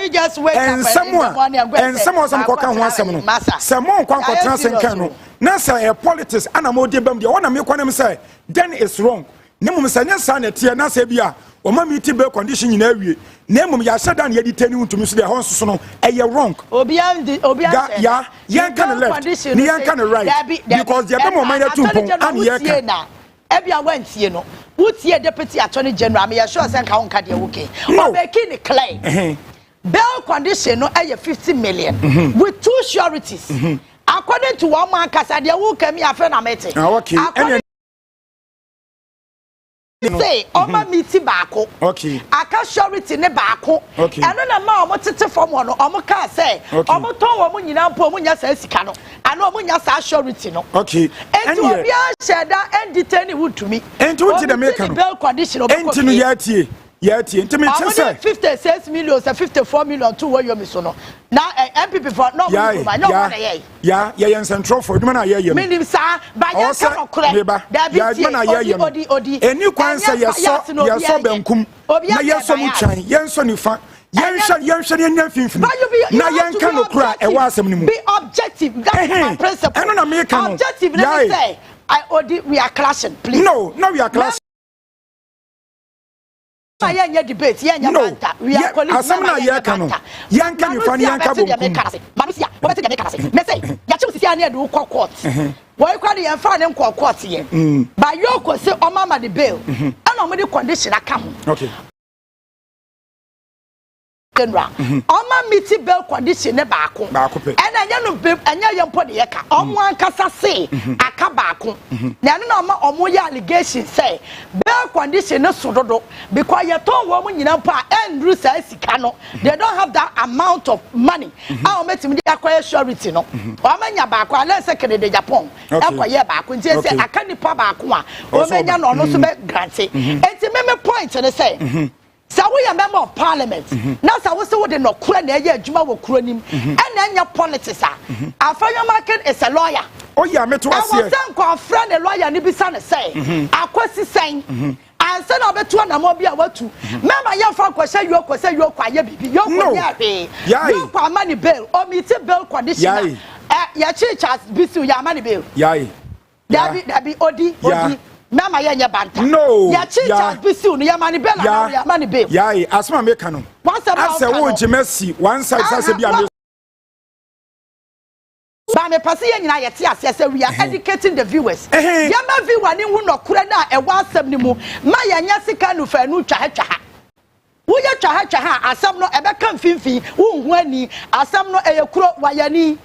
Speaker 3: and someone some kwa kan ho asem no someone kwa kwatra senkan no na say politics ana mo de bam de wona me kwa nem say then is wrong nemum say nyansa na tie na say bia o ma meet bail condition nyina awie nemum ya sheda na yeditani untumi so de ho nso no wrong
Speaker 1: obian
Speaker 3: ya yan kan left ni yan kan right because the bam o man to pon an ye kan
Speaker 1: ebia wantie no wotie Deputy Attorney General me sure say ka wonka de woke o making it clear bail condition no 50 million with two sureties according to one man kasa de woke me afa na mete
Speaker 3: okay
Speaker 1: say oma meeti baako
Speaker 3: okay
Speaker 1: aka surety ne baako eno na ma omo tete form no omo ka say omo ton wo nyina mpo omo nya sa sika no ana omo nya sa surety no
Speaker 3: okay
Speaker 1: and you be sheda and detain would to me
Speaker 3: and what did the make no
Speaker 1: bail condition
Speaker 3: and you yati enti me tell say
Speaker 1: 56 million 54 million to where you me so no na MPP for no
Speaker 3: yeah central for do na yeah
Speaker 1: meaning sir ba ya ka no kure da bi
Speaker 3: odi eni kwan say yes so benkum na yes so mu twan yes so ni fa Yan finfin. Na yan can no cry e wa asem ni mu.
Speaker 1: Be objective. That's my principle.
Speaker 3: Eno na me can.
Speaker 1: Objective, let me say. We are clashing, please.
Speaker 3: No, we are clashing.
Speaker 1: No, debate. We are colleagues.
Speaker 3: Asamna ye kanu. Yan kan you fan yan ka bo.
Speaker 1: Manusia, what take me me say, ya chim sisi ane do court. Boy kwa dey fan ne court ye. Ba yoko say o mama the bail. And o me the condition aka ho.
Speaker 3: Okay.
Speaker 1: Oma meet bail condition ne baako. And anya no anya yempo de yeka. Omo ankasa say aka baako. Na no na omo ya allegation say bail condition no sododo because you ton wo mo nyina pa Andrew say sika no. They don't have that amount of money. A ometimi dey acquire surety no. Omanya baako ala secretary de Japan. Akwaye baako nti say aka nipa baako a omenya no no so be grante. Enti me point ne say so we are member of parliament. Now so we say we dey no kura na ye adwuma wo kura nim. And anya politics a. Afanya market is a lawyer.
Speaker 3: Oh yeah, me to
Speaker 1: ase. I was saying ko friend a lawyer ni bisa ne say. Akwasi sen. And say na obetu na mo bia watu. Mema ye fa ko say you aye bibi. You ko ya be. You ko amani bail. O meet bail condition. Ya church bisu ya amani bail. Dabi odi. Mama ya banta.
Speaker 3: No.
Speaker 1: Ya chicha bisu no ya mani bela no ya mani be.
Speaker 3: Asma meka no. Ase wo jemesi one side say bia me.
Speaker 1: Ba me pase ye nyina ye te ase say we are educating the viewers. Ya ma viewer ni hu no kure na e wa asem ni mu. Ma ya nya sika no fa nu twa ha. Wo ya twa ha asem no e be kan finfin wo hu ani asem no e ye kuro wa ya ni.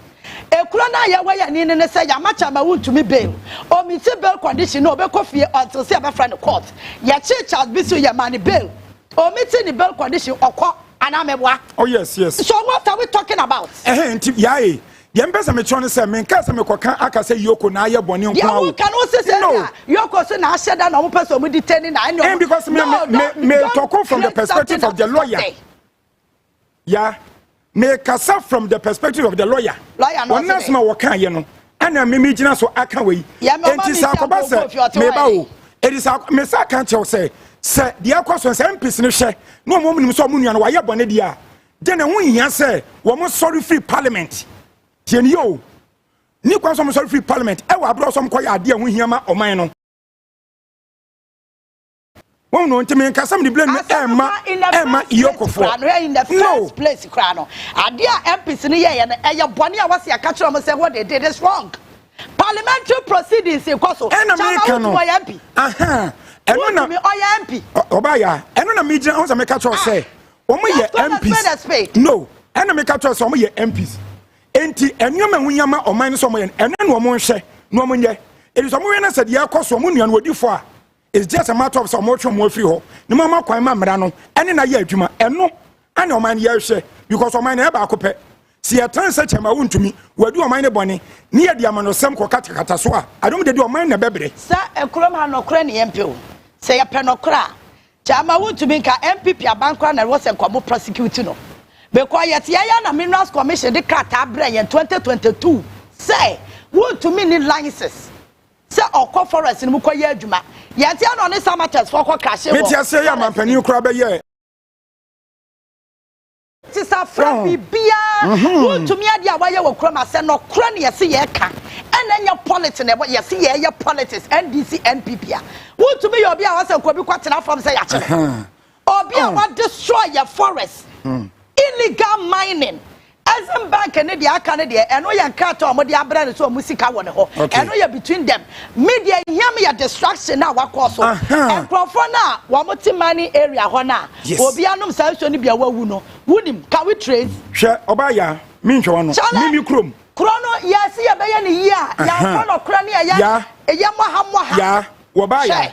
Speaker 1: Ekuro na ye wa ya ni ne say ya macha ma wuntumi bail o mi ti bail condition no be kofie until say be friend court ya chicha bisu ya mani bail o mi ti ni bail condition okọ anamebwa.
Speaker 3: Oh yes.
Speaker 1: So what are we talking about?
Speaker 3: Nti yae yembesa me chone say me nka say me koka aka say yoko na aye bone nko awo.
Speaker 1: You can also say yoko say na asheda na mo person mo detain na any.
Speaker 3: And because me talk from the perspective of the lawyer. Yeah. Make us from the perspective of the lawyer. One nasma waka ye no. Ana me gina so aka we. Enti sa koba se me ba o. It is me sa kan tell say the akwaso say MPs no hye. No mo nim so mo nua no wa ye bone dia. De na hu hia say wo mo sorry free parliament. Tie ni yo. Ni kwaso mo sorry free parliament. E wa bro so mo koya ade hu hia ma oman no. Wọ́n no ntimi nka sam di blame Emma Iyokofo.
Speaker 1: In the first place kra no. Ade a MPs ni ye no eye bone a wase aka kire mo say what they did is wrong. Parliamentary proceedings ekoso.
Speaker 3: Chama
Speaker 1: wo MP.
Speaker 3: Eno na
Speaker 1: me oya MP.
Speaker 3: Obaya, eno na me gina on say me ka kire say omo ye MPs. No, eno me ka kire say omo ye MPs. Enti enyo ma hunyama oman so omo ye eno na omo hye no omo nye. Eri so omo we na say de akoso omo nua no odifo a. It's just a matter of some more free ho. No mama kwa mamra no. Ene na ye adwuma. Eno ane o man ye hwe because o man na ba akopɛ. Si atan sa chama wuntumi. Wadu o man ne bɔne. Ne ye dia manosɛm kɔ kata so a. Adom de o man na bebre.
Speaker 1: Sa ekrom ha no kra ne yempe o. Se ye pɛ no kra. Chama wuntumi nka MPP abankra na wo se nkomo prosecute no. Because yet ya na Minerals Commission de krata bra ye 2022. Say wuntumi ni licenses. Say okɔ forest ni mu kɔ ye adwuma. Yati ano ne samates for crash.
Speaker 3: Me tia say ya mampani kura be ye.
Speaker 1: Ti sa fra bibia. Won to me ade a waye wo kura ma se no kura ne yesi ye ka. Enanya politics ne yesi ye politics NDC NPP a. Won to me obi a wase ko bi kwatena from say ya kire. Obi a wa destroy your forest. Illegal mining. As bank and the aka de eno ya nkrata omo de abra so musika wo ne ho eno ya between them media hia me ya distraction na wakọ so enkrofo na wo moti money area ho na obi anom sa so ni bia wawu no wunim can we trace
Speaker 3: hwe obaya mi nhwe wono mi krom
Speaker 1: krono ya si ya be ya ne yi a ya follow kro ne ya eya moha
Speaker 3: ya obaya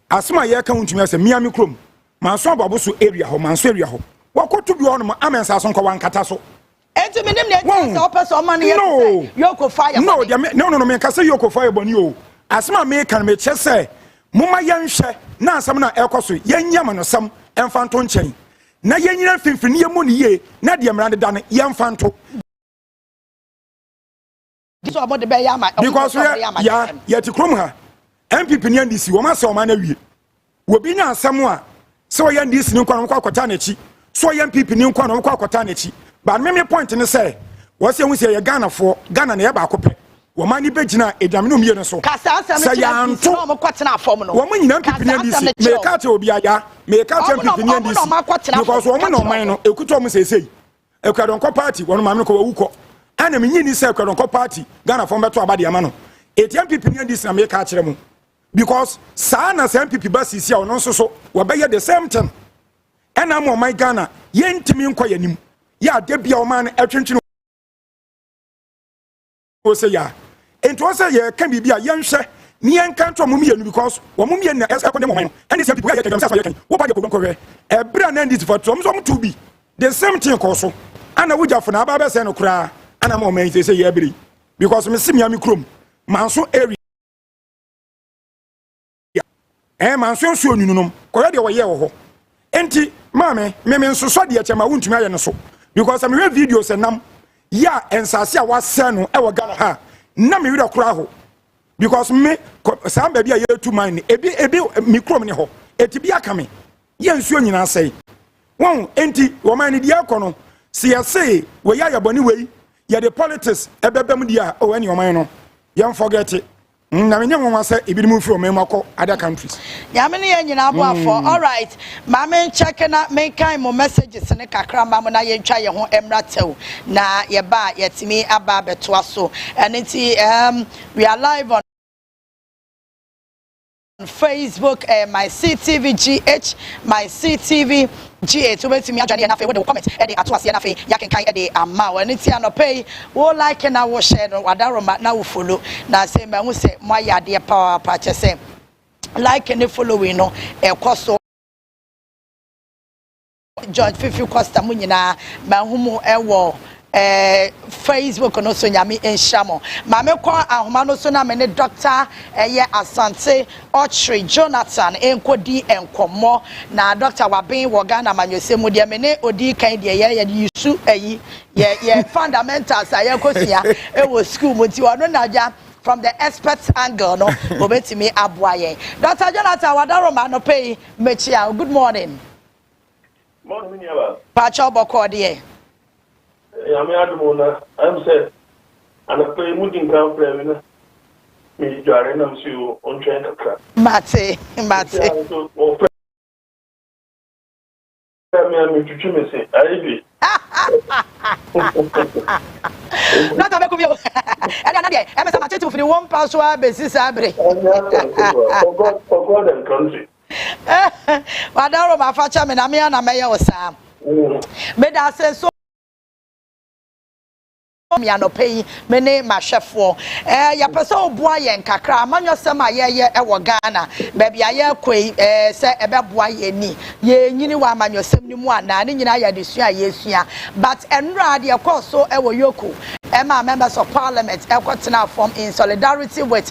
Speaker 3: asma ya ka wuntumi ase mi krom manso aboboso area ho manso area ho wakotu bi ono amensa so nko wankata so.
Speaker 1: Enti minim na enti say person man here say yoko fire.
Speaker 3: No me ka say yoko fire boni o. Asma me kan me che say moma yenhwe na asam na ekoso yenyam no sam emfanto nchen. Na yenyina finfini ye mu ne ye na de mrande da ne yemfanto.
Speaker 1: This one the be yama
Speaker 3: because ya ti krom ha MPP ni NDC wo ma say o ma na wie. Wo bi nya asam a say o ya NDC ni nkwa kwata na chi. so young people ni nkwa no kwa kwata na chi but me point ni say wo say hu say ye Ghana for Ghana na ye ba akopɛ wo man ni begina edwame no mie no so say ya nto
Speaker 1: no mo kwatena afom no
Speaker 3: wo man nyina people ni ndisi me ka te obi aya me ka te people ni ndisi because wo man no man no ekuto mo say ekwadonko party wo no man no ko wawuko ana me nyini say ekwadonko party Ghana for beto abade ama no etiam people ni ndisi na me ka kire mo because saa na some people ba sisi a ono so wo be the same thing ena mo my Ghana yentimi nkɔ yanim ya de bia o man atwentwene o say ya ento say ye kan bibia yenhwɛ ni yenka nto mo mienu because wo mo mienu na ɛsɛ kɔ dem man and some people ya kɛm say so wo ba de ko nkɔhwɛ ebra na ndis for tom so mo to be the same thing kɔ so ana wujafo na aba ba sɛ no kura ana mo man say ye ebri because me sim ya mi krom manso area manso nso onunum kɔ de wo ye wo ho enti mame me nso so de chema wontumi aye no so because am read videos enam ya ensase a wasɛ no e wo Ghana ha na me wira kura ho because me sam ba bia ye tu man ebi mikrom ne ho eti bia ka me ye nsuo nyina sɛi won enti wo man ne dia kɔ no se ye say we ya yaboni we ye the politics ebebem dia o ani wo man no ye forget it na me nyam won say ebi mu fi o me makɔ other countries
Speaker 1: ya me ne ye nyina abo afɔ all right ma me check na me kan mo messages ne kakra ma mo na ye ntwa ye ho emratew na ye ba yetimi aba beto aso and we are live on Facebook, my CTV GH, my CTV GH. So wait to me, I join with the comment. Eddie, at once, Yanafe, Yakin Eddie, and it's no pay. All like and I will share, Wadaroma now follow. Now say, I will say, my idea power patch, say, like and following, no, a cost. George Fifi Costa Munina, Mahumu Ewo. Facebook no so nyame enhyamo ma me kwa ahoma so na me ne doctor Asante Ochre Jonathan enkodi enkomo na doctor waben wo Ghana manwesemu de me ne odi kan de ye yusu ye fundamentals ayekosua wo school mo ti wono naja from the expert angle no obetimi aboaye Dr. Jonathan wadaroma no pay mechia good morning Pacho bokode
Speaker 5: I'm saying, and I play moving down playing me, Jarren, I'm sure on train to crack.
Speaker 1: Mate. Not a bit of you. And another, I'm a for the one password basis.
Speaker 5: For God and country.
Speaker 1: Madaro, my father, and Amiana Mayor Sam. But I said so. Me no pay me ne ma hwefo ya pese oboa ye nkakra amanyo sema ye wo Ghana baby aye kwei se ebeboa ye ni ye nyini wa amanyo sem ni mu ana ne nyina ya desua yesua but enra de ekoso wo yoku Emma members of parliament ekotena form in solidarity with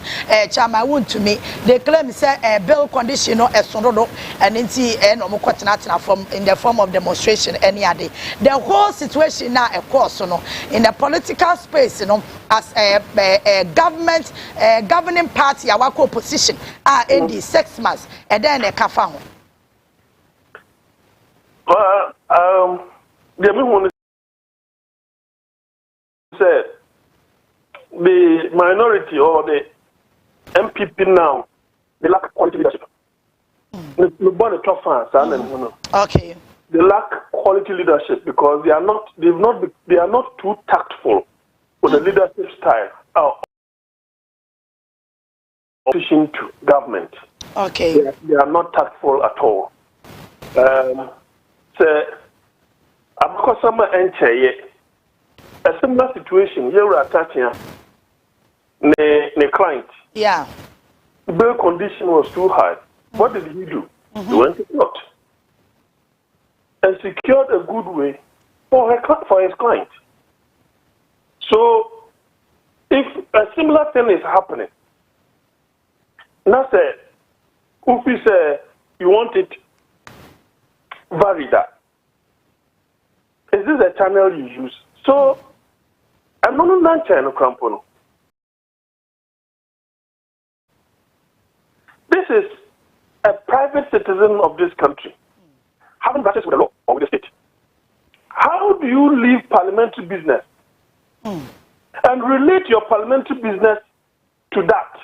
Speaker 1: Chama Wontumi they claim say bill condition no esododo and nti no mokotena form in the form of demonstration any day the whole situation now ekoso no in the political space as a government governing party our opposition are in the 6 months and then a kafa
Speaker 5: say the minority or the MPP now they lack quality leadership.
Speaker 1: Okay.
Speaker 5: They lack quality leadership because they are not too tactful with the leadership style opposition to government.
Speaker 1: Okay.
Speaker 5: They are not tactful at all. So Abakosama Enche a similar situation, you were attaching the client.
Speaker 1: Yeah.
Speaker 5: The bail condition was too high. What did he do? He went to court and secured a good way for his client. So, if a similar thing is happening, now say, if we say you want it varied, is this a channel you use? So, I'm not China Crampono. This is a private citizen of this country, having practice with the law or with the state. How do you leave parliamentary business and relate your parliamentary business to that?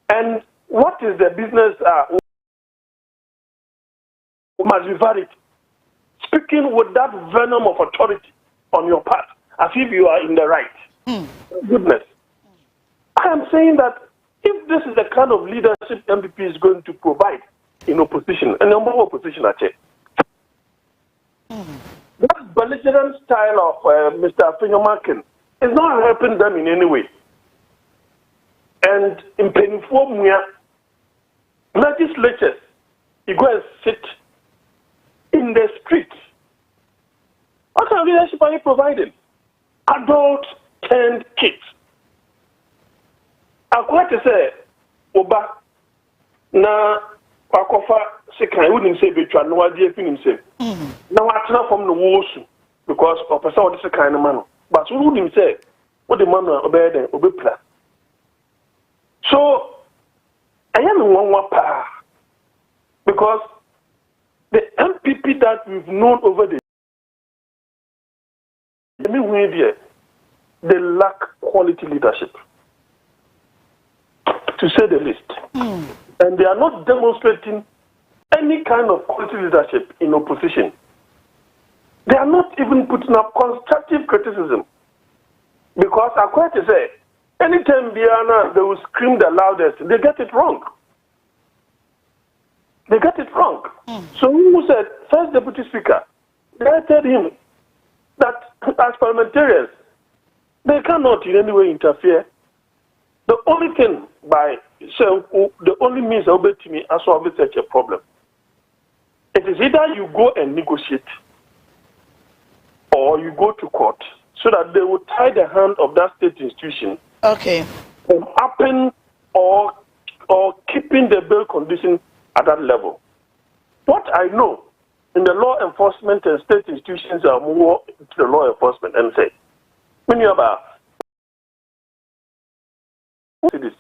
Speaker 5: And what is the business must be varied? Speaking with that venom of authority on your part, as if you are in the right. Goodness. I am saying that if this is the kind of leadership MPP is going to provide in opposition, and number of opposition at that belligerent style of Mr. Finyomakin is not helping them in any way. And in Penifomia, legislatures, you go and sit in the street. What kind of leadership are you providing? Adults and kids. I'm quite to say, Oba, na wakofa sekan wouldn't say between no idea him say. Now I turn from the walls because of person what is kind of man. But who wouldn't say what the man obey them obey plan. So I am one pa because the MPP that we've known over the they lack quality leadership, to say the least. And they are not demonstrating any kind of quality leadership in opposition. They are not even putting up constructive criticism. Because, according to say, anytime they will scream the loudest, they get it wrong. They get it wrong. So who said, first deputy speaker, they told him that as parliamentarians, they cannot in any way interfere. The only thing the only means of me as solve such a problem. It is either you go and negotiate or you go to court so that they will tie the hand of that state institution.
Speaker 1: Okay.
Speaker 5: From upping or keeping the bail condition at that level. What I know in the law enforcement and state institutions are more to the law enforcement and say, many about this.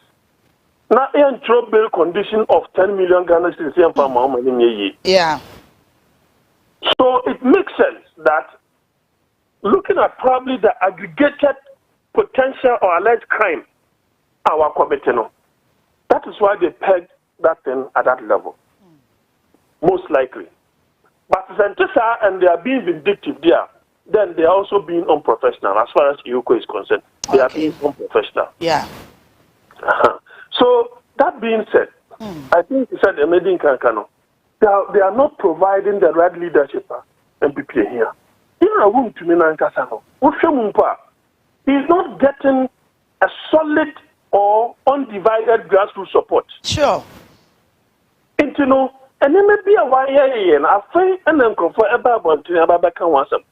Speaker 5: Now, a bail condition of 10 million Ghana cedis.
Speaker 1: Yeah.
Speaker 5: So it makes sense that looking at probably the aggregated potential or alleged crime our committing, that is why they pegged that thing at that level. Most likely. But Santesa and they are being vindictive there, then they are also being unprofessional as far as IOCO is concerned. They are being unprofessional.
Speaker 1: Yeah.
Speaker 5: So that being said, I think you said Emedin Kankano, they are not providing the right leadership MPP here. You know, whom to me Nankasano. He's not getting a solid or undivided grassroots support.
Speaker 1: Sure.
Speaker 5: And you know, and then maybe a wire and I find and then for about Babaka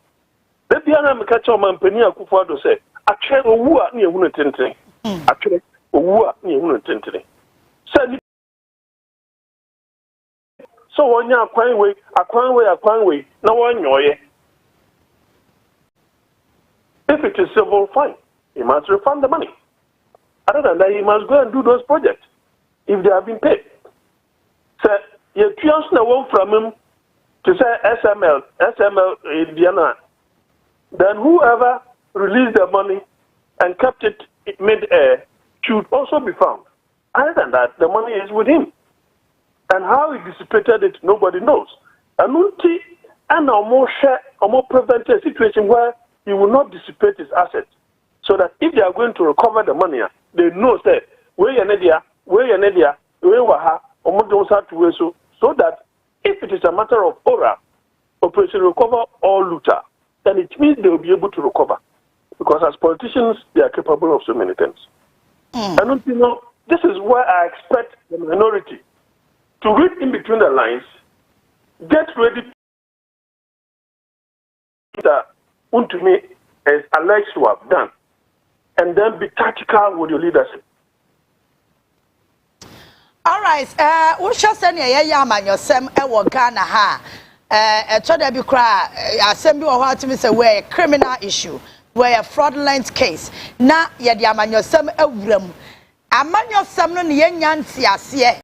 Speaker 5: maybe I'm catch on my penny to say, I try to woo at me a wounded tinting. I try to woo at me a wounded tinting. So when you're a quine way, no one know ye. If it is civil, fine. He must refund the money. Other than that, he must go and do those projects if they have been paid. So, you transfer one from him to say SML, Indiana. Then whoever released the money and kept it mid-air should also be found. Other than that, the money is with him. And how he dissipated it, nobody knows. And more prevent a situation where he will not dissipate his assets. So that if they are going to recover the money, they know that so that if it is a matter of aura, Operation Recover or Looter, then it means they will be able to recover. Because as politicians, they are capable of so many things. And you know, this is where I expect the minority to read in between the lines, get ready that to me is alleged to have done, and then be tactical with your leadership.
Speaker 1: All right, we shall send you man yourself a Ghana ha. Today be cry assembly or what to me say where a criminal issue, where a fraudulent case. Na ye man yourself a room. A man yourself no nyansi asie.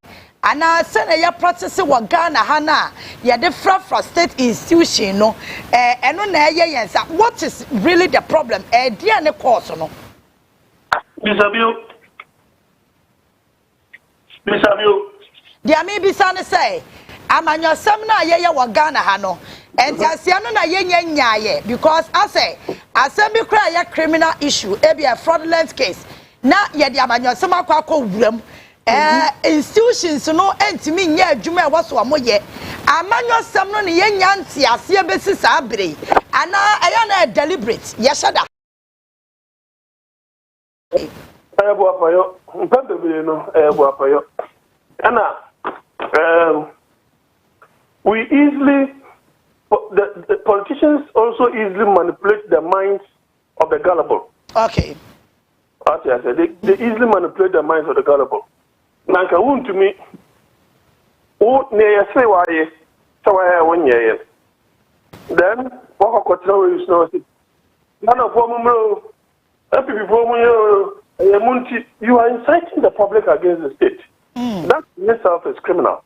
Speaker 1: ana se na ya process wo Ghana ha na ya de fra state institution no eno na ye yensa what is really the problem dia ne cause no
Speaker 5: Bisabio
Speaker 1: dia me bisa ne say amanyosem na ye wo Ghana ha no entiasia no na ye nyaaye because I say asem kra ya criminal issue e be a fraudulent case na ye de amanyosem akwa wuram institutions no entimi nya adwuma e woso amoye amanyosem no ne ye nyanti ase besi sa abre ana eya na deliberate ye shada
Speaker 5: Obaapa Yaa mpembe no Obaapa Yaa ana we easily the politicians also easily manipulate the minds of the gullible.
Speaker 1: Okay.
Speaker 5: As I said, they easily manipulate the minds of the gullible. Nanka won to me, oh, near say why, so I 1 year. Then, what I continue is no, none of them, happy before you are inciting the public against the state. That in itself is criminal.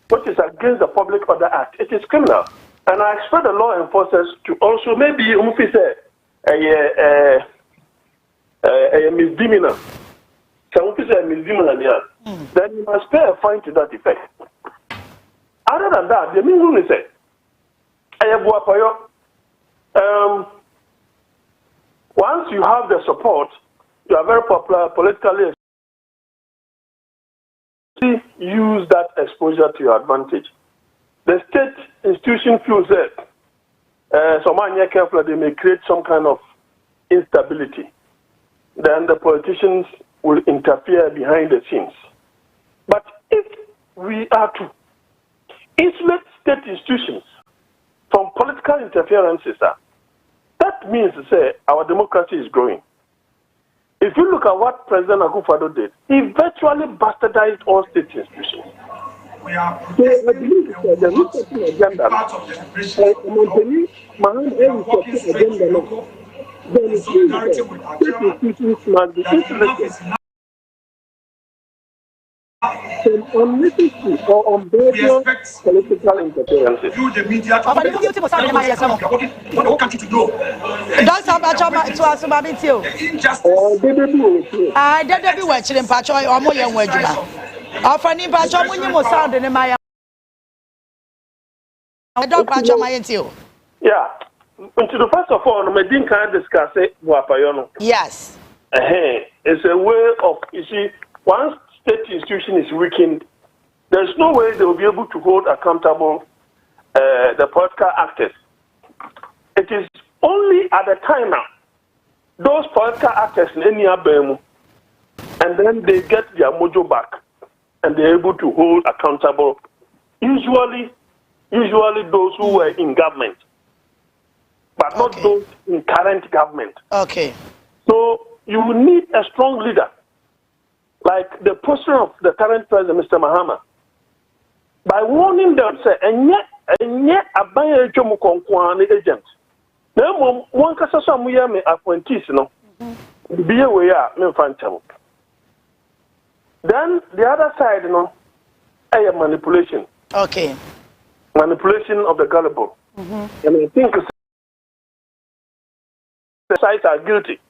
Speaker 5: What is against the Public Order Act? It is criminal. And I expect the law enforcers to also maybe a misdemeanor. So a misdemeanor, then you must pay a fine to that effect. Other than that, the meaning is once you have the support, you are very popular politically. Use that exposure to your advantage. The state institution feels that someone careful, they may create some kind of instability. Then the politicians will interfere behind the scenes. But if we are to isolate state institutions from political interferences, that means to say our democracy is growing. If you look at what President Akufo-Addo did, he virtually bastardized all state institutions.
Speaker 3: We are
Speaker 5: the resetting agenda. Then the state institutions must be insulated from unnecessary or unbearable political interferences.
Speaker 3: You, the media, to what country to do.
Speaker 1: Don't talk about to us about it too. I don't be watching Pacho or more young Wedgina. Offering Pacho when you must sound in my. I don't Pacho my too.
Speaker 5: Yeah. Until the first of all, I didn't kind of discuss it.
Speaker 1: Yes.
Speaker 5: It's a way of, you see, once state institution is weakened, there's no way they will be able to hold accountable the political actors. It is only at the time now, those political actors in any abemu, and then they get their mojo back, and they're able to hold accountable. Usually those who were in government, but not those in current government.
Speaker 1: Okay.
Speaker 5: So you will need a strong leader, like the president of the current president, Mr. Mahama, by warning them, say, and yet a buyer agent. No one can say some we are appointees, no. Be aware, no phantom. Then the other side, you know, a manipulation.
Speaker 1: Okay.
Speaker 5: Manipulation of the gullible. And I think the sides are guilty.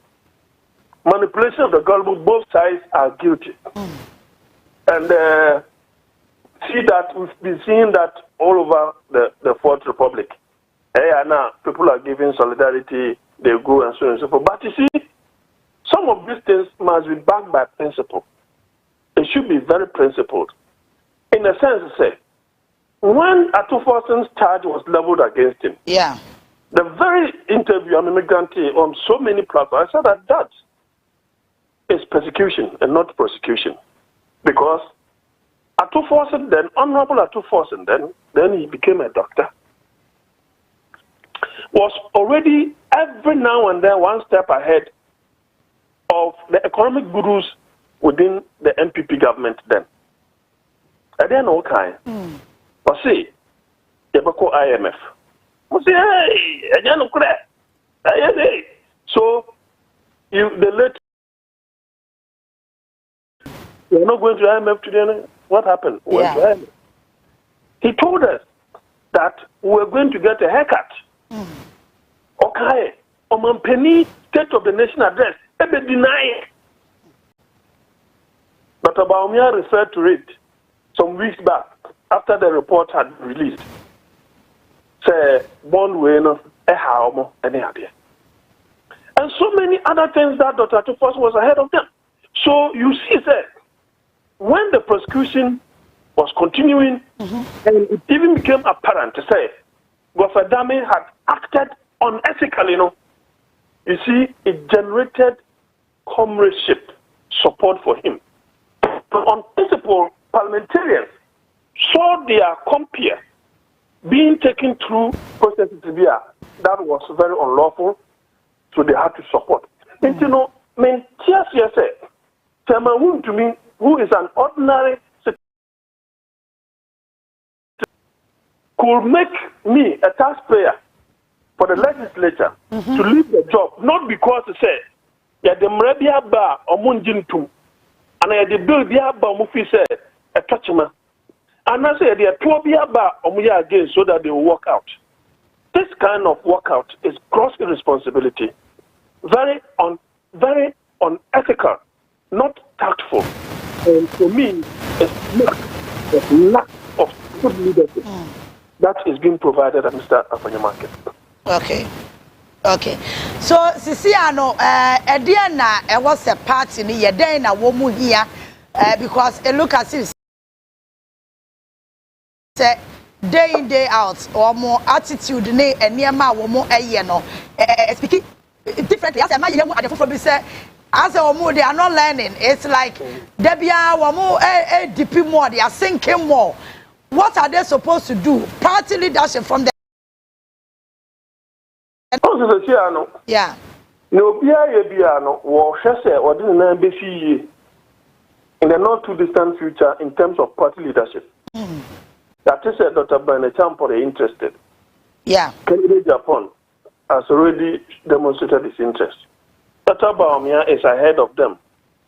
Speaker 5: Manipulation of the gullible, both sides are guilty. And see that we've been seeing that all over the Fourth Republic. Now people are giving solidarity, they go and so on and so forth. But you see, some of these things must be backed by principle. It should be very principled. In a sense, to say, when Atuforsen's charge was leveled against him, the very interview I'm granted on so many platforms, I said that is persecution and not prosecution. Because Atuforsen then, Honorable Atuforsen then he became a doctor, was already every now and then one step ahead of the economic gurus within the MPP government then. I didn't know kind. But see, they call IMF. I say, hey, I didn't know that. So, the late, you're not going to IMF today. what happened was he told us that we were going to get a haircut. Okay, OMAN Penny State of the Nation address, ebe deny. Dr. Baumia referred to it some weeks back after the report had been released. Say, bond weno, ehaumo, any idea. And so many other things that Dr. Tufos was ahead of them. So you see that when the prosecution was continuing, and it even became apparent to say Gofadame had acted unethically, you see, it generated comradeship support for him. But on principle, parliamentarians saw their compeer being taken through processes that was very unlawful, so they had to support. And Chairman to me, who is an ordinary citizen, could make me a taxpayer for the legislature to leave the job, not because they say, the Mrebia bar or Munjintum, and the bill Bia bar Mufi said, a touchman. And I say, the Tuabia bar or Muya again so that they will walk out. This kind of walkout is gross irresponsibility, very unethical, not tactful. And for me, it's lack of good leadership that is being provided at Mr. Afanyamake.
Speaker 1: Okay. So, Sisiano, Ediana, it was a party in Yedena woman here because it look as if day in, day out, or more attitude, and near my woman, speaking differently. As a man, you say, as a woman, they are not learning. It's like Debia, woman, DP more, they are thinking more. What are they supposed to do? Party leadership from the
Speaker 5: yeah. No, Biano, or Shase, or didn't BCE in the not too distant future in terms of party leadership. That is Dr. Bernard interested.
Speaker 1: Yeah.
Speaker 5: Candidate Japan has already demonstrated his interest. Dr. Baumia is ahead of them,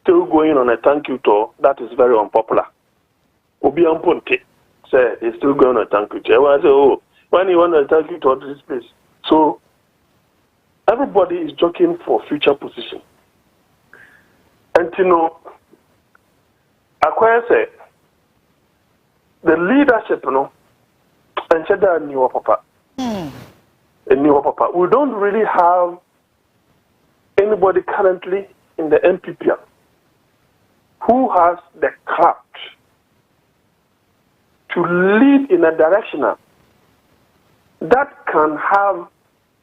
Speaker 5: still going on a thank you tour that is very unpopular. Obian Ponte say he's still going on a thank you tour. I say, oh, when you want a thank you tour to this place. So everybody is jockeying for future position. And I say the leadership, and said that new papa. A new papa. We don't really have anybody currently in the MPP who has the clout to lead in a direction that can have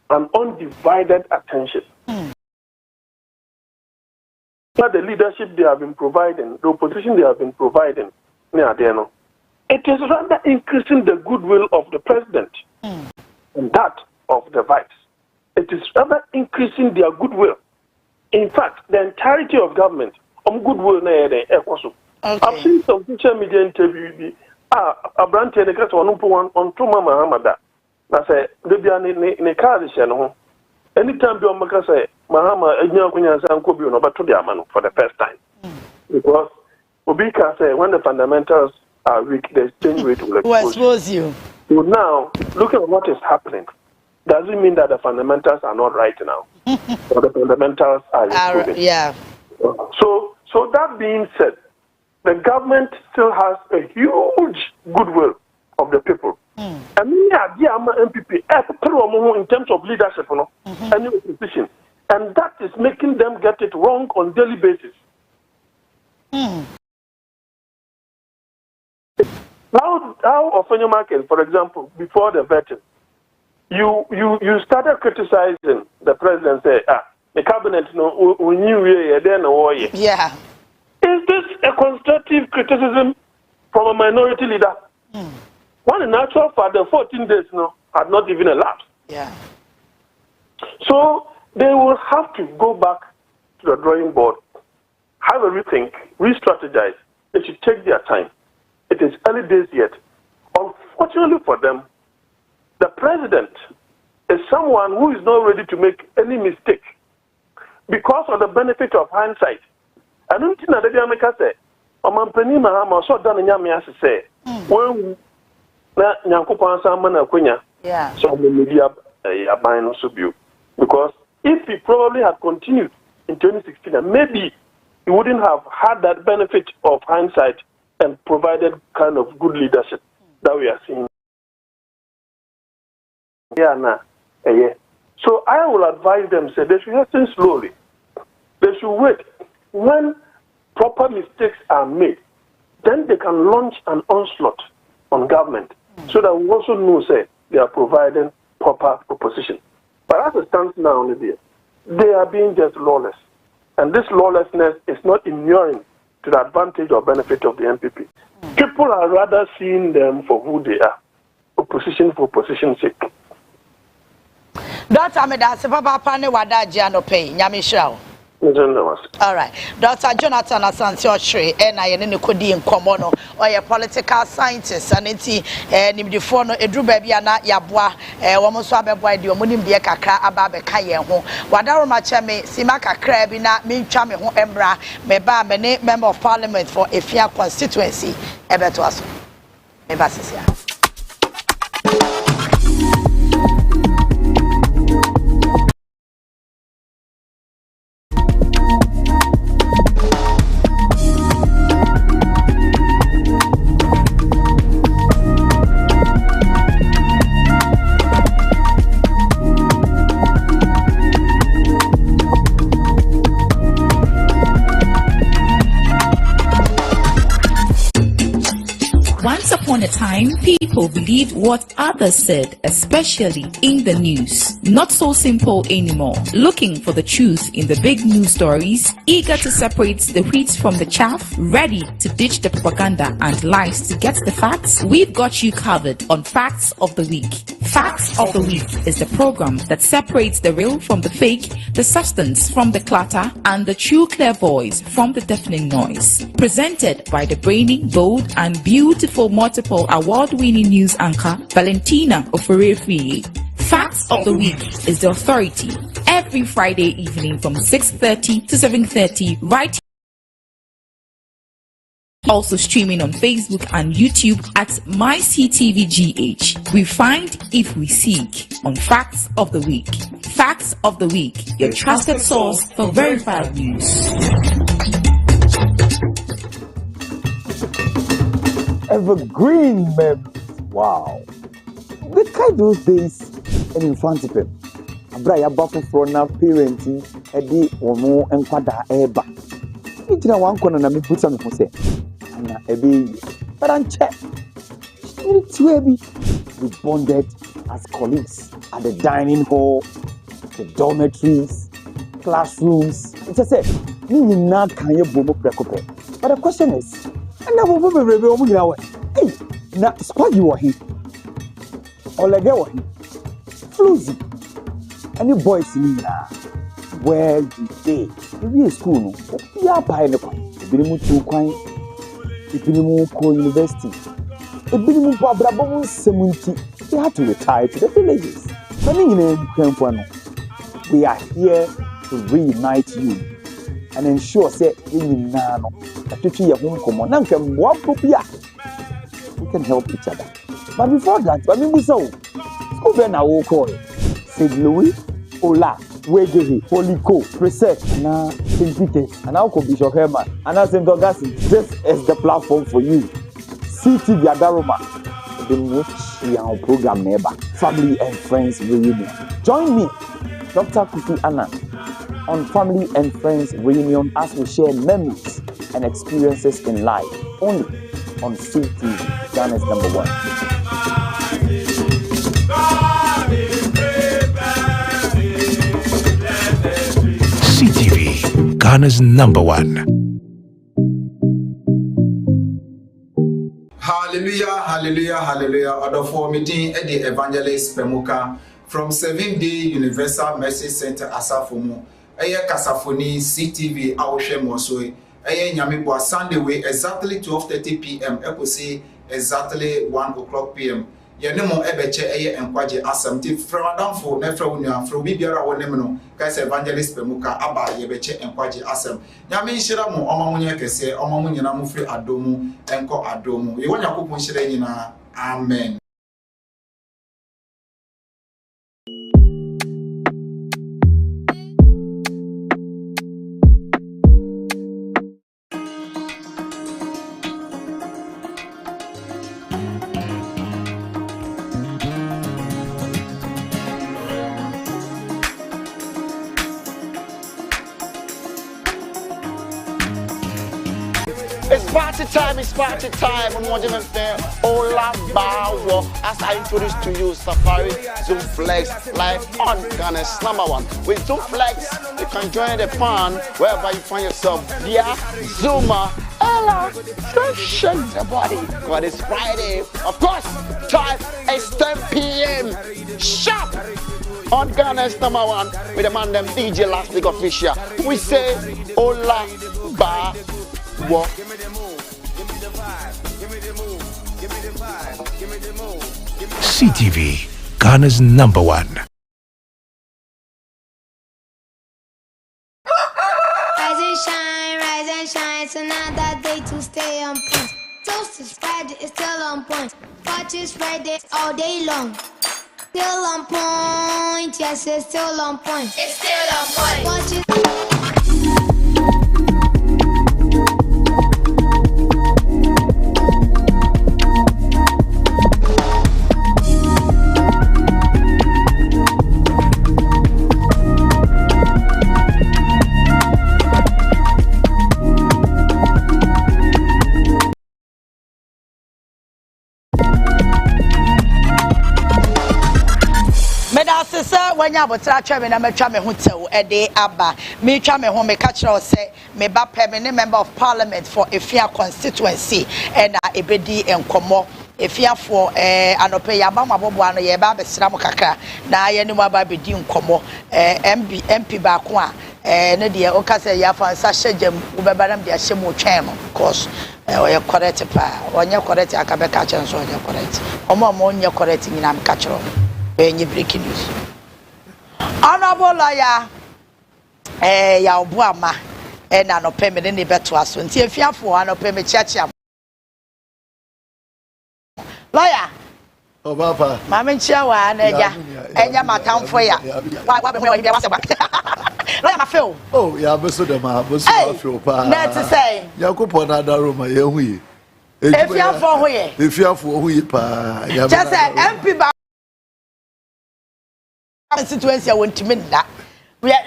Speaker 5: an undivided attention. But the leadership they have been providing, the opposition they have been providing, it is rather increasing the goodwill of the president and that of the vice. It is rather increasing their goodwill. In fact, the entirety of government goodwill. I've seen some social media interviews. A branch in the case on Tuma Mahamada. I say, anytime you say, Mahama, for the first time. Because Obika say, when the fundamentals are weak, the exchange rate will
Speaker 1: expose you.
Speaker 5: So now, looking at what is happening, doesn't mean that the fundamentals are not right now. Or the fundamentals are improving.
Speaker 1: Yeah.
Speaker 5: So that being said, the government still has a huge goodwill of the people. And MPP in terms of leadership, any opposition, and that is making them get it wrong on daily basis. How often you market, for example, before the vetting, you started criticizing the president, say, the cabinet, we knew then
Speaker 1: yeah.
Speaker 5: Is this a constructive criticism from a minority leader? When in actual fact, the 14 days had not even elapsed.
Speaker 1: Yeah.
Speaker 5: So they will have to go back to the drawing board, have a rethink, re-strategize. They should take their time. It is early days yet. Unfortunately for them, the president is someone who is not ready to make any mistake because of the benefit of hindsight. I don't think that they say, Omampani Mahama so done nyame ase say when na nyankopon san ma na kwanya so the media aban no so bio because if he probably had continued in 2016 maybe he wouldn't have had that benefit of hindsight and provided kind of good leadership that we are seeing. So I will advise them, say they should hasten slowly. They should wait. When proper mistakes are made, then they can launch an onslaught on government so that we also know, say, they are providing proper opposition. But as it stands now, Olivia, they are being just lawless. And this lawlessness is not inuring to the advantage or benefit of the MPP. People are rather seeing them for who they are. Opposition for opposition's sake.
Speaker 1: Dr. Amedase Papa Pane Wadaji Anope, Nyamishao. All right. Dr. Jonathan Asante Ochre, NIN Kodi in Komono, or a political scientist, and it's Nimdifono, a Drew Babiana, Yabwa, Wamoswabe Boy, the Omunim Biaka, Ababe Kayeho, Wadaro Machame, Simaka Krabina, Minchame Embra, Meba, Mene, Member of Parliament for Efia Constituency, Ebetuaso. Ebasia.
Speaker 6: Once upon a time, people believed what others said, especially in the news. Not so simple anymore. Looking for the truth in the big news stories, eager to separate the wheat from the chaff, ready to ditch the propaganda and lies to get the facts? We've got you covered on Facts of the Week. Facts of the Week is the program that separates the real from the fake, the substance from the clutter, and the true clear voice from the deafening noise. Presented by the brainy, bold, and beautiful multiple award-winning news anchor Valentina Oforefi. Facts of the Week is the authority every Friday evening from 6:30 to 7:30 right here. Also streaming on Facebook and YouTube at MyCTVGH. We find if we seek on Facts of the Week. Facts of the Week, your trusted source for verified news.
Speaker 28: Evergreen, man. Wow. The kind those days and infantipem. Abraya buffer for now parenting, Eddie or more and Quada Eba. It's in one corner and me put some for say. And a baby. But I'm checked. It's baby. We bonded as colleagues at the dining hall, the dormitories, classrooms. It's a say, you not can you boom up. But the question is, and now we'll be away. Hey, now squad you are here. Or like you are here. Floozy. And you boys in here. Where you stay? Maybe a school. You are buying the coin. If you move to coin, if you move to university, if you move to Abrabon 70, you have to retire to the villages. We are here to reunite you and ensure that we can help each other. But before that, school St. Louis, Ola, Wegehi, Holy Co, Preset, and St. Peter's, and Uncle Bishop Herman, and St. Augustine. This is the platform for you. CTV Adaroma, the most program neighbor, Family and Friends Reunion. Join me, Dr. Kufi Anna, on Family and Friends Reunion as we share memories and experiences in life, only on CTV, Ghana's #1.
Speaker 2: CTV, Ghana's #1.
Speaker 7: Hallelujah, hallelujah, hallelujah. Order for meeting at the Evangelist Pemuka from 7-Day Universal Mercy Center Asafomu. Eye Kasafoni CTV Awoshe Mosoi. Eye Nyamibwa Sunday way exactly 12:30 p.m. Eposi exactly 1 o'clock p.m. ye ne mo ebeche eye enkwaje asem ti from adamfo na fra wonu afro bibiara wonem no ka se evangelist Pemuka aba ye beche enkwaje asem nyame nhira mo omamunye kese omamunye na mo firi adomu enko adomu ye wonya kopon nhira nyina amen.
Speaker 8: It's party time. On what you say, Obaapa. As I introduce to you, Safari Zoom Flex live on Ghana's #1. With Zoom Flex, you can join the fun wherever you find yourself via Zoomer. Ella, shake the body. God, it's Friday. Of course, time is 10 p.m. sharp on Ghana's #1 with the man them DJ Last Week Official. We say Obaapa.
Speaker 2: CTV, Ghana's #1.
Speaker 24: Rise and shine, it's another day to stay on point. Toast is Friday, it's still on point. Watch is Friday all day long. Still on point, yes, it's still on point. It's still on point. Watch it.
Speaker 1: When you have a travel, I'm a travel hotel a day abba. Me travel home, me catch or say, me ba permanent member of Parliament for a fair constituency and a bedi and Como. If you for anope yabama bobuano yeba besramo kakra na ye ne waba bedi nkomo MP ba ko a ne de o ka se ya fa sa hyegem wo bebaram de ahyem o twen no cause o ye correct pa onye correct akabe ka chen so onye correct omo onye correct nyina am ka chero enye breaking news honorable lawyer ya Obaapa na no peme ne beto aso nti efiafo anope me chiachia lawyer
Speaker 9: Obaapa
Speaker 1: mama nchia wa na eja enya matamfo ya wa be we wase ba lawyer ma feel
Speaker 9: oh ya beso de ma beso afio pa
Speaker 1: na to say
Speaker 9: yakopon na da roma ye hu yi
Speaker 1: efiafo ho ye
Speaker 9: efiafo hu yi pa ya
Speaker 1: just say MP ba constituency wontimi nda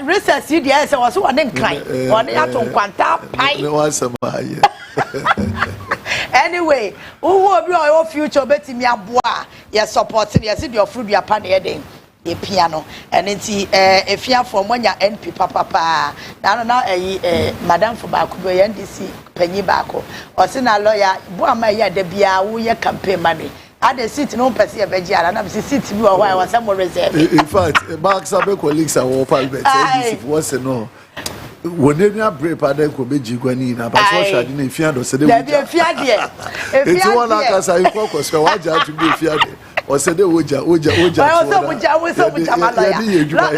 Speaker 1: research you dey say was one nkan one ya to nkwanta pai
Speaker 9: no answer ma ye
Speaker 1: anyway who obi o future betimi aboa ye support ye see the fruit ya pa na den ye piano and nti efiafo monya NP papa na madam for ba ku be NDC panyi ba ko o se na lawyer bo ama ya da bia wo ye campaign mani ada seat no person e beji ara na be seat bi o why was some reserve
Speaker 9: in fact Mark Sabe colleagues are all Parliament NDC was no wonenia break pa den ko beji gwani na ba so shade na efiado se de wo
Speaker 1: da efiade
Speaker 9: eti won akasa iko kosko waja to be efiade o se de oja
Speaker 1: o so muja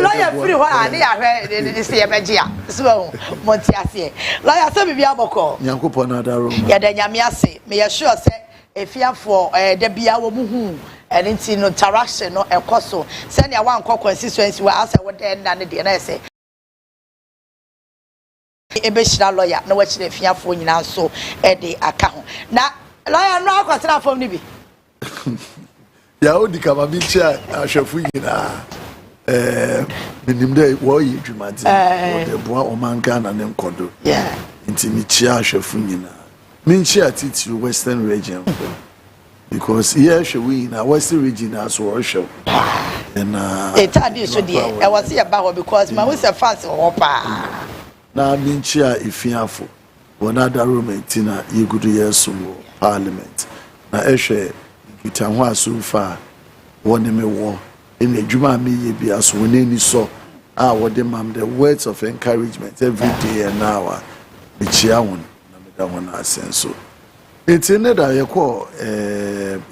Speaker 1: lawyer free ho ani ahwe de se e beji a so monti ase lawyer so bibia boko
Speaker 9: nyankopon na daro
Speaker 1: ya da nyame ase me ya sure se efiafo da bia wo muhu eni nti no interaction no ekoso se ne wa nkọ constituency wa asa wo de na ne de na ese ebe shira lawyer na wa chire efiafo nyina so de aka ho na lawyer no akwatena fom ni bi
Speaker 9: ya odi kama bi chia ahwefu nyina minimde wo yi dwumadi wo de boa OMAN Ghana ne nkodo nti mi chia ahwefu nyina min chia titi Western region because here we in our Western region as worship and
Speaker 1: etadi so de e was here ba because my we say fast ho pa
Speaker 9: na min chia ifiafo wona da room tina yegudu yeso Parliament na ehwe kita ho asufa woni me wo in adwuma me ye bia so woni ni so a wode mam the words of encouragement every day and hour me chia won na me da won asenso eti ne da ye ko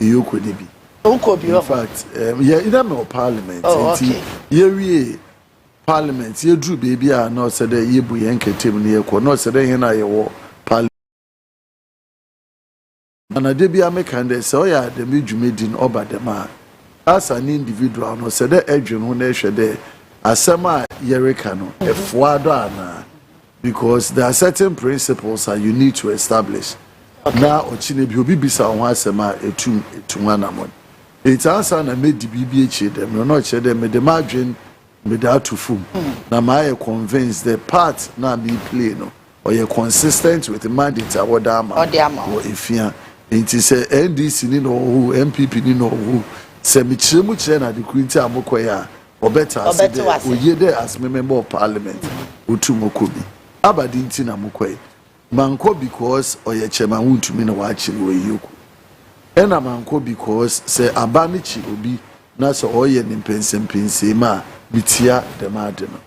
Speaker 9: yoko ni bi In fact, yeah, in the Parliament.
Speaker 1: Oh, okay.
Speaker 9: Yeah, Parliament. You drew baby. I know said that you be entertainment. You could not say that you know Parliament. And I did be a mechanic. So yeah, the major meeting over the man. As an individual, no said that Adrian who nation there. As some Yerikano, a fuadana. Because there are certain principles that you need to establish. Now, Ochine will be bisa on Wasema to one amount. It's answer and made the BBH them, no, not them, made the margin without to fool. Now, my convinced the part now be plain or you're consistent with the mandate or dama or if you ain't say NDC, you know who, MPP, you know who, Semichimuchen at the Quinta Mokoya or better, or ye there as member of Parliament, Utumokubi. Abadinti na mukwe manko because oye chema wuntu mi na waachiri we yoku ena manko because se abani chi obi na so oye ni mpense ma bitia de made no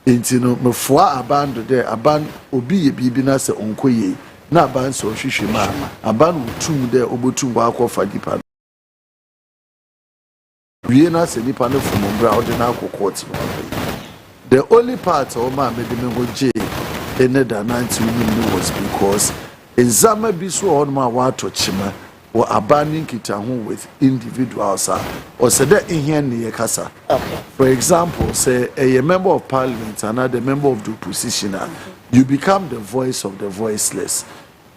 Speaker 9: enti no mfoa abando de aban obi ye bibi na se onkoye na aban so hwehwe ma aban wutum de obotum wa akọfa dipa wie na se nipa no fumombra ode na akọkọt the only part of my medical in the 90 was because in Zama Bisu on my water chima or abandoning Kitahu with individuals or said that in here near Casa. For example, say a member of parliament, another member of the opposition, you become the voice of the voiceless.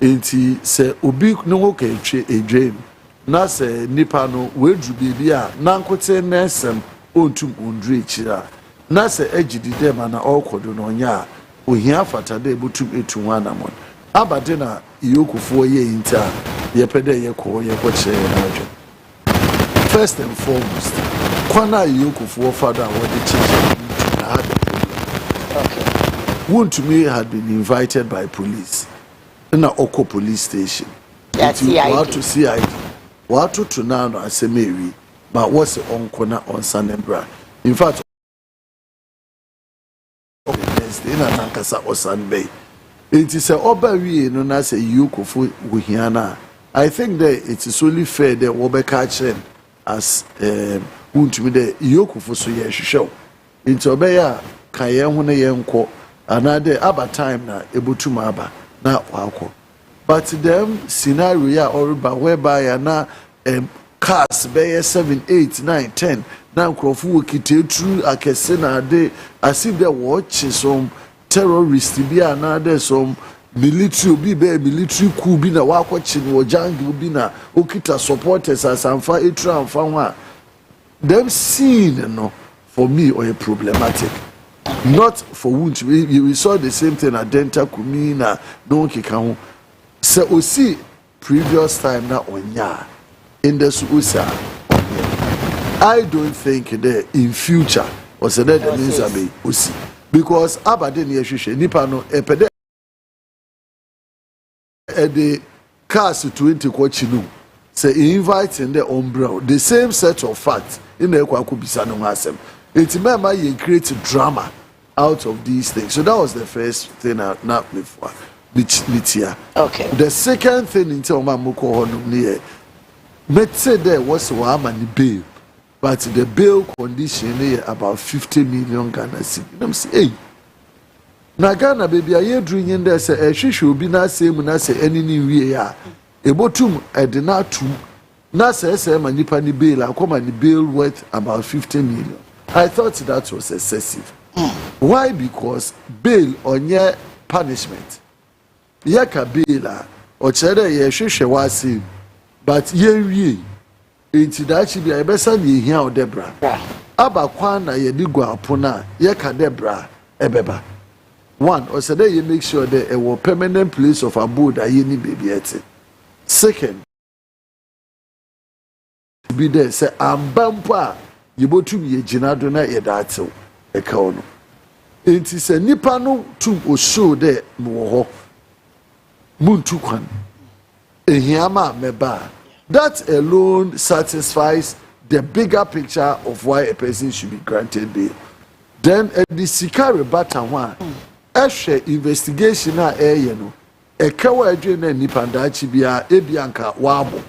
Speaker 9: Inti say Ubi no okay a dream. Na say Nipano, where do be a Nankote Nesem untum undri chira. Na say Ejidi dem and all codononya. Ohia fatade butum etu1 amon abadena iyokufo ye inta ye pede ye ko ye ko che na. First and foremost kwana iyokufo father what the church had a problem. Okay. One to me had been invited by police in a Oko police station. That's CID. To CID. What to now as a Mary, but what's the on corner on Sanembra. In fact, in a Nankasa or Sunbay. It is a Obawi no na say you kufu wuhiana. I think that it is only fair that Obeka as untumi de yokufu so ye hwehwe. Into obeya kaye ho na ye nko anade aba time na ebotuma aba na wakọ. But them scenario ya oriba whereby na cars be 7 8 9 10 na nkrofo wokite akese na ade as if they watch some terrorists bi na there some military bi be military coup bi na wakọchi no jungle bi na okita supporters as amfa etra amfa ho them scene no for me or problematic. Not for which we saw the same thing at Denta Kumina no kika ho se osi previous time na onya in the Susa. I don't think that in future or say that the means are be osi because abade ne hwehwe nipa no epede the cars 20 kwachinu say inviting the umbrella the same set of facts in the kwakubisa no asem it remember you create drama out of these things. So that was the first thing I not before Litia. Okay. The second thing in terms of Moko Honum let's say there was one bail, but the bail condition here about 50 million Ghana cedis. I'm saying, hey, na Ghana baby, I hear drinking there say she should be not same na say any new year. Ebotum edinatu na say manipa ni bail. I come and bail worth about 50 million. I thought that was excessive. Why? Because bail on your punishment. Yaka bail or chere ye hwehwe wase but ye enti da chi bia ebesa ni hia odebra. Aba kwan na ye digwa apona yaka debra ebeba. One, or say you make sure that a permanent place of abode aye ni baby ete. Second, be there say ambampa yibotum ye ginado na ye datew eka no. Enti se nipa no tum o show there no ho muntu kwan ehiama meba. That alone satisfies the bigger picture of why a person should be granted bail. Then the sikare bata one ehwe investigation na no eka wa adwe na nipa ndachi bia ebianka wabo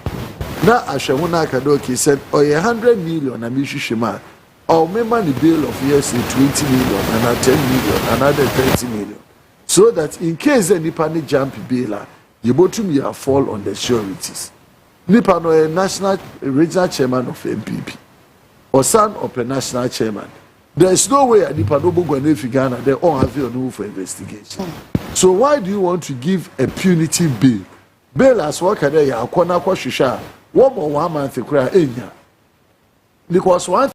Speaker 9: na Ashawuna Kadoki said, oh, 100 million, and Mishima, or remember the bill of years 20 million, another 10 million, another 30 million. So that in case any panic jump bill, you both to fall on the sureties. Nipa no a national regional chairman of MPP or son of a national chairman. There is no way a Nipa no go and Ghana they all have your no for investigation. So why do you want to give a punitive bill? Bail as what can they akona kwa shisha 1 more 1 month kura enya. Because one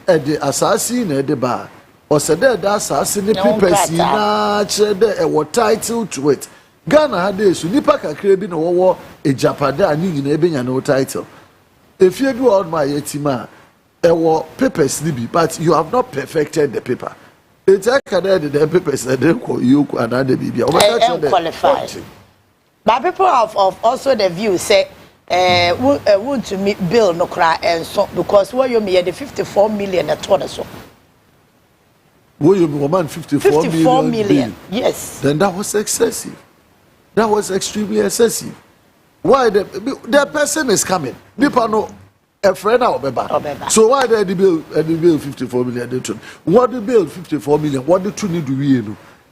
Speaker 9: at the assassin at the bar or said that assassin the papers na chere a title to it. Ghana had this nipa kakra bi na wo e japada ani nyina ebenya no title. If you do all my yetima papers libi, but you have not perfected the paper. It's actually the papers that they call you another baby.
Speaker 1: Qualified. But people have also the view say want to meet bill no cry and so because what you mean the 54 million at all so.
Speaker 9: What you mean 54
Speaker 1: million? Yes.
Speaker 9: Then that was excessive. That was extremely excessive. Why the person is coming? People know a friend out Obeba. So why the bill 54 million? What the bill 54 million? What the two need to be?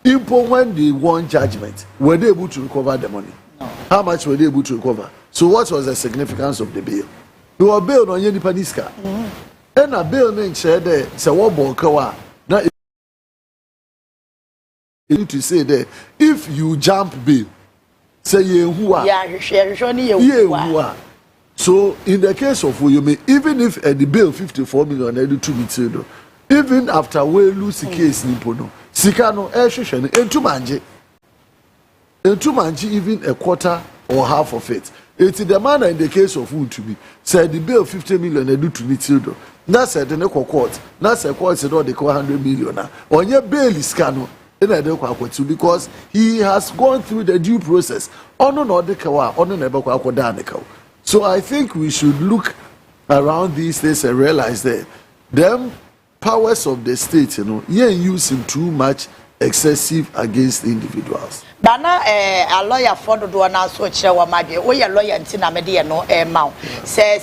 Speaker 9: Impo when they won judgment, were they able to recover the money? No. How much were they able to recover? So what was the significance of the bill? You were bailed on Yeni Paniska. And a bill named Shade, Sawabo Kawa. Now you need to say that if you jump bill, say you are. So in the case of Uyome, even if the bill 54 million and 2 million, even after we lose the case Nipono, Sikano Eshushan, and two even a quarter or half of it. It's the manner in the case of Untumi said the bill 50 million and 2 million. That's said the Neko court. That's a court said they call 100 million. On your bail is Cano. Because he has gone through the due process. So I think we should look around these days and realize that them powers of the state, you're using too much excessive against individuals.
Speaker 1: Bana a lawyer for the one so chair maybe we a lawyer until media no mount. Say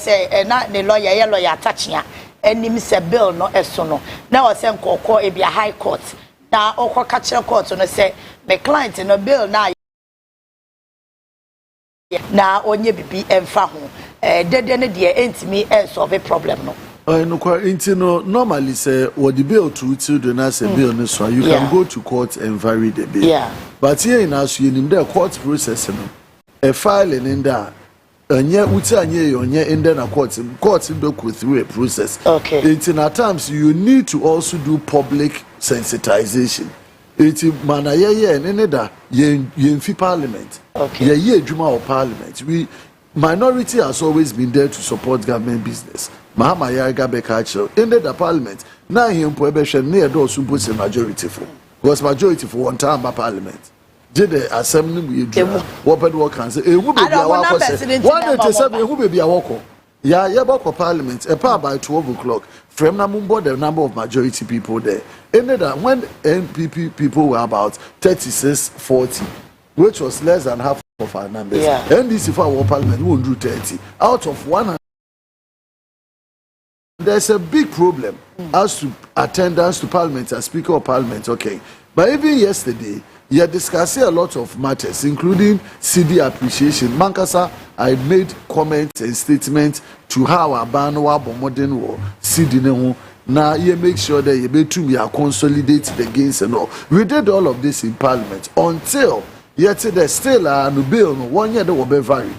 Speaker 1: not the lawyer touching and him say bill no esono. Now I send call a be a high court. Now, Oko Catcher Court on say, my client in a bill now. Now, on your BB and Fahu, dead dear ain't me and solve a problem. No,
Speaker 9: normally say, what the bill to children as a bill, you can go to court and vary the bill. Yeah. But here in us, you need the court process, a filing in there. And yet, in the court go through a process. Okay. It's in at times you need to also do public sensitization. It's manaya and another ye parliament. Okay. Ye Juma of parliament. Minority has always been there to support government business. Mahama Yaga Bekacho ended the parliament. Now him prohibition near those who put a majority for. Was majority for one time by parliament. Did the assembly we what can say? Who be a walk? Yeah, Yabako Parliament, a power by 12 o'clock. From Namumbo, the number of majority people there. Ended that when NPP people were about 36-40, which was less than half of our numbers. Yeah. NDC for our parliament won't do 30. Out of 100, there's a big problem as to attendance to parliament as Speaker of Parliament. Okay. But even yesterday, you are discussing a lot of matters, including CD appreciation. Mankasa, I made comments and statements to how our Banwa Bomodin war CD now you make sure that you be to consolidate the gains and all. We did all of this in Parliament until yet there's still a bill 1 year that will be vary.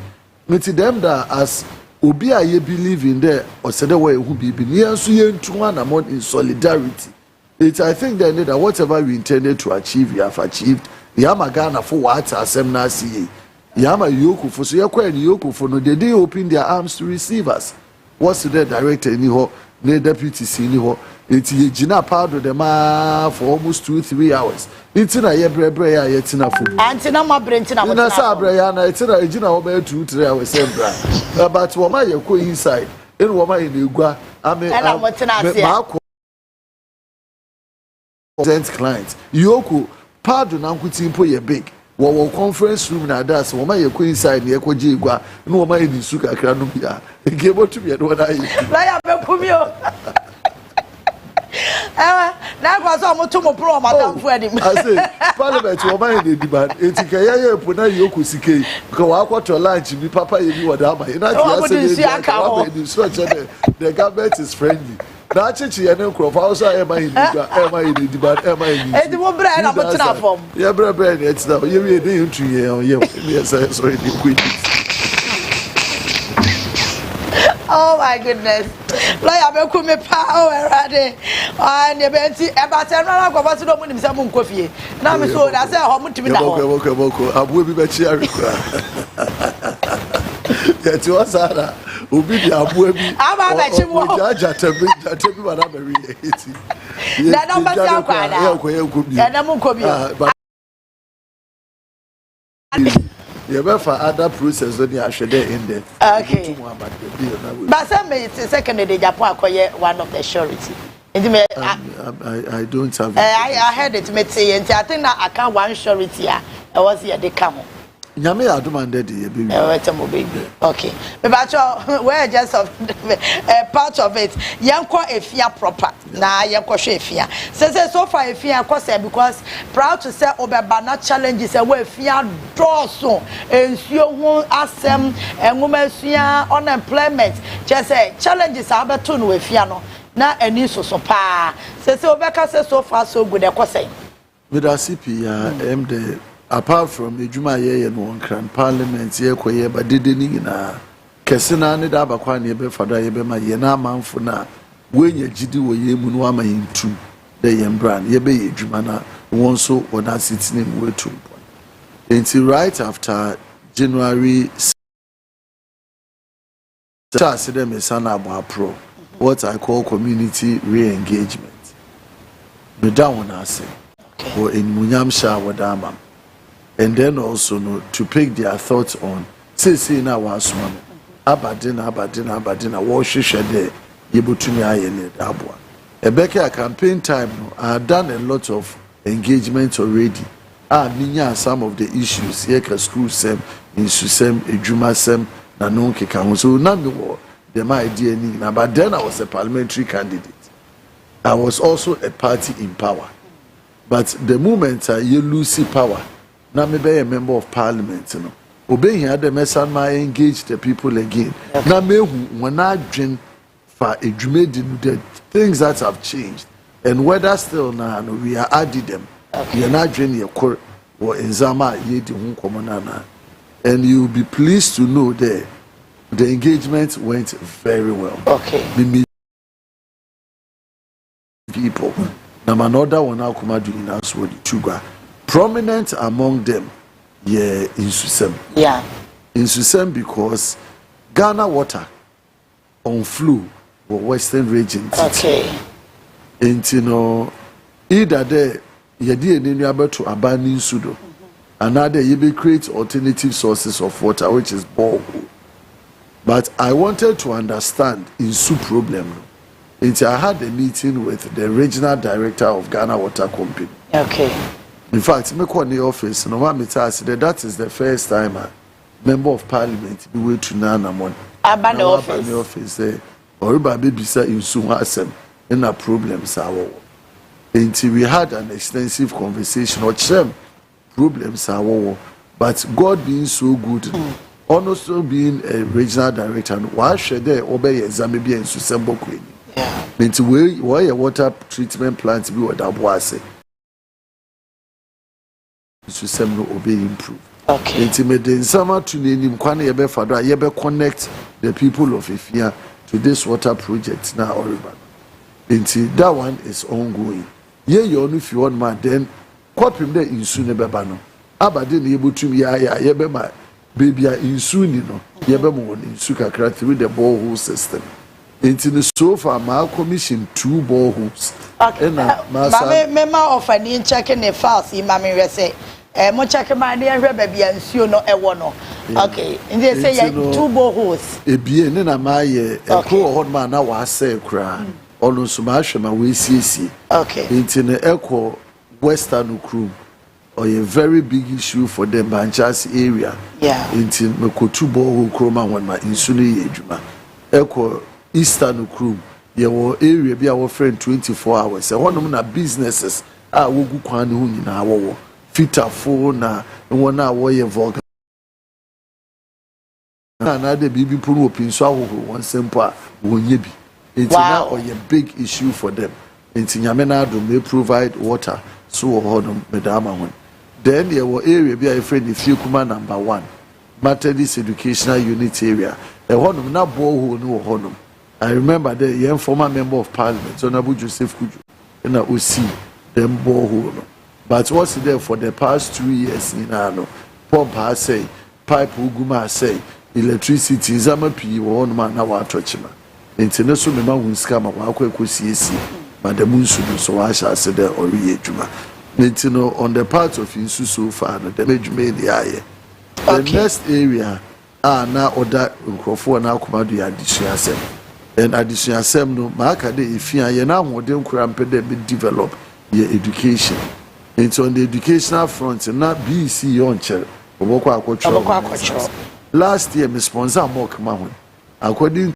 Speaker 9: It's them that as Obi I believe in there or said the way who be near so in solidarity. I think that whatever we intended to achieve, we have achieved. Yama Ghana for what Asemna see. Yama Yoku for so Yoku for no, they did open their arms to receive us. What's the director in the deputy senior? It's Gina powder the ma for almost 2-3 hours. It's in a yebre yet in a food. Antina ma brentina. In a sabrayana, it's in a Gina over 2-3 hours. But Wama Yoko inside, in Wama in Ugua, I mean, clients. Yoku, pardon Uncle Timpo ye big. wo conference room na das wo ma ye ko inside ye ko ji igwa no wo ma ye disu kakra no bia nke botu bia no na yi
Speaker 1: la ya be kumio na kwa so mo to mo pro madam fu adim
Speaker 9: I say parliament wo ma ye dey demand etika ye po na ye ko sike ko wa kwato lunch bi papa ye bi wada ma ina ti say the government is friendly na chichi ya ne nkrofa also e ma hinigba e ma hinigba e ma hinigba
Speaker 1: e di mo bra na mo tena fom
Speaker 9: ye bra ne it's now ye we dey ntu ye so e dey quit.
Speaker 1: Oh my goodness. Lawyer be ku me pa o erade. Ah ne be nti e ba te no na gbo so do mu nim se mu nkofie. Na me so da se ho mutimi da ho.
Speaker 9: Boko abu bi be chi arikura. Ya ti wasara obi di abu bi.
Speaker 1: Aba ba chi mo.
Speaker 9: Jaja tebi ba na be ri eti.
Speaker 1: Na number si akwa da. Ya na mu nkobi.
Speaker 9: You better other process when you are there in there.
Speaker 1: Okay. But some may say second day Japan acquire one of the surety.
Speaker 9: I don't have.
Speaker 1: I heard it. Me say, I think that I can one surety. I was here. They come.
Speaker 9: Nyame adumande de
Speaker 1: baby. Okay. But we're just part of it. Yanko efia proper. Na yanko she efia. So far efia because proud to say Obaapa challenges we efia doso ensuo ho asem enwoma sua unemployment. Just say challenges abeto no efia no. Na eni so pa. Say Obeka say so far so good ekose.
Speaker 9: With our CP MD apart from ejuma ye no nkran parliament ye koye ba dede ni na kese na ne da bakwa ne be fada ye be ma ye na amanfo na wenya gidi wo ye mu no ama yintu de ye mbran ye be ye ejuma na won so wona sitting in wetu until right after January start them sana pro what I call community re-engagement me down na say or in munyamsha wadama. And then also to pick their thoughts on say na wasuma abadina wo hwehwe de yebotumi ayene dabwa ebeke campaign time no I have done a lot of engagement already minya some of the issues here ka school sem insu sem ejuma sem na no keka ho so na me wo the my idea ni na but then I was a parliamentary candidate. I was also a party in power, but the moment you lose power now me be a member of parliament, obey here the messan ma engage the people again. Now me when I dream for a the things that have changed and whether still now we are adding them. You are not dreaming your court or in Zama ye the home common and you'll be pleased to know that the engagement went very well.
Speaker 1: Okay.
Speaker 9: People. Now another one now come out doing us with the sugar. Prominent among them, in Susem.
Speaker 1: Yeah.
Speaker 9: In Susem because Ghana water on flu or Western region.
Speaker 1: Okay.
Speaker 9: And either there, you did any about to abandon Sudo. Another, you be create alternative sources of water, which is borehole. But I wanted to understand issue problem. Until I had a meeting with the regional director of Ghana Water Company.
Speaker 1: Okay.
Speaker 9: In fact, me call the office. No one said that is the first time a member of parliament be way to Nanamon.
Speaker 1: Abandon the office.
Speaker 9: The office there. Or baby say in Suhasem in a problems our. Until we had an extensive conversation or some problems our. But God being so good. Also being a regional director, why should they obey Zambia and Susembo Queen?
Speaker 1: Yeah.
Speaker 9: Into why a water treatment plant be what Abuase. Susembo obey improve.
Speaker 1: Okay.
Speaker 9: Intimate in summer to name Kwane Yebe Fadra Yebe connect the people of Ifia to this water project now Oriban. Until that one is ongoing. Ye you only if you want man then caught him there in Sunebano. Abadin able to ya Yebe my baby in Sunino, Yebemon in Sukakra through the borehole system. Into the so far, my commission 2 boreholes.
Speaker 1: Okay. Member of an in checking the files, Mammy say, mo check my dear baby and see no a one. Okay, and they say 2 boreholes.
Speaker 9: A bien in a my a poor old man now was say cry. Almost smash my way CC.
Speaker 1: Okay.
Speaker 9: Into the echo Western crew. or a very big issue for them Banchas area.
Speaker 1: Yeah.
Speaker 9: Into Mekotu Boho Kroma when my insuli ejuma. Eko Eastern Crew. Your area be our friend 24 hours. So one of my businesses are wogu kwani hu nyina wo. Fita fo na one hour ye vulgar. Na de bibi puru opin so awo one simple wonye bi. It's now a big issue for them. It's Nyamena do may provide water so hodom medama one. Then your area be a friend if you come number 1. Methodist educational unit area. A hodom na borehole no hodom. I remember the young former member of parliament, Honorable Joseph Kuju, and I will see them borehole. But what's there for the past 2 years in Ano? Pump has say, pipe uguma say, electricity is a mapi one man now touchma. International member who scam a walkway CSC, but the moon should do so I shall say there or juma. Nintino on the part of Insu so far, the major made the eye. The next area are now order for now come to addition. And additional sem no maka de ifia ye na modern krampe de be develop your education. It's on the educational front na BC on chere obokwa akotro. Last year me sponsor more kama ho. According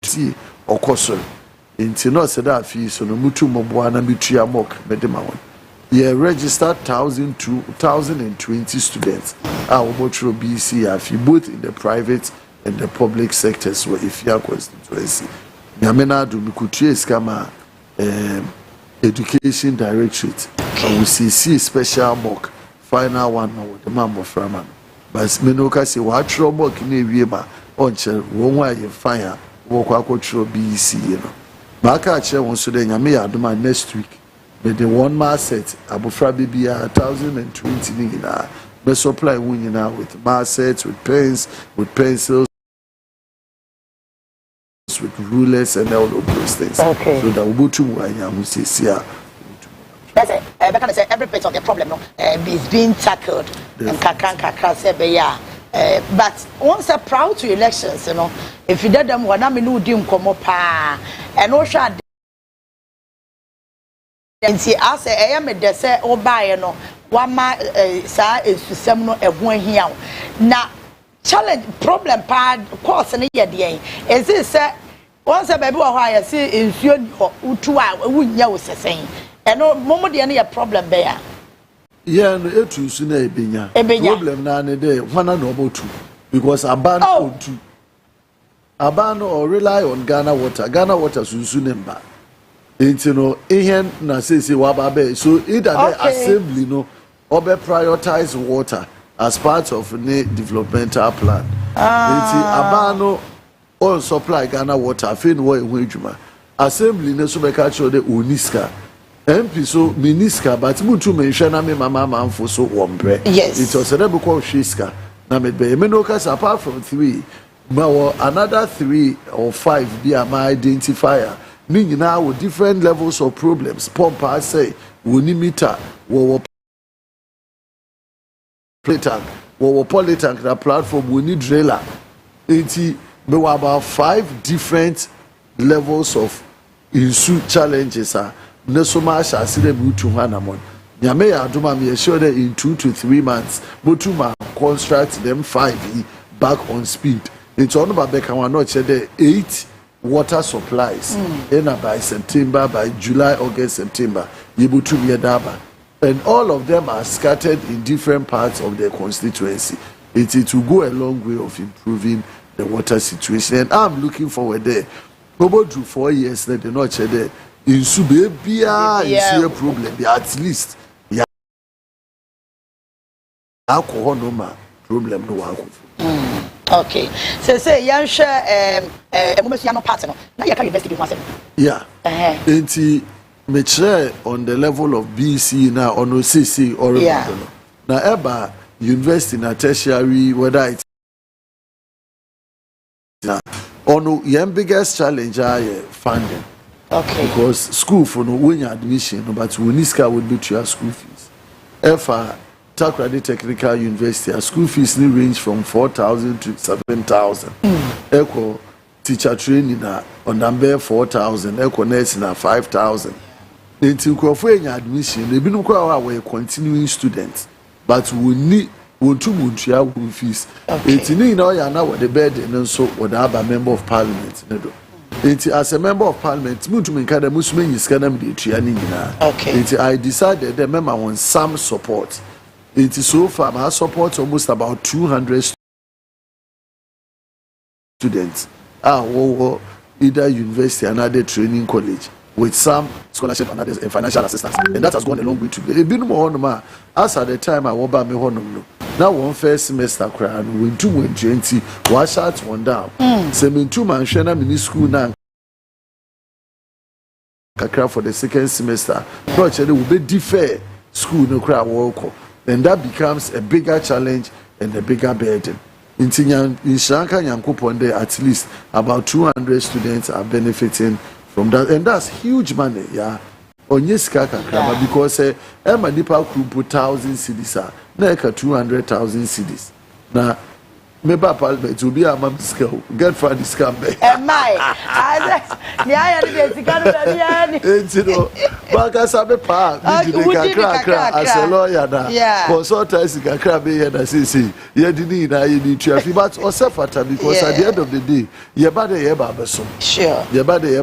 Speaker 9: to okoso into no said that fee so no mutu moboa na bitua mock medema ho. Yeah, registered 2020 students are obotro BC afi both in the private and the public sectors were if you are constituency. Nyamena do mikutu skama education directorate. We see special mock final one with the mambo framan. But menoka say what tro mock ne wiema onche wonwa ye fire wo kwa kotro BC you know. Maka che won so de nyame adoma next week. But the one ma set abofra bibia 1020 ni na be supply wunyina with ma sets with pens with pencils with rulers and all of those things. Okay. So that Ubutu who says here.
Speaker 1: That's it. Because every bit of the problem no, is being tackled. And but once are proud to elections, you know, if you did them one, I mean, who didn't come up and also. And see, I say, I am a desert or buy, no, one my sir is to some no a one here. Now, challenge problem part course and year is this once a baby or I see is your utua wouldn't know saying and no moment the any problem there.
Speaker 9: Yeah, no, it is soon a problem now a day, one and over two because a ban two. A ban or rely on Ghana water soon back. You know, Ian na say wababe so either the assembly no or prioritize water as part of the developmental plan. Abano on supply Ghana water fin wo ehujuma. Assembly ne so be catch the Uniska. MP so miniska but mutu menhwe na me mama manfo so wombre.
Speaker 1: Yes.
Speaker 9: It was a called Shiska. Na me be menokas apart from 3 but another 3 or 5 be my identifier. Meaning now with different levels of problems. Pump I say we need meter we polytank the platform we need driller. There were about 5 different levels of issue challenges. Nesoma shall see them to Hanamon. Nyame aduma me sure that in 2 to 3 months, Botuma construct them 5 back on speed. It's on about Beckham not there 8 water supplies. By September, by July, August, September, and all of them are scattered in different parts of their constituency. It will go a long way of improving the water situation, and I'm looking forward there. Over to 4 years, they do not share there. In Subebia, is a problem. At least, yeah, alcohol no problem no alcohol.
Speaker 1: Okay. So say young share no partner. Now you can investigate myself.
Speaker 9: Yeah. Enti me share on the level of BC now or no CC or now ever university na tertiary whether it's or no your biggest challenge are funding.
Speaker 1: Okay.
Speaker 9: Because school for no win admission but Uniska would be to your school fees. Takrady Technical University, our school fees range from 4,000 to 7,000. Echo teacher training on number 4,000. Echo nursing 5,000. Nti nkurɔfoɔ enya admission ebinom koraa a wɔyɛ continuing students but we need wontua wo fees enti ne nyinaa ɔyɛ ana wɔde burden no nso wɔde aba member of parliament ne do enti as a member of parliament muntumi nka dɛ musumi nyi sika na mede tua ne nyinaa enti I decided that member want some support enti so far I support almost about 200 students either university and other training college with some scholarship and others and financial assistance, and that has gone a long way to be. As at the time I was me honor now one first semester cry and when 2020 was shut one down. Say me 2 months shena mini school now. Kakra for the second semester. But they will be defer school no cry work, and that becomes a bigger challenge and a bigger burden. In Sri Lanka, at least about 200 students are benefiting from that, and that's huge money, yeah. On yes, because Emma Nipa group put 1,000 cedis, na 200,000 cedis. Now, maybe Parliament will be a mom scale. Get for this campaign.
Speaker 1: Am I?
Speaker 9: As a lawyer, consultants can be here and say, you need to but also because at the end of the day, your body, sure, your body,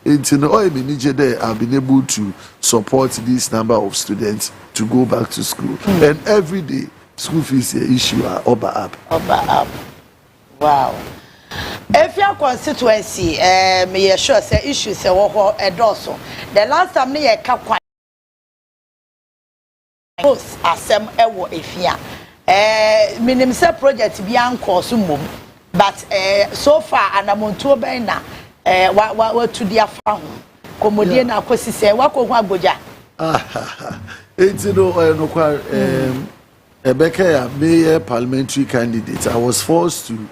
Speaker 9: it's in all there. I've been able to support this number of students to go back to school, and every day school fees issue are up.
Speaker 1: Wow. If your constituency, me sure say issues say also. The last time me quite close asem ewo efia. Minim say project bi NKOSUO but so far anamonto ben na what to dia fa ho. Komodie na akosi say wako ho agoja.
Speaker 9: It's no kwa Ebeke mayor parliamentary candidate. I was forced to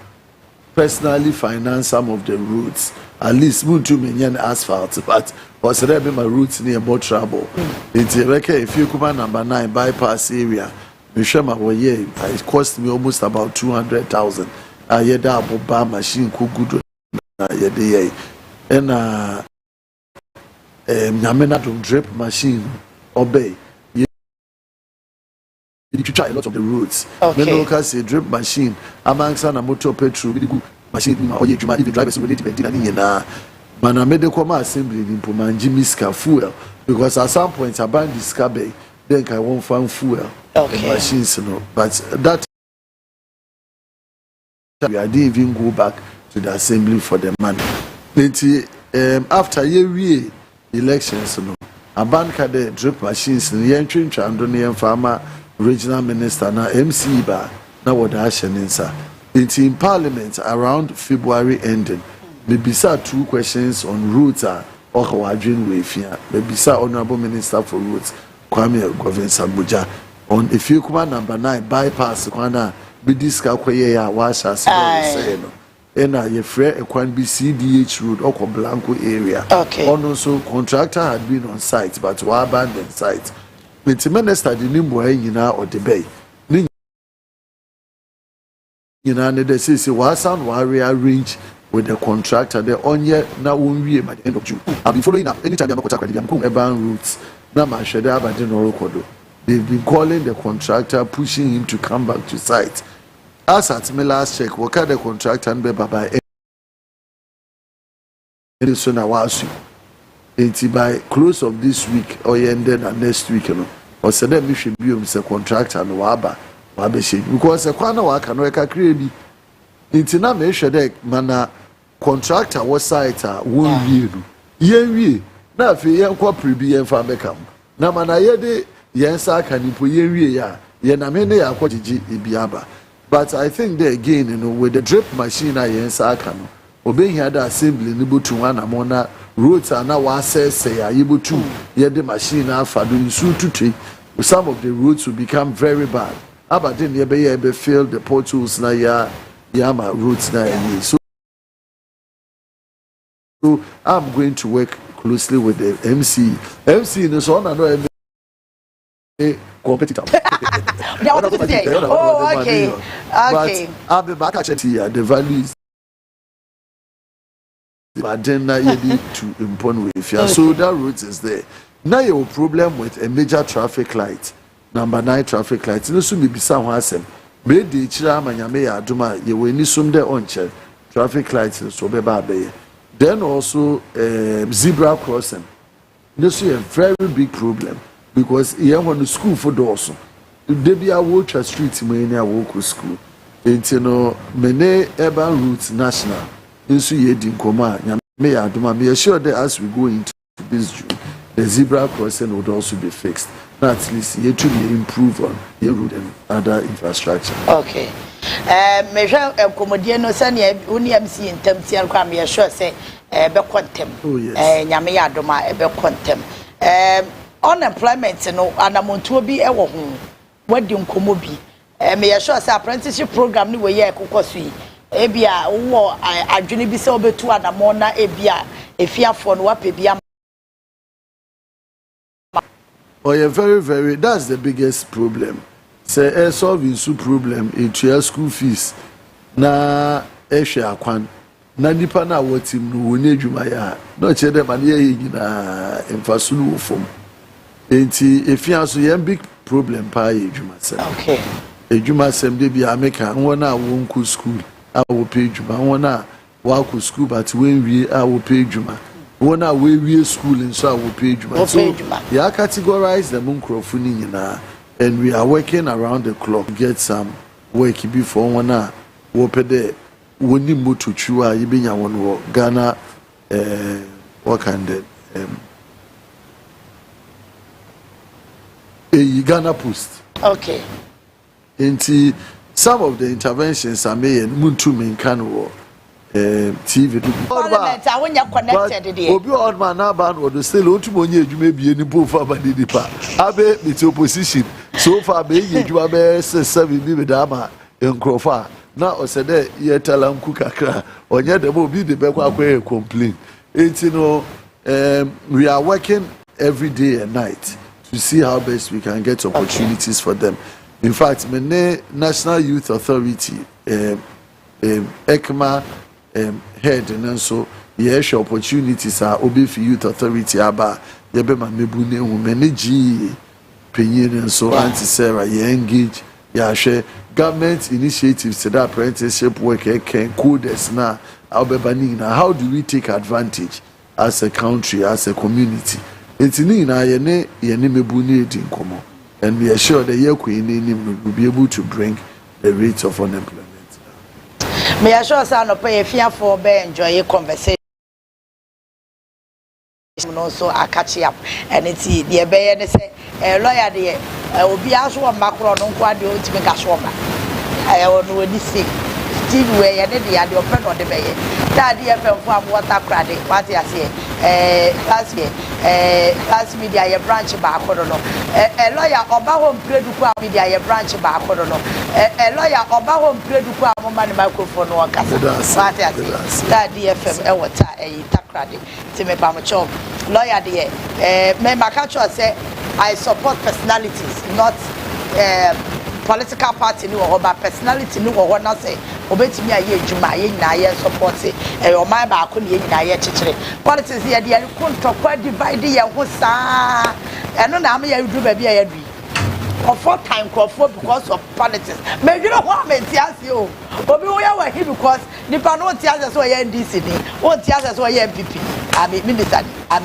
Speaker 9: personally finance some of the routes. At least Muntu Minyan asphalt, but was there my routes near more trouble. It's if you come number 9 bypass area, Mishama Waye, it cost me almost about 200,000. I had a bar machine cook good and Namena drip machine obey. You try a lot of the routes. When you say drip machine, amongst a motor petrol, machine, or you even drivers ready to maintain an na. Man, I made the comma assembly in Puman Jimmy's fuel because at some point I banned this cabin, then I won't find fuel. Machines, but that I didn't even go back to the assembly for the money. After year elections, I banned the drip machines in the entry and farmer. Regional minister na MC ba na wada ashenensa in parliament around February ending maybe 2 questions on routes or wadwin wefia maybe honorable minister for routes Kwame Governor on if you come number 9 bypass kwana be discuss kwaye ya washa say no ena ye free ekwan be CDH road or Blanco area also contractor had been on site but were abandoned site. The minister the name boy or the bay. They say was rearrange with the contractor the on yet now won't be by the end of June. I'll be following up anytime I'm urban routes. Now my shadow they've been calling the contractor, pushing him to come back to site. As at my last check, what kind of contractor and be by any sooner was you. By close of this week or ended and next week, or said that we should be a contractor and waba because a corner work and work a creamy. It's not measure that mana contractor was site 1 year. Ye, now for young corporate be and farm become. Now, man, I had yes, I can you put ya, Yenamene, I quite biaba. But I think they again, with the drip machine, I yes, I can. Obeying had assembly able to one among roads are now say are able to yet the machine alpha doing so to take some of the roads will become very bad. But then you be fill the potholes na yama roads na so I'm going to work closely with the MC. MC in the son and no competitor.
Speaker 1: Oh, okay.
Speaker 9: But I'll be back at the value is but then now you need to impon with you. So that route is there. Now your problem with a major traffic light, number 9 traffic light. No soon be some hasem. Be the chirama yame aduma you will need some there on check traffic lights so be babe. Then also zebra crossing. This is a very big problem because you want to school for those. They be a Walter Street many a walk school. It's no many urban routes national. This is in Koma. May I do my sure that as we go into this June, the zebra crossing would also be fixed. Now at least you to improve on your road and other infrastructure.
Speaker 1: Okay. Measure Comodiano Sanya UNMC in Temsian Cram, you sure say be quantum.
Speaker 9: Oh yes.
Speaker 1: Yamea Doma be quantum. Unemployment no anamuntu bi ewo ho. Wadi nkomobi. Me sure say apprenticeship program ni we ye kokosui. Ebia wo adwene bi se obetu adamo na ebia efiafo no wapebia.
Speaker 9: Oh yeah, very that's the biggest problem. Say solving su problem into your school fees. Na share akwan. Na nipa na wotim no woni adwuma ya. No che dem an ye nyina emfasulu wofom. Enti efiaso ye big problem pa adwuma se.
Speaker 1: Okay.
Speaker 9: Adwuma sem de bia meka wona wonku school a wo pay adwuma wona wa ku school but when we a wo pay adwuma. Wona we school nso a wo pay adwuma. So ya categorize them nkrofuni nyina. And we are working around the clock to get some work before one hour. We pay when you move to Chua, you be one Ghana. What kind of Ghana Post?
Speaker 1: Okay.
Speaker 9: And some of the interventions are made in Muntu Minkano TV.
Speaker 1: Parliament, I want you connected there.
Speaker 9: Obi on man aban or the still otumonye you be any both for the pa. Abe with opposition. So far be you abe 7 bi dama enkrofa. Na o said ye tell am kukakra. Onye dem obi de be kwa complain. We are working every day and night to see how best we can get opportunities for them. In fact, my National Youth Authority ECMA head and so yes opportunities are obi for youth authority aba ye be ma mebune hu manage penyin and so Auntie Sarah ye engage ya share government initiatives that apprenticeship work can coders na albebani na how do we take advantage as a country as a community etini na ye ne mebune edi nkomo and we are sure that ye queen will be able to bring the rate of unemployment.
Speaker 1: May I show some of a fear for bear enjoy a conversation. Also, I catch up and it's the bear and say, a lawyer there, I will be asked one macron on quad to make a swammer. I will know this thing. Steve way and the other open on the bay. Daddy, from water credit, what I say, last media, a branch back, I don't know. A lawyer about home play to media, a branch back, I don't know. A lawyer about home play to money microphone or casa. What I say, Daddy FM, water, a takradi, to me, Pamacho. Lawyer, dear, may my culture say, I support personalities, not political party no or ba personality no or not say obetimi aye adwuma ye nyina ye support o man ba ko ne nyina ye kekere politics ye de kontokwa divide ye ho saa eno na am ye du ba bia ye dui of 4 time crofo because of politics me dwere ho amentiase o obi wo ye wa hi because nipa no tiase so ye NDC ni o tiase so ye MPP ami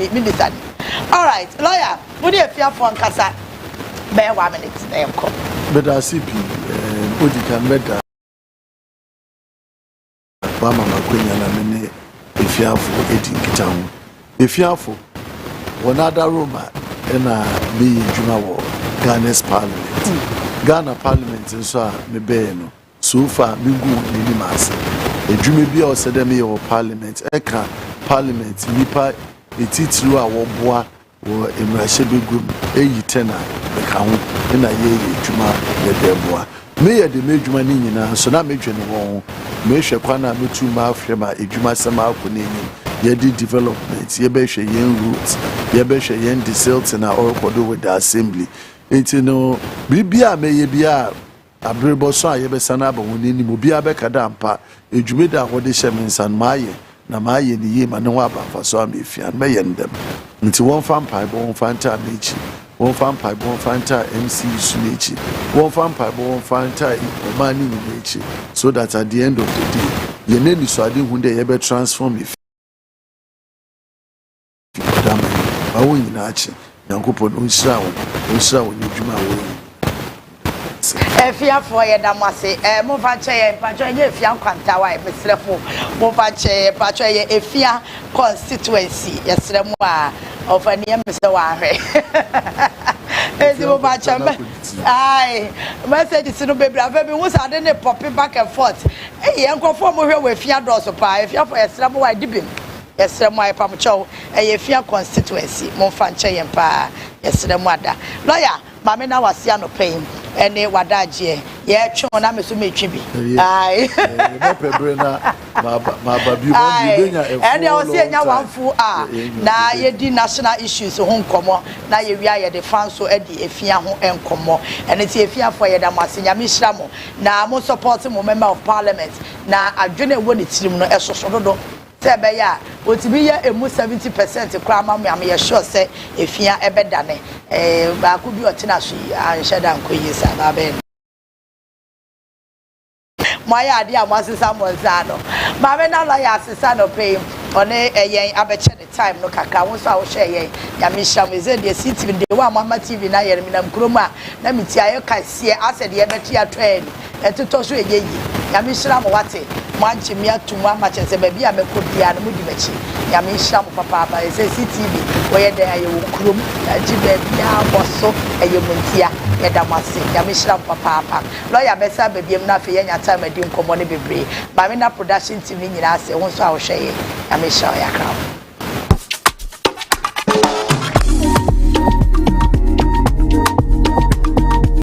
Speaker 1: minister all right lawyer wo dey fear for nkasa be 1 minute na yem ko.
Speaker 9: But I see people, can better. Mama Queen and if you have for 18 town. If you have for one other Roma, and be Juma Ghana's Parliament. Ghana Parliament is me beno. So far, me go minimas. A Juma be or Sedemi or Parliament, Eka Parliament, Nipa, a titru our bois. Or in my shabby group, a tenor, the count, and I ye Juma, the debois. May I the major money now, so not major no more. May Shakwana Mutu Mafrema, a Juma Sama Kunini, Yedi developments, Yebesha Yen roots, Yebesha Yen desilts and our Kodo with the assembly. It's no Bibia may ye be a Abrebosa Yebesanaba, Unini Mubia Becadampa, a Jumida Hodishamins and Maye. na ma ye ni ye ma ne ho aba fa so am efia me ye ndem nti won fa mpai bo won fa nta mechi won fa mpai bo won fa nta MC su mechi won fa mpai bo won fa nta OMAN ni mechi so that at the end of the day ye ne ni so ade hu de ye be transform if dam ba won nyina achi yankopon onhyira won ni dwuma wo
Speaker 1: Efia for ye damase mo fa che ye patcho ye efia kwanta wa e mesrefo mo fa che patcho ye efia constituency yesremu a ofani ye mese wa hwe ezi mo fa che ai message sinu bebre afa bi wo sa de ne pop back and forth ye nkofo mo hwe wa efia doso pa efia for yesremu wa dibim yesremu ai pamcho ye efia constituency mo fa che ye pa yesremu ada lawyer mame na wasia no pain ene wadaje ye twen na meso metwi bi ai
Speaker 9: no pebre na ma babi mo di benya
Speaker 1: ene o se nya wanfu a na ye di national issues ho nkomo na ye wi aye de fanso e di efia ho enkomo ene ti efia for ye da masenya mi hira mo na mo support mo member of parliament na adwene wo ne tirim no esoso dodo sebe ya otibi ye emu 70% kra ma me ye sure say efia ebedane ba ku bi otina so anheda nkoyi sa ba ben maya ade amasisa monza no ma me na la ya asisa no pay one yen abeche the time no kaka won so a wo hye yen ya me hya me ze de CTV de wa mama TV na yer mi na mkroma na miti ayo kase ase de ye beti atwen etito so eyeyi ya me hira mo wate manchi mi atuma ma chese ba bia mekobia no mudi mechi ya me hira mo papa ba ese CTV wo ye de ayo krom aji ba bia boso ayo muntia ye da mase ya me hira mo papa lawyer besa ba biem na fe ye nya time adi nkomo ne bebre ba me na production team nyina ase won so a wo hye ye ya me hira ya krawo